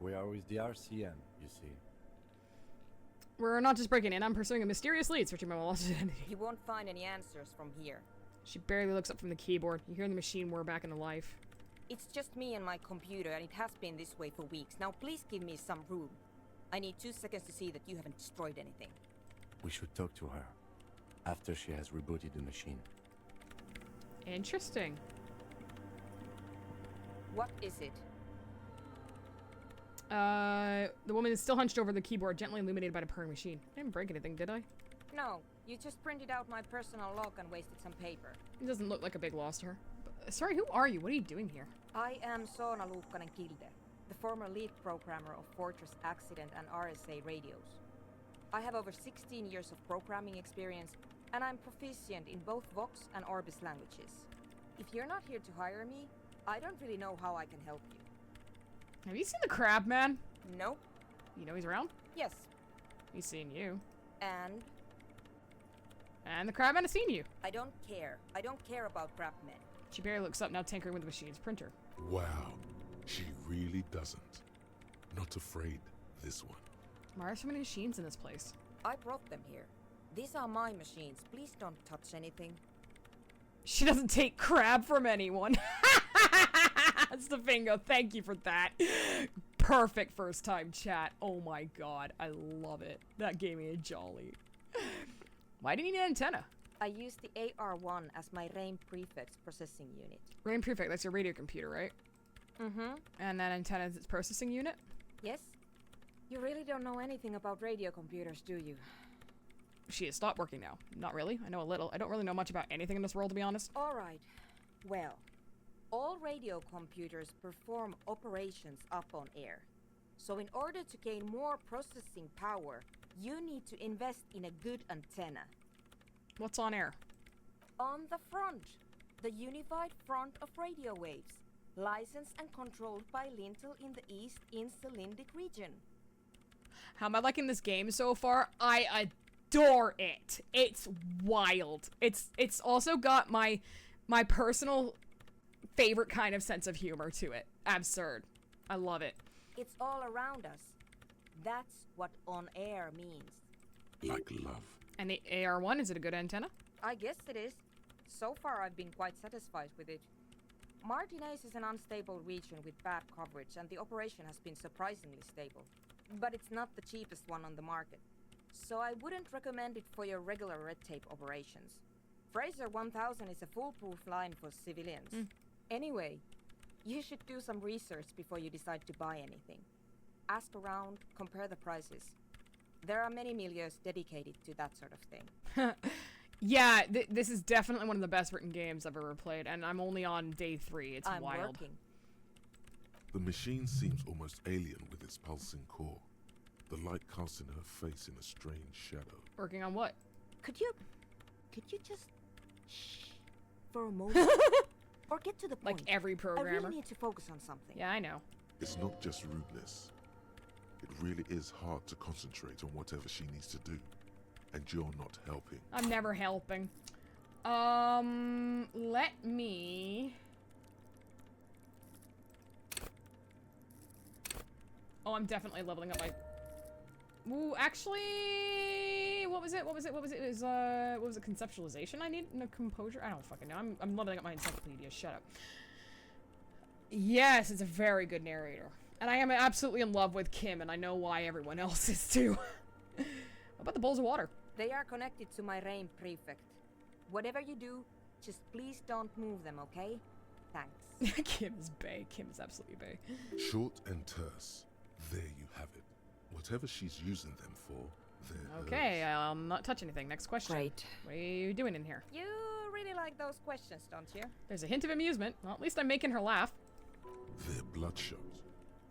We are with the RCM, you see. We're not just breaking in. I'm pursuing a mysterious lead, searching my lost identity. You won't find any answers from here. She barely looks up from the keyboard. You hear the machine whir back into life. It's just me and my computer, and it has been this way for weeks. Now please give me some room. I need 2 seconds to see that you haven't destroyed anything. We should talk to her after she has rebooted the machine. Interesting. What is it? The woman is still hunched over the keyboard, gently illuminated by the purring machine. I didn't break anything, did I? No, you just printed out my personal log and wasted some paper. It doesn't look like a big loss to her. Sorry, who are you? What are you doing here? I am Soona Luukkanen-Kilde, the former lead programmer of Fortress Accident and RSA radios. I have over 16 years of programming experience, and I'm proficient in both Vox and Orbis languages. If you're not here to hire me, I don't really know how I can help you. Have you seen the crab man? Nope. You know he's around? Yes. He's seen you. And? And the crab man has seen you. I don't care. I don't care about crab men. She barely looks up, now tinkering with the machine's printer. Wow, she really doesn't. Not afraid, this one. Why are so many machines in this place? I brought them here. These are my machines. Please don't touch anything. She doesn't take crab from anyone. Stefango, thank you for that. Perfect first time chat. Oh my god, I love it. That gave me a jolly. Why do you need an antenna? I use the AR1 as my RAIN prefix processing unit. RAIN prefix, that's your radio computer, right? Mm-hmm. And that antenna is its processing unit? Yes. You really don't know anything about radio computers, do you? She has stopped working now. Not really. I know a little. I don't really know much about anything in this world, to be honest. Alright. Well, all radio computers perform operations up on air. So in order to gain more processing power, you need to invest in a good antenna. What's on air? On the front. The unified front of radio waves. Licensed and controlled by Lintel in the East Insulindic region. How am I liking this game so far? I adore it. It's wild. It's also got my personal favorite kind of sense of humor to it. Absurd. I love it. It's all around us. That's what on air means. Like love. And the AR1, is it a good antenna? I guess it is. So far I've been quite satisfied with it. Martinez is an unstable region with bad coverage, and the operation has been surprisingly stable. But it's not the cheapest one on the market. So I wouldn't recommend it for your regular red tape operations. Fraser 1000 is a foolproof line for civilians. Anyway, you should do some research before you decide to buy anything. Ask around, compare the prices. There are many milieus dedicated to that sort of thing. Yeah, this is definitely one of the best written games I've ever played, and I'm only on day 3. It's I'm wild. Working. The machine seems almost alien with its pulsing core. The light casting her face in a strange shadow. Working on what? Could you just shh for a moment? Or get to the point. Like every programmer. I really need to focus on something. Yeah, I know. It's not just rudeness. It really is hard to concentrate on whatever she needs to do. And you're not helping. I'm never helping. Let me... Oh, I'm definitely leveling up my... Ooh, actually... What was it? It was, what was it? Conceptualization I need? No, composure? I don't fucking know. I'm leveling up my encyclopedia. Shut up. Yes, it's a very good narrator. And I am absolutely in love with Kim, and I know why everyone else is too. What about the bowls of water? They are connected to my RAIN prefect. Whatever you do, just please don't move them, okay? Thanks. Kim is bae. Kim is absolutely bae. Short and terse. There you have it. Whatever she's using them for, they're Okay, hers. I'll not touch anything. Next question. Great. What are you doing in here? You really like those questions, don't you? There's a hint of amusement. Well, at least I'm making her laugh. They're bloodshot.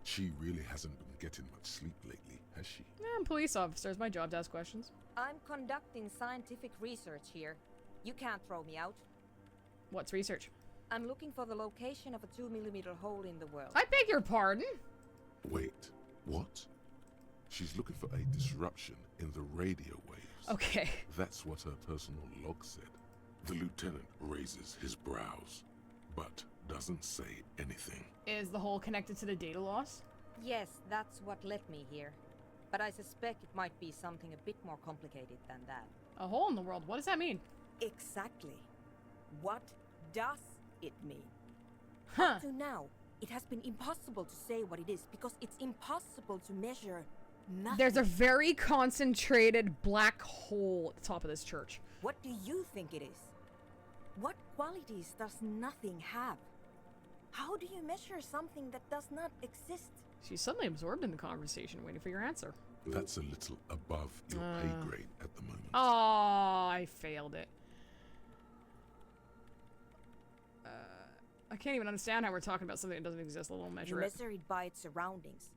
She really hasn't been getting much sleep lately, has she? Yeah, I'm a police officer. It's my job to ask questions. I'm conducting scientific research here. You can't throw me out. What's research? I'm looking for the location of a 2mm hole in the world. I beg your pardon? Wait, what? She's looking for a disruption in the radio waves. Okay. That's what her personal log said. The lieutenant raises his brows, but doesn't say anything. Is the hole connected to the data loss? Yes, that's what led me here. But I suspect it might be something a bit more complicated than that. A hole in the world? What does that mean? Exactly. What does it mean? Huh. Up to now, it has been impossible to say what it is because it's impossible to measure nothing. There's a very concentrated black hole at the top of this church. What do you think it is? What qualities does nothing have? How do you measure something that does not exist? She's suddenly absorbed in the conversation, waiting for your answer. That's a little above your pay grade at the moment. Oh, I failed it. I can't even understand how we're talking about something that doesn't exist, let alone You measure it. measure it by its surroundings,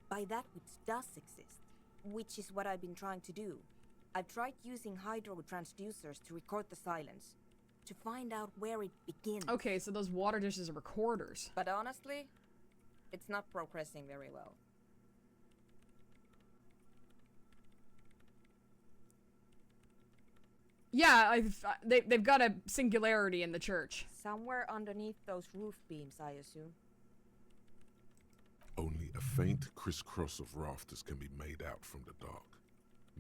by that which does exist, which is what I've been trying to do. I've tried using hydro transducers to record the silence, to find out where it begins. Okay, so those water dishes are recorders. But honestly, it's not progressing very well. Yeah, they've got a singularity in the church. Somewhere underneath those roof beams, I assume. Only a faint crisscross of rafters can be made out from the dark.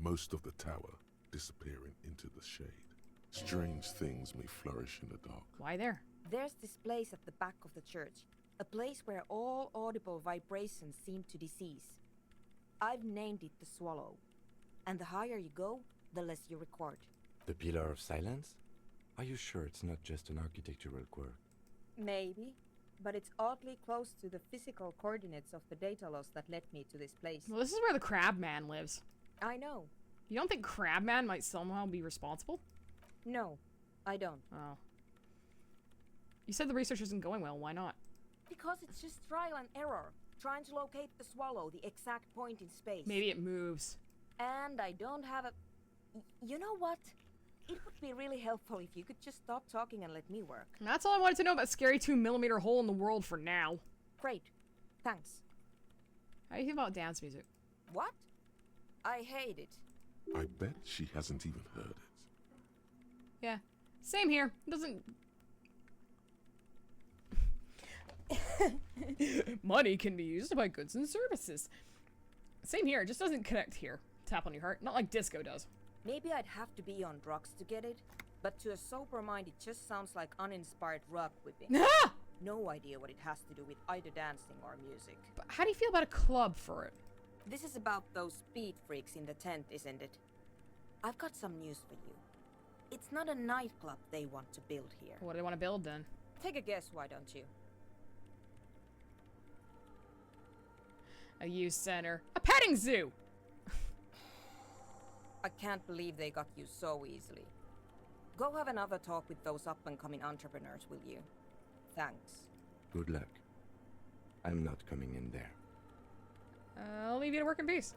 Most of the tower disappearing into the shade. Strange things may flourish in the dark. Why there? There's this place at the back of the church. A place where all audible vibrations seem to decease. I've named it the Swallow. And the higher you go, the less you record. The Pillar of Silence? Are you sure it's not just an architectural quirk? Maybe, but it's oddly close to the physical coordinates of the data loss that led me to this place. Well, this is where the Crab Man lives. I know. You don't think Crab Man might somehow be responsible? No, I don't. Oh. You said the research isn't going well, why not? Because it's just trial and error. Trying to locate the Swallow, the exact point in space. Maybe it moves. And I don't have a... You know what? It would be really helpful if you could just stop talking and let me work. That's all I wanted to know about scary 2mm hole in the world for now. Great. Thanks. How do you feel about dance music? What? I hate it. I bet she hasn't even heard it. Yeah. Same here. Doesn't... Money can be used to buy goods and services. Same here. It just doesn't connect here. Tap on your heart. Not like disco does. Maybe I'd have to be on drugs to get it, but to a sober mind it just sounds like uninspired rug whipping. No idea what it has to do with either dancing or music. But how do you feel about a club for it? This is about those speed freaks in the tent, isn't it? I've got some news for you. It's not a nightclub they want to build here. What do they want to build then? Take a guess, why don't you? A youth center. A petting zoo! I can't believe they got you so easily. Go have another talk with those up-and-coming entrepreneurs, will you? Thanks. Good luck. I'm not coming in there. I'll leave you to work in peace.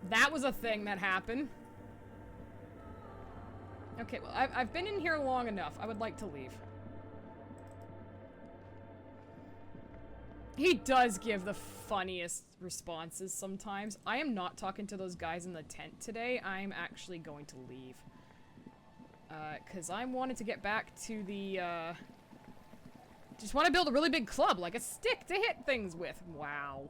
That was a thing that happened. Okay, well, I've been in here long enough. I would like to leave. He does give the funniest responses sometimes. I am not talking to those guys in the tent today. I'm actually going to leave. Because I wanted to get back to the, just want to build a really big club, like a stick to hit things with. Wow.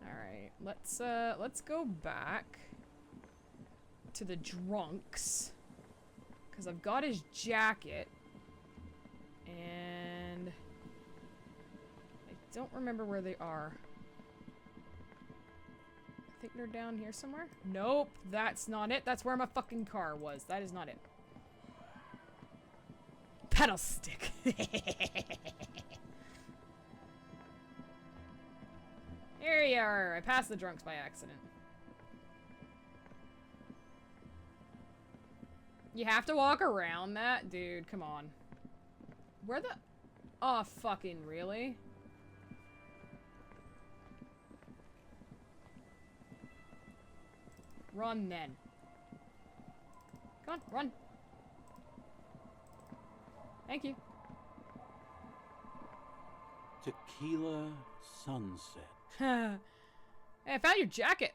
Alright, let's go back to the drunks. Because I've got his jacket. And I don't remember where they are. I think they're down here somewhere. Nope, that's not it. That's where my fucking car was. That is not it. Pedal stick. Here you are. I passed the drunks by accident. You have to walk around that? Dude, come on. Where the... Oh, fucking really? Run, then. Come on, run. Thank you. Tequila sunset. Hey, I found your jacket.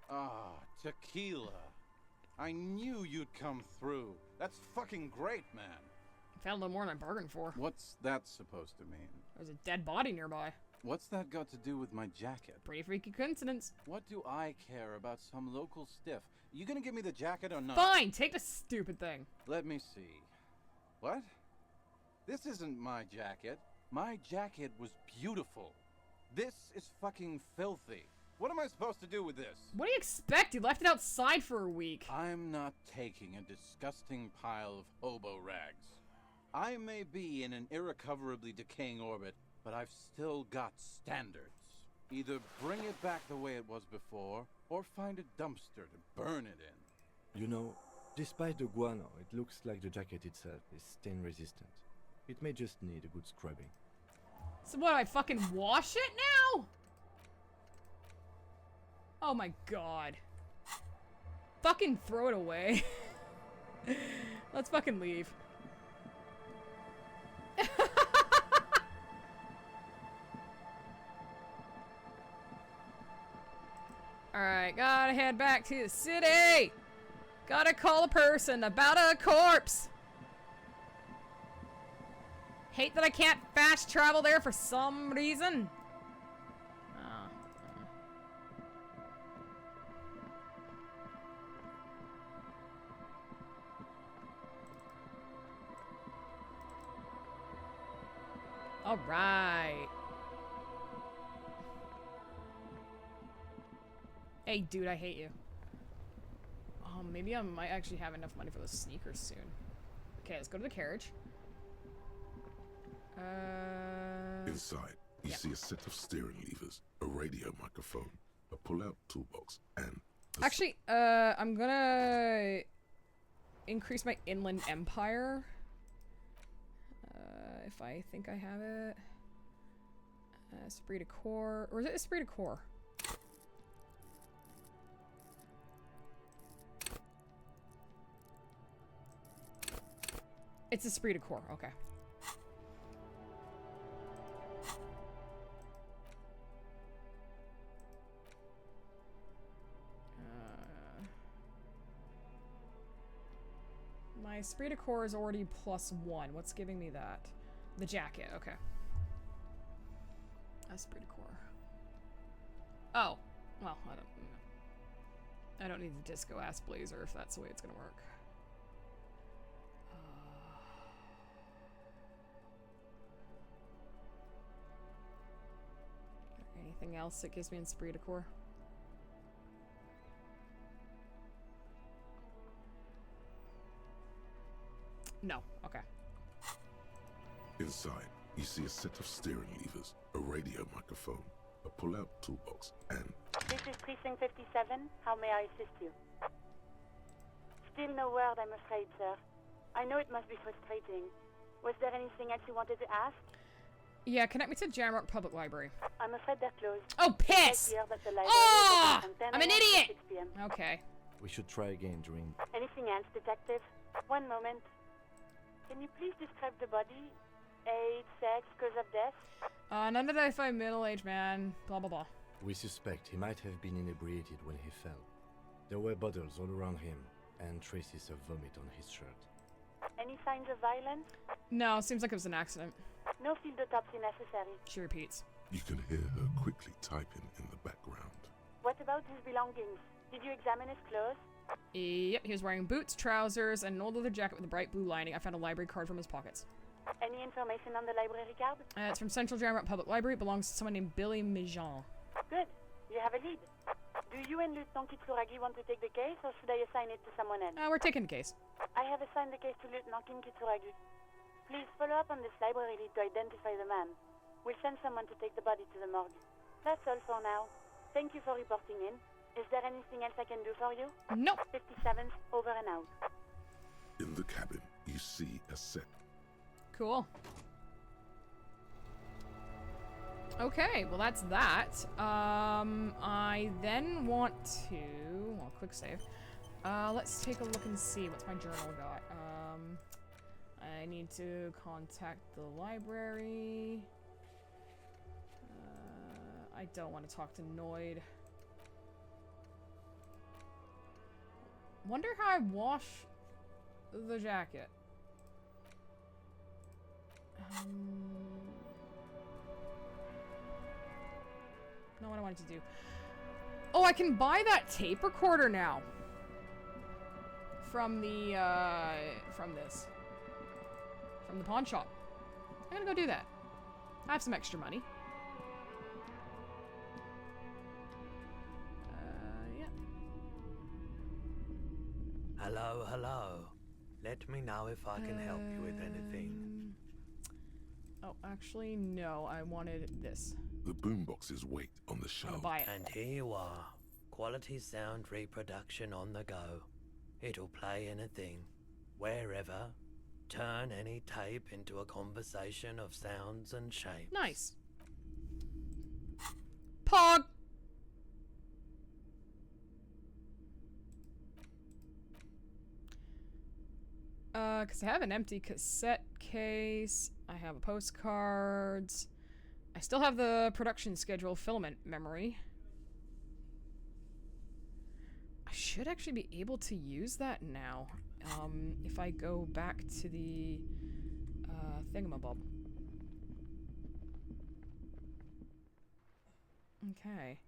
Ah, tequila. I knew you'd come through. That's fucking great, man. Found a little more than I bargained for. What's that supposed to mean? There's a dead body nearby. What's that got to do with my jacket? Pretty freaky coincidence. What do I care about some local stiff? You gonna give me the jacket or not? Fine, take the stupid thing. Let me see. What? This isn't my jacket. My jacket was beautiful. This is fucking filthy. What am I supposed to do with this? What do you expect? You left it outside for a week. I'm not taking a disgusting pile of hobo rags. I may be in an irrecoverably decaying orbit, but I've still got standards. Either bring it back the way it was before, or find a dumpster to burn it in. You know, despite the guano, it looks like the jacket itself is stain resistant. It may just need a good scrubbing. So what, do I fucking wash it now? Oh my god. Fucking throw it away. Let's fucking leave. Alright, gotta head back to the city! Gotta call a person about a corpse! Hate that I can't fast travel there for some reason. Alright. Hey, dude, I hate you. Oh, maybe I might actually have enough money for those sneakers soon. Okay, let's go to the carriage. Inside, you see a set of steering levers, a radio microphone, a pull-out toolbox, and... Actually, I'm gonna increase my inland empire. If I think I have it. Esprit de corps. Or is it Esprit de corps? It's Esprit de corps, okay. My Esprit de corps is already +1. What's giving me that? The jacket, okay. Esprit de corps. Oh, well, I don't need the disco ass blazer if that's the way it's gonna work. Anything else that gives me Esprit de corps? No, okay. Inside, you see a set of steering levers, a radio microphone, a pull-out toolbox, and... This is Precinct 57. How may I assist you? Still no word, I'm afraid, sir. I know it must be frustrating. Was there anything else you wanted to ask? Yeah, connect me to Jamrock Public Library. I'm afraid they're closed. Oh, piss! Ah! I'm an idiot! Okay. We should try again during... Anything else, detective? One moment. Can you please describe the body? Age, sex, cause of death? Unidentified middle-aged man, blah blah blah. We suspect he might have been inebriated when he fell. There were bottles all around him, and traces of vomit on his shirt. Any signs of violence? No, seems like it was an accident. No field autopsy necessary. She repeats. You can hear her quickly typing in the background. What about his belongings? Did you examine his clothes? Yep, he was wearing boots, trousers, and an old leather jacket with a bright blue lining. I found a library card from his pockets. Any information on the library card? It's from Central Jamrock Public Library. It belongs to someone named Billy Mijan. Good. You have a lead. Do you and Lieutenant Kitsuragi want to take the case, or should I assign it to someone else? We're taking the case. I have assigned the case to Lieutenant Kitsuragi. Please follow up on this library lead to identify the man. We'll send someone to take the body to the morgue. That's all for now. Thank you for reporting in. Is there anything else I can do for you? No. 57th, over and out. In the cabin, you see a set. Cool. Okay, well that's that. I then want to... Well, quick save. Let's take a look and see what's my journal got. I need to contact the library. I don't want to talk to Noid. Wonder how I wash the jacket. Not what I wanted to do. Oh, I can buy that tape recorder now. From the, from the pawn shop. I'm gonna go do that. I have some extra money. Yeah. Hello, hello. Let me know if I can help you with anything. Oh, actually, no. I wanted this. The boomboxes wait on the shelf. Buy it. And here you are. Quality sound reproduction on the go. It'll play anything, wherever. Turn any tape into a conversation of sounds and shapes. Nice. Pog! Because I have an empty cassette case. I have postcards. I still have the production schedule filament memory. I should actually be able to use that now. If I go back to the thingamabob. Okay.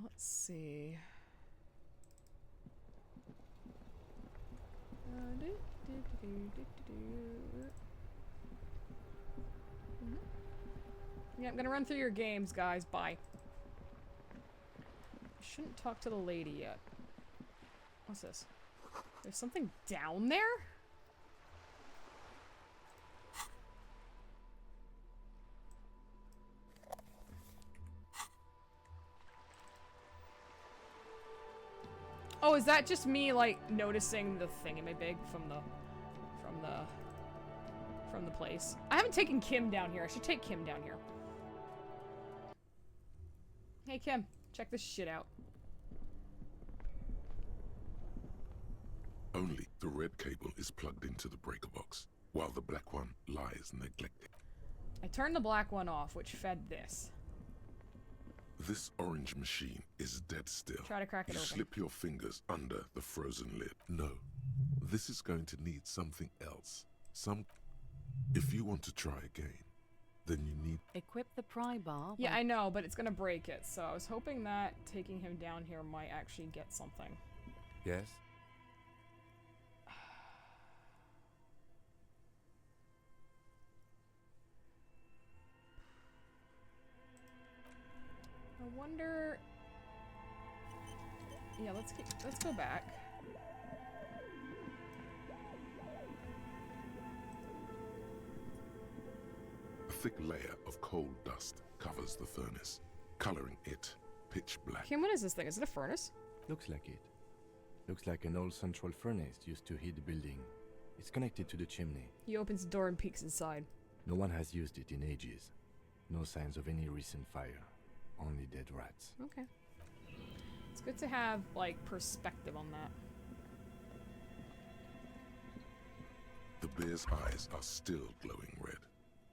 Let's see. Yeah, I'm gonna run through your games, guys. Bye. I shouldn't talk to the lady yet. What's this? There's something down there? Oh, is that just me, like, noticing the thingamabig from the place? I haven't taken Kim down here. I should take Kim down here. Hey, Kim. Check this shit out. Only the red cable is plugged into the breaker box, while the black one lies neglected. I turned the black one off, which fed this. This orange machine is dead still. Try to crack it You open. slip your fingers under the frozen lid. No, this is going to need something else. If you want to try again, then you need... Equip the pry bar. Yeah, I know, but it's gonna break it, so I was hoping that taking him down here might actually get something. Yes? I wonder... Yeah, let's go back. A thick layer of coal dust covers the furnace, coloring it pitch black. Kim, what is this thing? Is it a furnace? Looks like it. Looks like an old central furnace used to heat the building. It's connected to the chimney. He opens the door and peeks inside. No one has used it in ages. No signs of any recent fire. Only dead rats. Okay. It's good to have, like, perspective on that. The bear's eyes are still glowing red,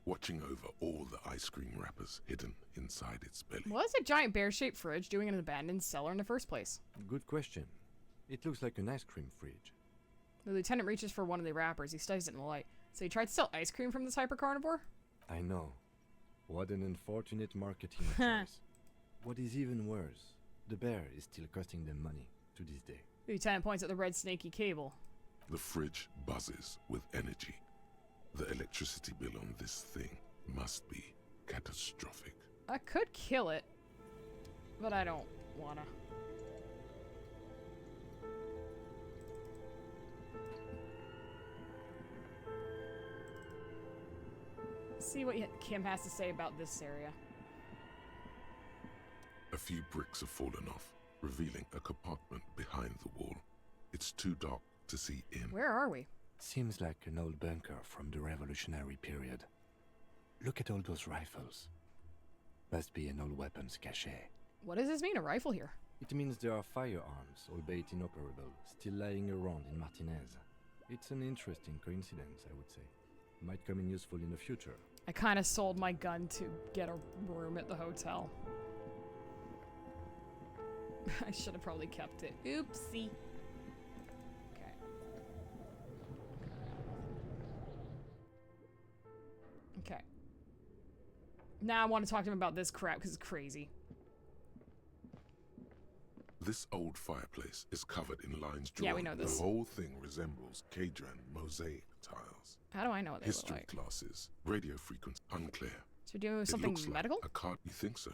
watching over all the ice cream wrappers hidden inside its belly. What is a giant bear-shaped fridge doing in an abandoned cellar in the first place? Good question. It looks like an ice cream fridge. The lieutenant reaches for one of the wrappers. He studies it in the light. So he tried to sell ice cream from this hyper-carnivore? I know. What an unfortunate marketing choice. What is even worse, the bear is still costing them money to this day. The lieutenant points at the red snaky cable. The fridge buzzes with energy. The electricity bill on this thing must be catastrophic. I could kill it, but I don't wanna. See what Kim has to say about this area. A few bricks have fallen off, revealing a compartment behind the wall. It's too dark to see in. Where are we? Seems like an old bunker from the revolutionary period. Look at all those rifles. Must be an old weapons cache. What does this mean, a rifle here? It means there are firearms, albeit inoperable, still lying around in Martinez. It's an interesting coincidence, I would say. Might come in useful in the future. I kind of sold my gun to get a room at the hotel. I should have probably kept it. Oopsie. Okay. Okay. Now I want to talk to him about this crap because it's crazy. This old fireplace is covered in lines drawn. Yeah, we know this. The whole thing resembles Cadran mosaic tiles. How do I know what they look History like? classes, radio frequency, unclear. So we're doing It something looks like medical? a card. You think so?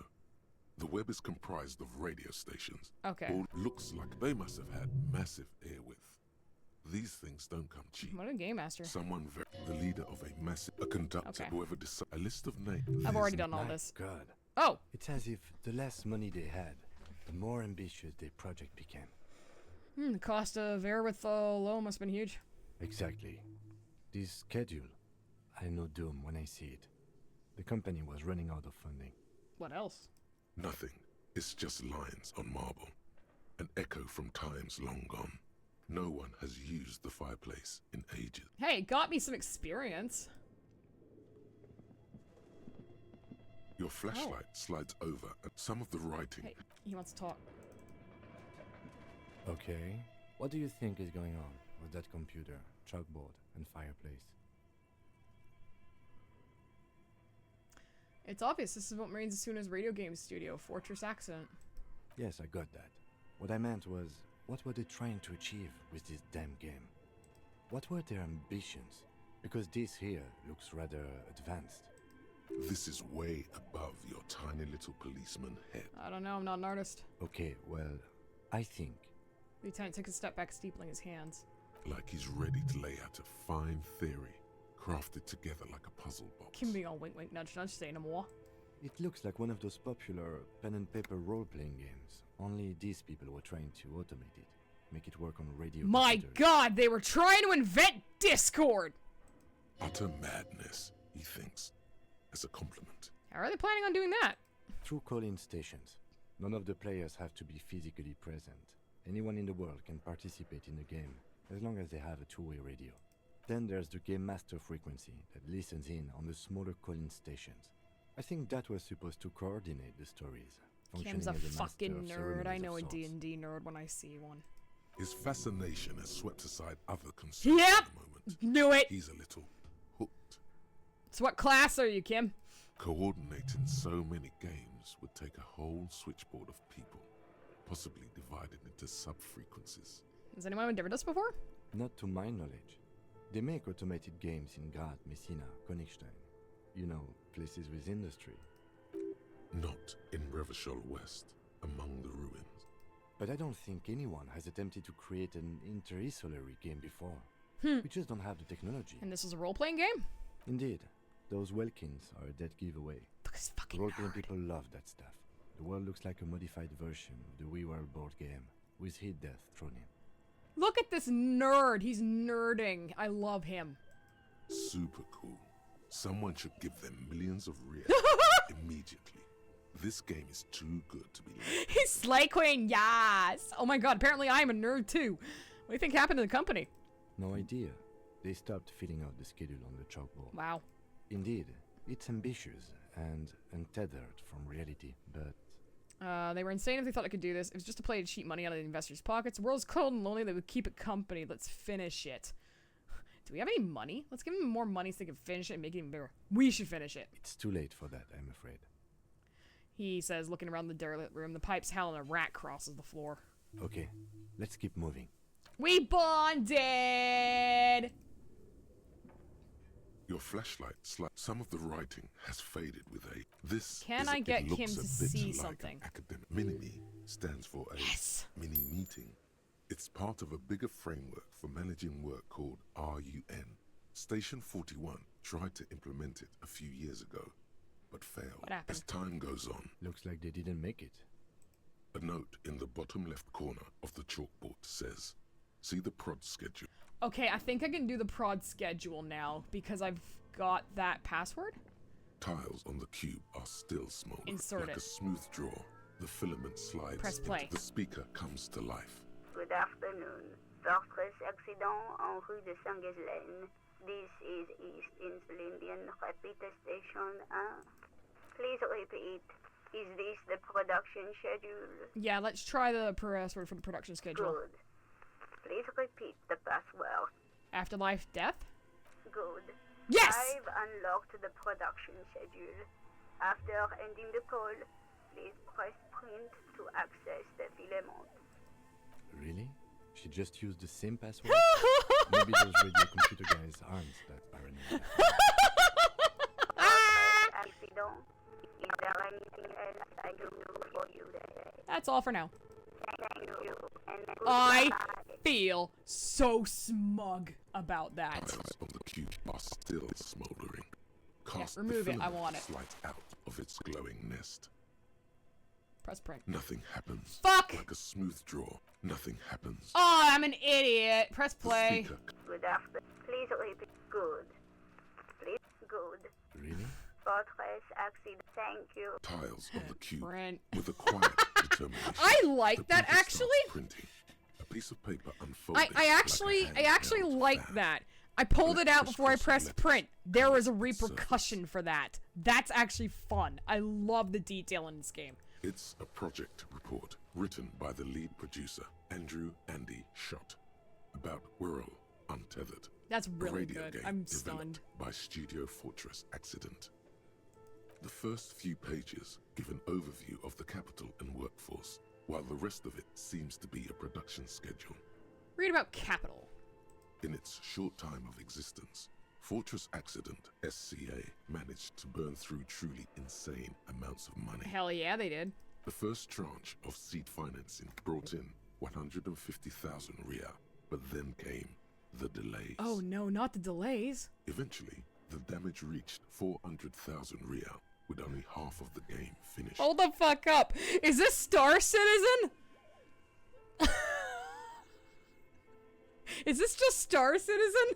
The web is comprised of radio stations. Okay. All looks like they must have had massive airwidth. These things don't come cheap. What a game master. The leader of a conductor, Okay. whoever decides a list of names. I've already done all My this. God, Oh! It's as if the less money they had, the more ambitious their project became. The cost of wherewithal alone must have been huge. Exactly. This schedule, I know doom when I see it. The company was running out of funding. What else? Nothing. It's just lines on marble. An echo from times long gone. No one has used the fireplace in ages. Hey, it got me some experience. Your flashlight slides over and some of the writing. Hey, he wants to talk. Okay. What do you think is going on with that computer, chalkboard, and fireplace? It's obvious this is what Marines assume as radio game studio, Fortress Accident. Yes, I got that. What I meant was, what were they trying to achieve with this damn game? What were their ambitions? Because this here looks rather advanced. This is way above your tiny little policeman head. I don't know, I'm not an artist. Okay, well, I think... Lieutenant took a step back, steepling his hands. Like he's ready to lay out a fine theory, crafted together like a puzzle box. Kim being all wink wink nudge nudge, say no more. It looks like one of those popular pen and paper role-playing games. Only these people were trying to automate it. Make it work on radio My computers. god, they were trying to invent Discord! Utter madness, he thinks, as a compliment. How are they planning on doing that? Through call-in stations. None of the players have to be physically present. Anyone in the world can participate in the game, as long as they have a two-way radio. Then there's the Game Master frequency that listens in on the smaller call-in stations. I think that was supposed to coordinate the stories. Kim's a functioning as master fucking of nerd. ceremonies I of know a sorts. D&D nerd when I see one. His fascination has swept aside other concerns Yep! at the moment. Knew it! He's a little hooked. So what class are you, Kim? Coordinating so many games would take a whole switchboard of people, possibly divided into sub-frequencies. Has anyone endeavored this before? Not to my knowledge. They make automated games in Graz, Messina, Königstein. You know, places with industry. Not in Revachol West, among the ruins. But I don't think anyone has attempted to create an inter-isolary game before. We just don't have the technology. And this is a role-playing game? Indeed. Those Welkins are a dead giveaway. Role-playing people love that stuff. The world looks like a modified version of the WeWorld board game, with hit death thrown in. Look at this nerd. He's nerding. I love him. Super cool. Someone should give them millions of reals immediately. This game is too good to be left. He's Slay Queen, yes! Oh my god, apparently I'm a nerd too. What do you think happened to the company? No idea. They stopped filling out the schedule on the chalkboard. Wow. Indeed, it's ambitious and untethered from reality, but... They were insane if they thought they could do this. It was just a play to cheat money out of the investors' pockets. The world's cold and lonely. They would keep it company. Let's finish it. Do we have any money? Let's give them more money so they can finish it and make it even bigger. We should finish it. It's too late for that, I'm afraid. He says, looking around the derelict room. The pipes howl and a rat crosses the floor. Okay, let's keep moving. We bonded! Your flashlight some of the writing has faded with a... This Can is I get it looks Kim a to bit see like something? An academic. Mini-me stands for a mini meeting. It's part of a bigger framework for managing work called RUN. Station 41 tried to implement it a few years ago, but failed. What happened? As time goes on. Looks like they didn't make it. A note in the bottom left corner of the chalkboard says, see the prod schedule. Okay, I think I can do the prod schedule now because I've got that password. Tiles on the cube are still smoldering. Insert like it. a smooth draw. The filament slides Press play. into the speaker comes to life. Good afternoon. Fortress accident en rue de Saint-Ghislaine. This is East Insulindian Repeater Station 1. Please repeat. Is this the production schedule? Yeah, let's try the password for the production schedule. Good. Please repeat the password. Afterlife death? Good. Yes! I've unlocked the production schedule. After ending the call, please press print to access the filament. Really? She just used the same password? Maybe those radio computer guys aren't that paranoid. Accident. Is there anything else I can do for you today? That's all for now. Thank you. And I goodbye. feel so smug about that. Tiles on the cube are still smoldering. Cast remove the it, I filament want it. light out of its glowing nest. Press print. Nothing happens. Fuck! Like a smooth draw, nothing happens. Oh, I'm an idiot. Press The play. speaker Good after. Please repeat. Good. Please. Good. Really? Fortress accident. Thank you. tiles on the cube Print. with a quiet determination. I like The that printer actually. starts printing. A piece of paper unfolding. I actually like that. I pulled it out before I pressed print. There was a repercussion for that. That's actually fun. I love the detail in this game. It's a project report written by the lead producer, Andrew Andy Schott, about Whirl Untethered. That's a really radio good. game I'm developed stunned. by Studio Fortress Accident. The first few pages give an overview of the capital and workforce, while the rest of it seems to be a production schedule. Read about Capital. In its short time of existence, Fortress Accident SCA managed to burn through truly insane amounts of money. Hell yeah, they did. The first tranche of seed financing brought in 150,000 Riyal, but then came the delays. Oh no, not the delays. Eventually, the damage reached 400,000 Riyal, with only half of the game finished. Hold the fuck up. Is this Star Citizen? Is this just Star Citizen?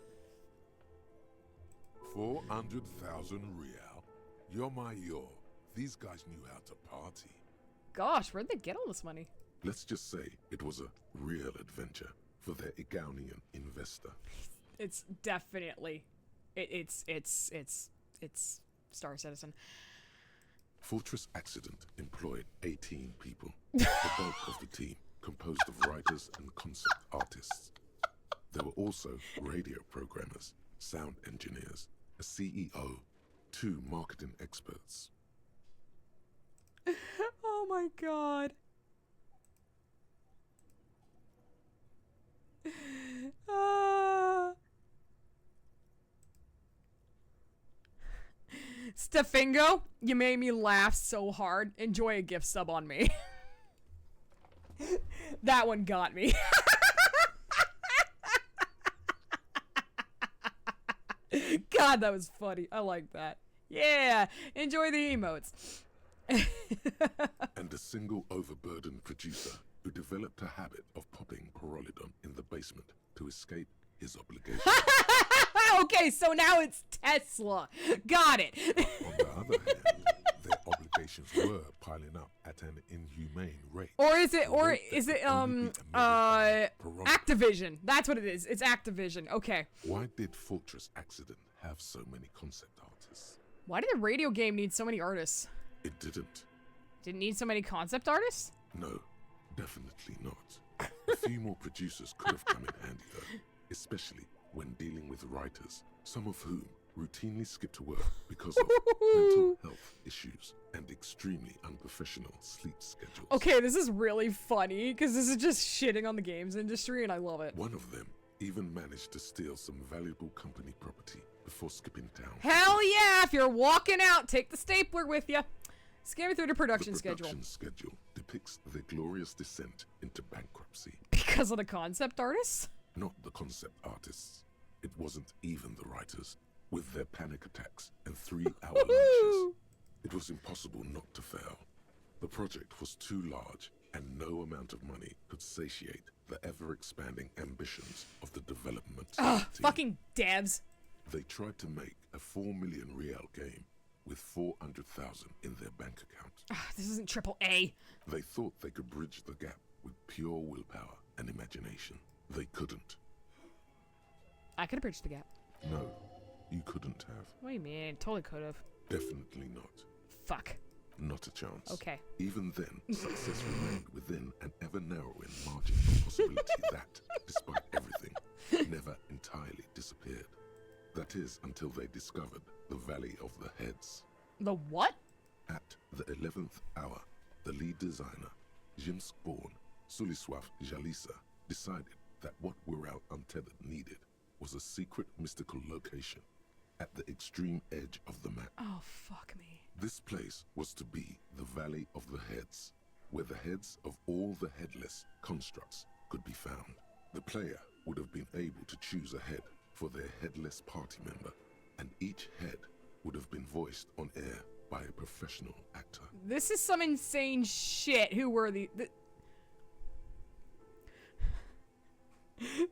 400,000 Riyal. You're my yo. These guys knew how to party. Gosh, where'd they get all this money? Let's just say it was a real adventure for their Igaunian investor. It's definitely, it's Star Citizen. Fortress Accident employed 18 people. The bulk of the team composed of writers and concept artists. There were also radio programmers, sound engineers, a CEO, 2 marketing experts. Oh my god. Stefingo, you made me laugh so hard. Enjoy a gift sub on me. That one got me. God, that was funny. I like that. Yeah, enjoy the emotes. And a single overburdened producer who developed a habit of popping Pyrrolidon in the basement to escape his obligations. Okay, so now it's Tesla. Got it. On the other hand, their obligations were piling up at an inhumane rate. Or is it Activision? That's what it is. It's Activision. Okay. Why did Fortress Accident have so many concept artists? Why did the radio game need so many artists? It didn't. Didn't need so many concept artists? No, definitely not. A few more producers could have come in handy though, especially when dealing with writers, some of whom routinely skip to work because of mental health issues and extremely unprofessional sleep schedules. Okay, this is really funny because this is just shitting on the games industry and I love it. One of them even managed to steal some valuable company property before skipping town. Hell yeah! If you're walking out, take the stapler with you. Scan me through the production The schedule. production schedule depicts their glorious descent into bankruptcy. Because of the concept artists? Not the concept artists. It wasn't even the writers. With their panic attacks and 3-hour lunches, it was impossible not to fail. The project was too large, and no amount of money could satiate the ever-expanding ambitions of the development team. Fucking devs. They tried to make a 4 million Riyal game with 400,000 in their bank account. This isn't AAA. They thought they could bridge the gap with pure willpower and imagination. They couldn't. I could have bridged the gap. No, you couldn't have. What do you mean? Totally could have. Definitely not. Fuck. Not a chance. Okay. Even then, success remained within an ever-narrowing margin of possibility that, despite everything, never entirely disappeared. That is until they discovered the Valley of the Heads. The what? At the 11th hour, the lead designer, Jimsk-born Suliswaf Jalisa, decided that what Whirl Untethered needed was a secret mystical location at the extreme edge of the map. Oh, fuck me. This place was to be the Valley of the Heads, where the heads of all the headless constructs could be found. The player would have been able to choose a head for their headless party member, and each head would have been voiced on air by a professional actor. This is some insane shit. Who were the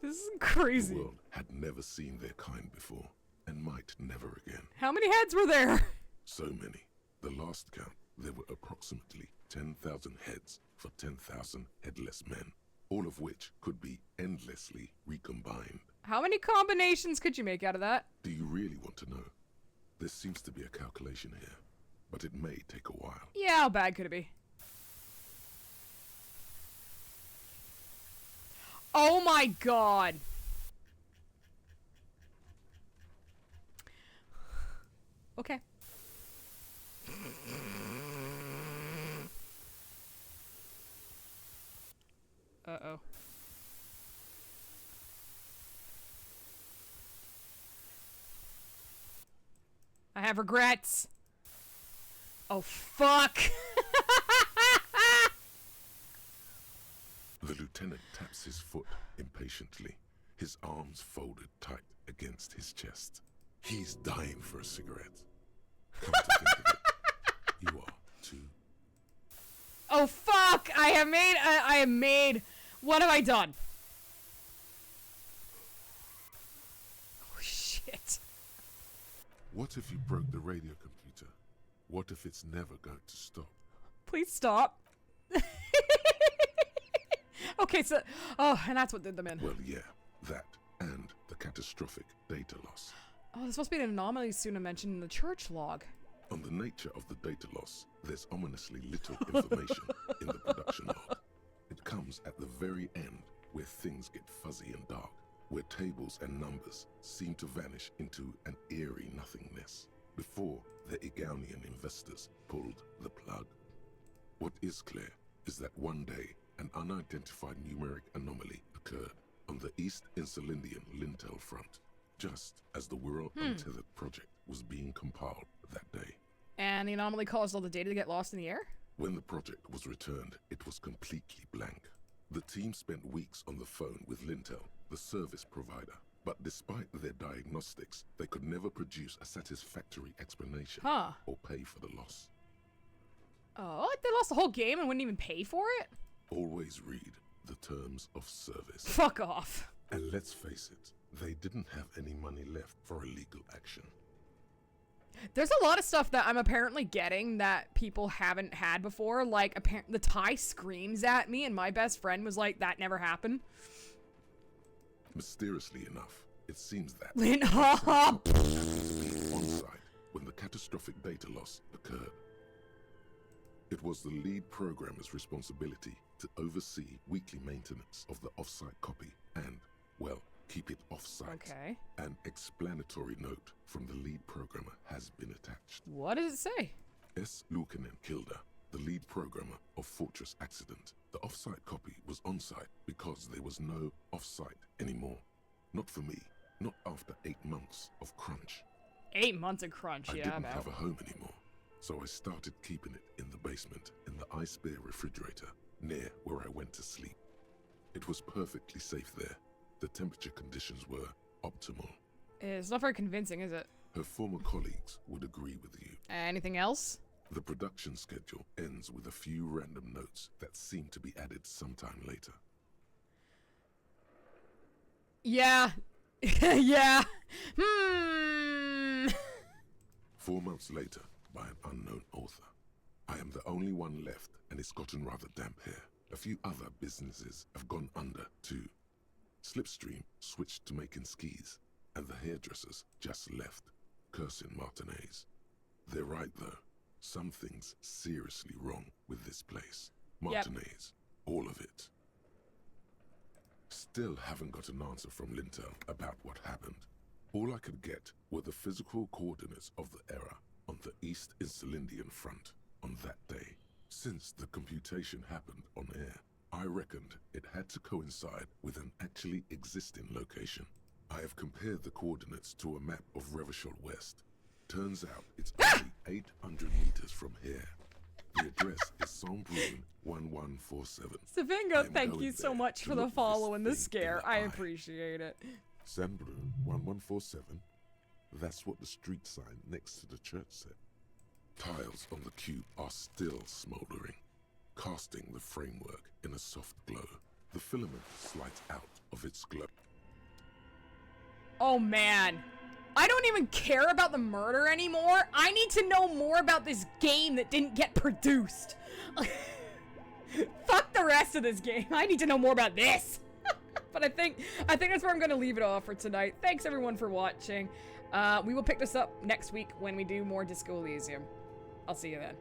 This is crazy. The world had never seen their kind before, and might never again. How many heads were there? So many. The last count, there were approximately 10,000 heads for 10,000 headless men, all of which could be endlessly recombined. How many combinations could you make out of that? Do you really want to know? There seems to be a calculation here, but it may take a while. Yeah, how bad could it be? Oh my god. Okay. Uh-oh. I have regrets. Oh, fuck. The lieutenant taps his foot impatiently, his arms folded tight against his chest. He's dying for a cigarette. Come to think of it, you are too. Oh, fuck. I have made. What have I done? Oh, shit. What if you broke the radio computer? What if it's never going to stop? Please stop. Okay, so... Oh, and that's what did them in. Well, yeah, that and the catastrophic data loss. Oh, there's supposed to be an anomaly Suna mentioned in the church log. On the nature of the data loss, there's ominously little information in the production log. It comes at the very end, where things get fuzzy and dark, where tables and numbers seem to vanish into an eerie nothingness, before the Egonian investors pulled the plug. What is clear is that one day, an unidentified numeric anomaly occurred on the East Insulindian Lintel front, just as the World Untethered project was being compiled that day. And the anomaly caused all the data to get lost in the air? When the project was returned, it was completely blank. The team spent weeks on the phone with Lintel, the service provider, but despite their diagnostics, they could never produce a satisfactory explanation or pay for the loss. Oh, they lost the whole game and wouldn't even pay for it? Always read the terms of service. Fuck off. And let's face it, they didn't have any money left for illegal action. There's a lot of stuff that I'm apparently getting that people haven't had before. Like, the Thai screams at me, and my best friend was like, that never happened. Mysteriously enough, it seems that on site when the catastrophic data loss occurred. It was the lead programmer's responsibility to oversee weekly maintenance of the off-site copy and, well, keep it off-site. Okay. An explanatory note from the lead programmer has been attached. What does it say? S. Lukanen Kilda, the lead programmer of Fortress Accident. The off-site copy was on-site because there was no off-site anymore. Not for me, not after 8 months of crunch. 8 months of crunch, I yeah. didn't have a home anymore, so I started keeping it in the basement in the ice bear refrigerator near where I went to sleep. It was perfectly safe there. The temperature conditions were optimal. It's not very convincing, is it? Her former colleagues would agree with you. Anything else? The production schedule ends with a few random notes that seem to be added sometime later. Yeah. Yeah. 4 months later, by an unknown author. I am the only one left, and it's gotten rather damp here. A few other businesses have gone under, too. Slipstream switched to making skis, and the hairdressers just left, cursing Martinez. They're right, though. Something's seriously wrong with this place. Martinez. All of it. Still haven't got an answer from Lintel about what happened. All I could get were the physical coordinates of the error on the East Insulindian front on that day. Since the computation happened on air, I reckoned it had to coincide with an actually existing location. I have compared the coordinates to a map of Revachol West. Turns out it's only 800 meters from here. The address is Saint-Brun 1147. Savingo, thank you so much for the follow and the scare. I appreciate it. Saint-Brun 1147. That's what the street sign next to the church said. Tiles on the cube are still smoldering, casting the framework in a soft glow. The filament slides out of its glow. Oh man. I don't even care about the murder anymore. I need to know more about this game that didn't get produced. Fuck the rest of this game. I need to know more about this. But I think that's where I'm going to leave it off for tonight. Thanks everyone for watching. We will pick this up next week when we do more Disco Elysium. I'll see you then.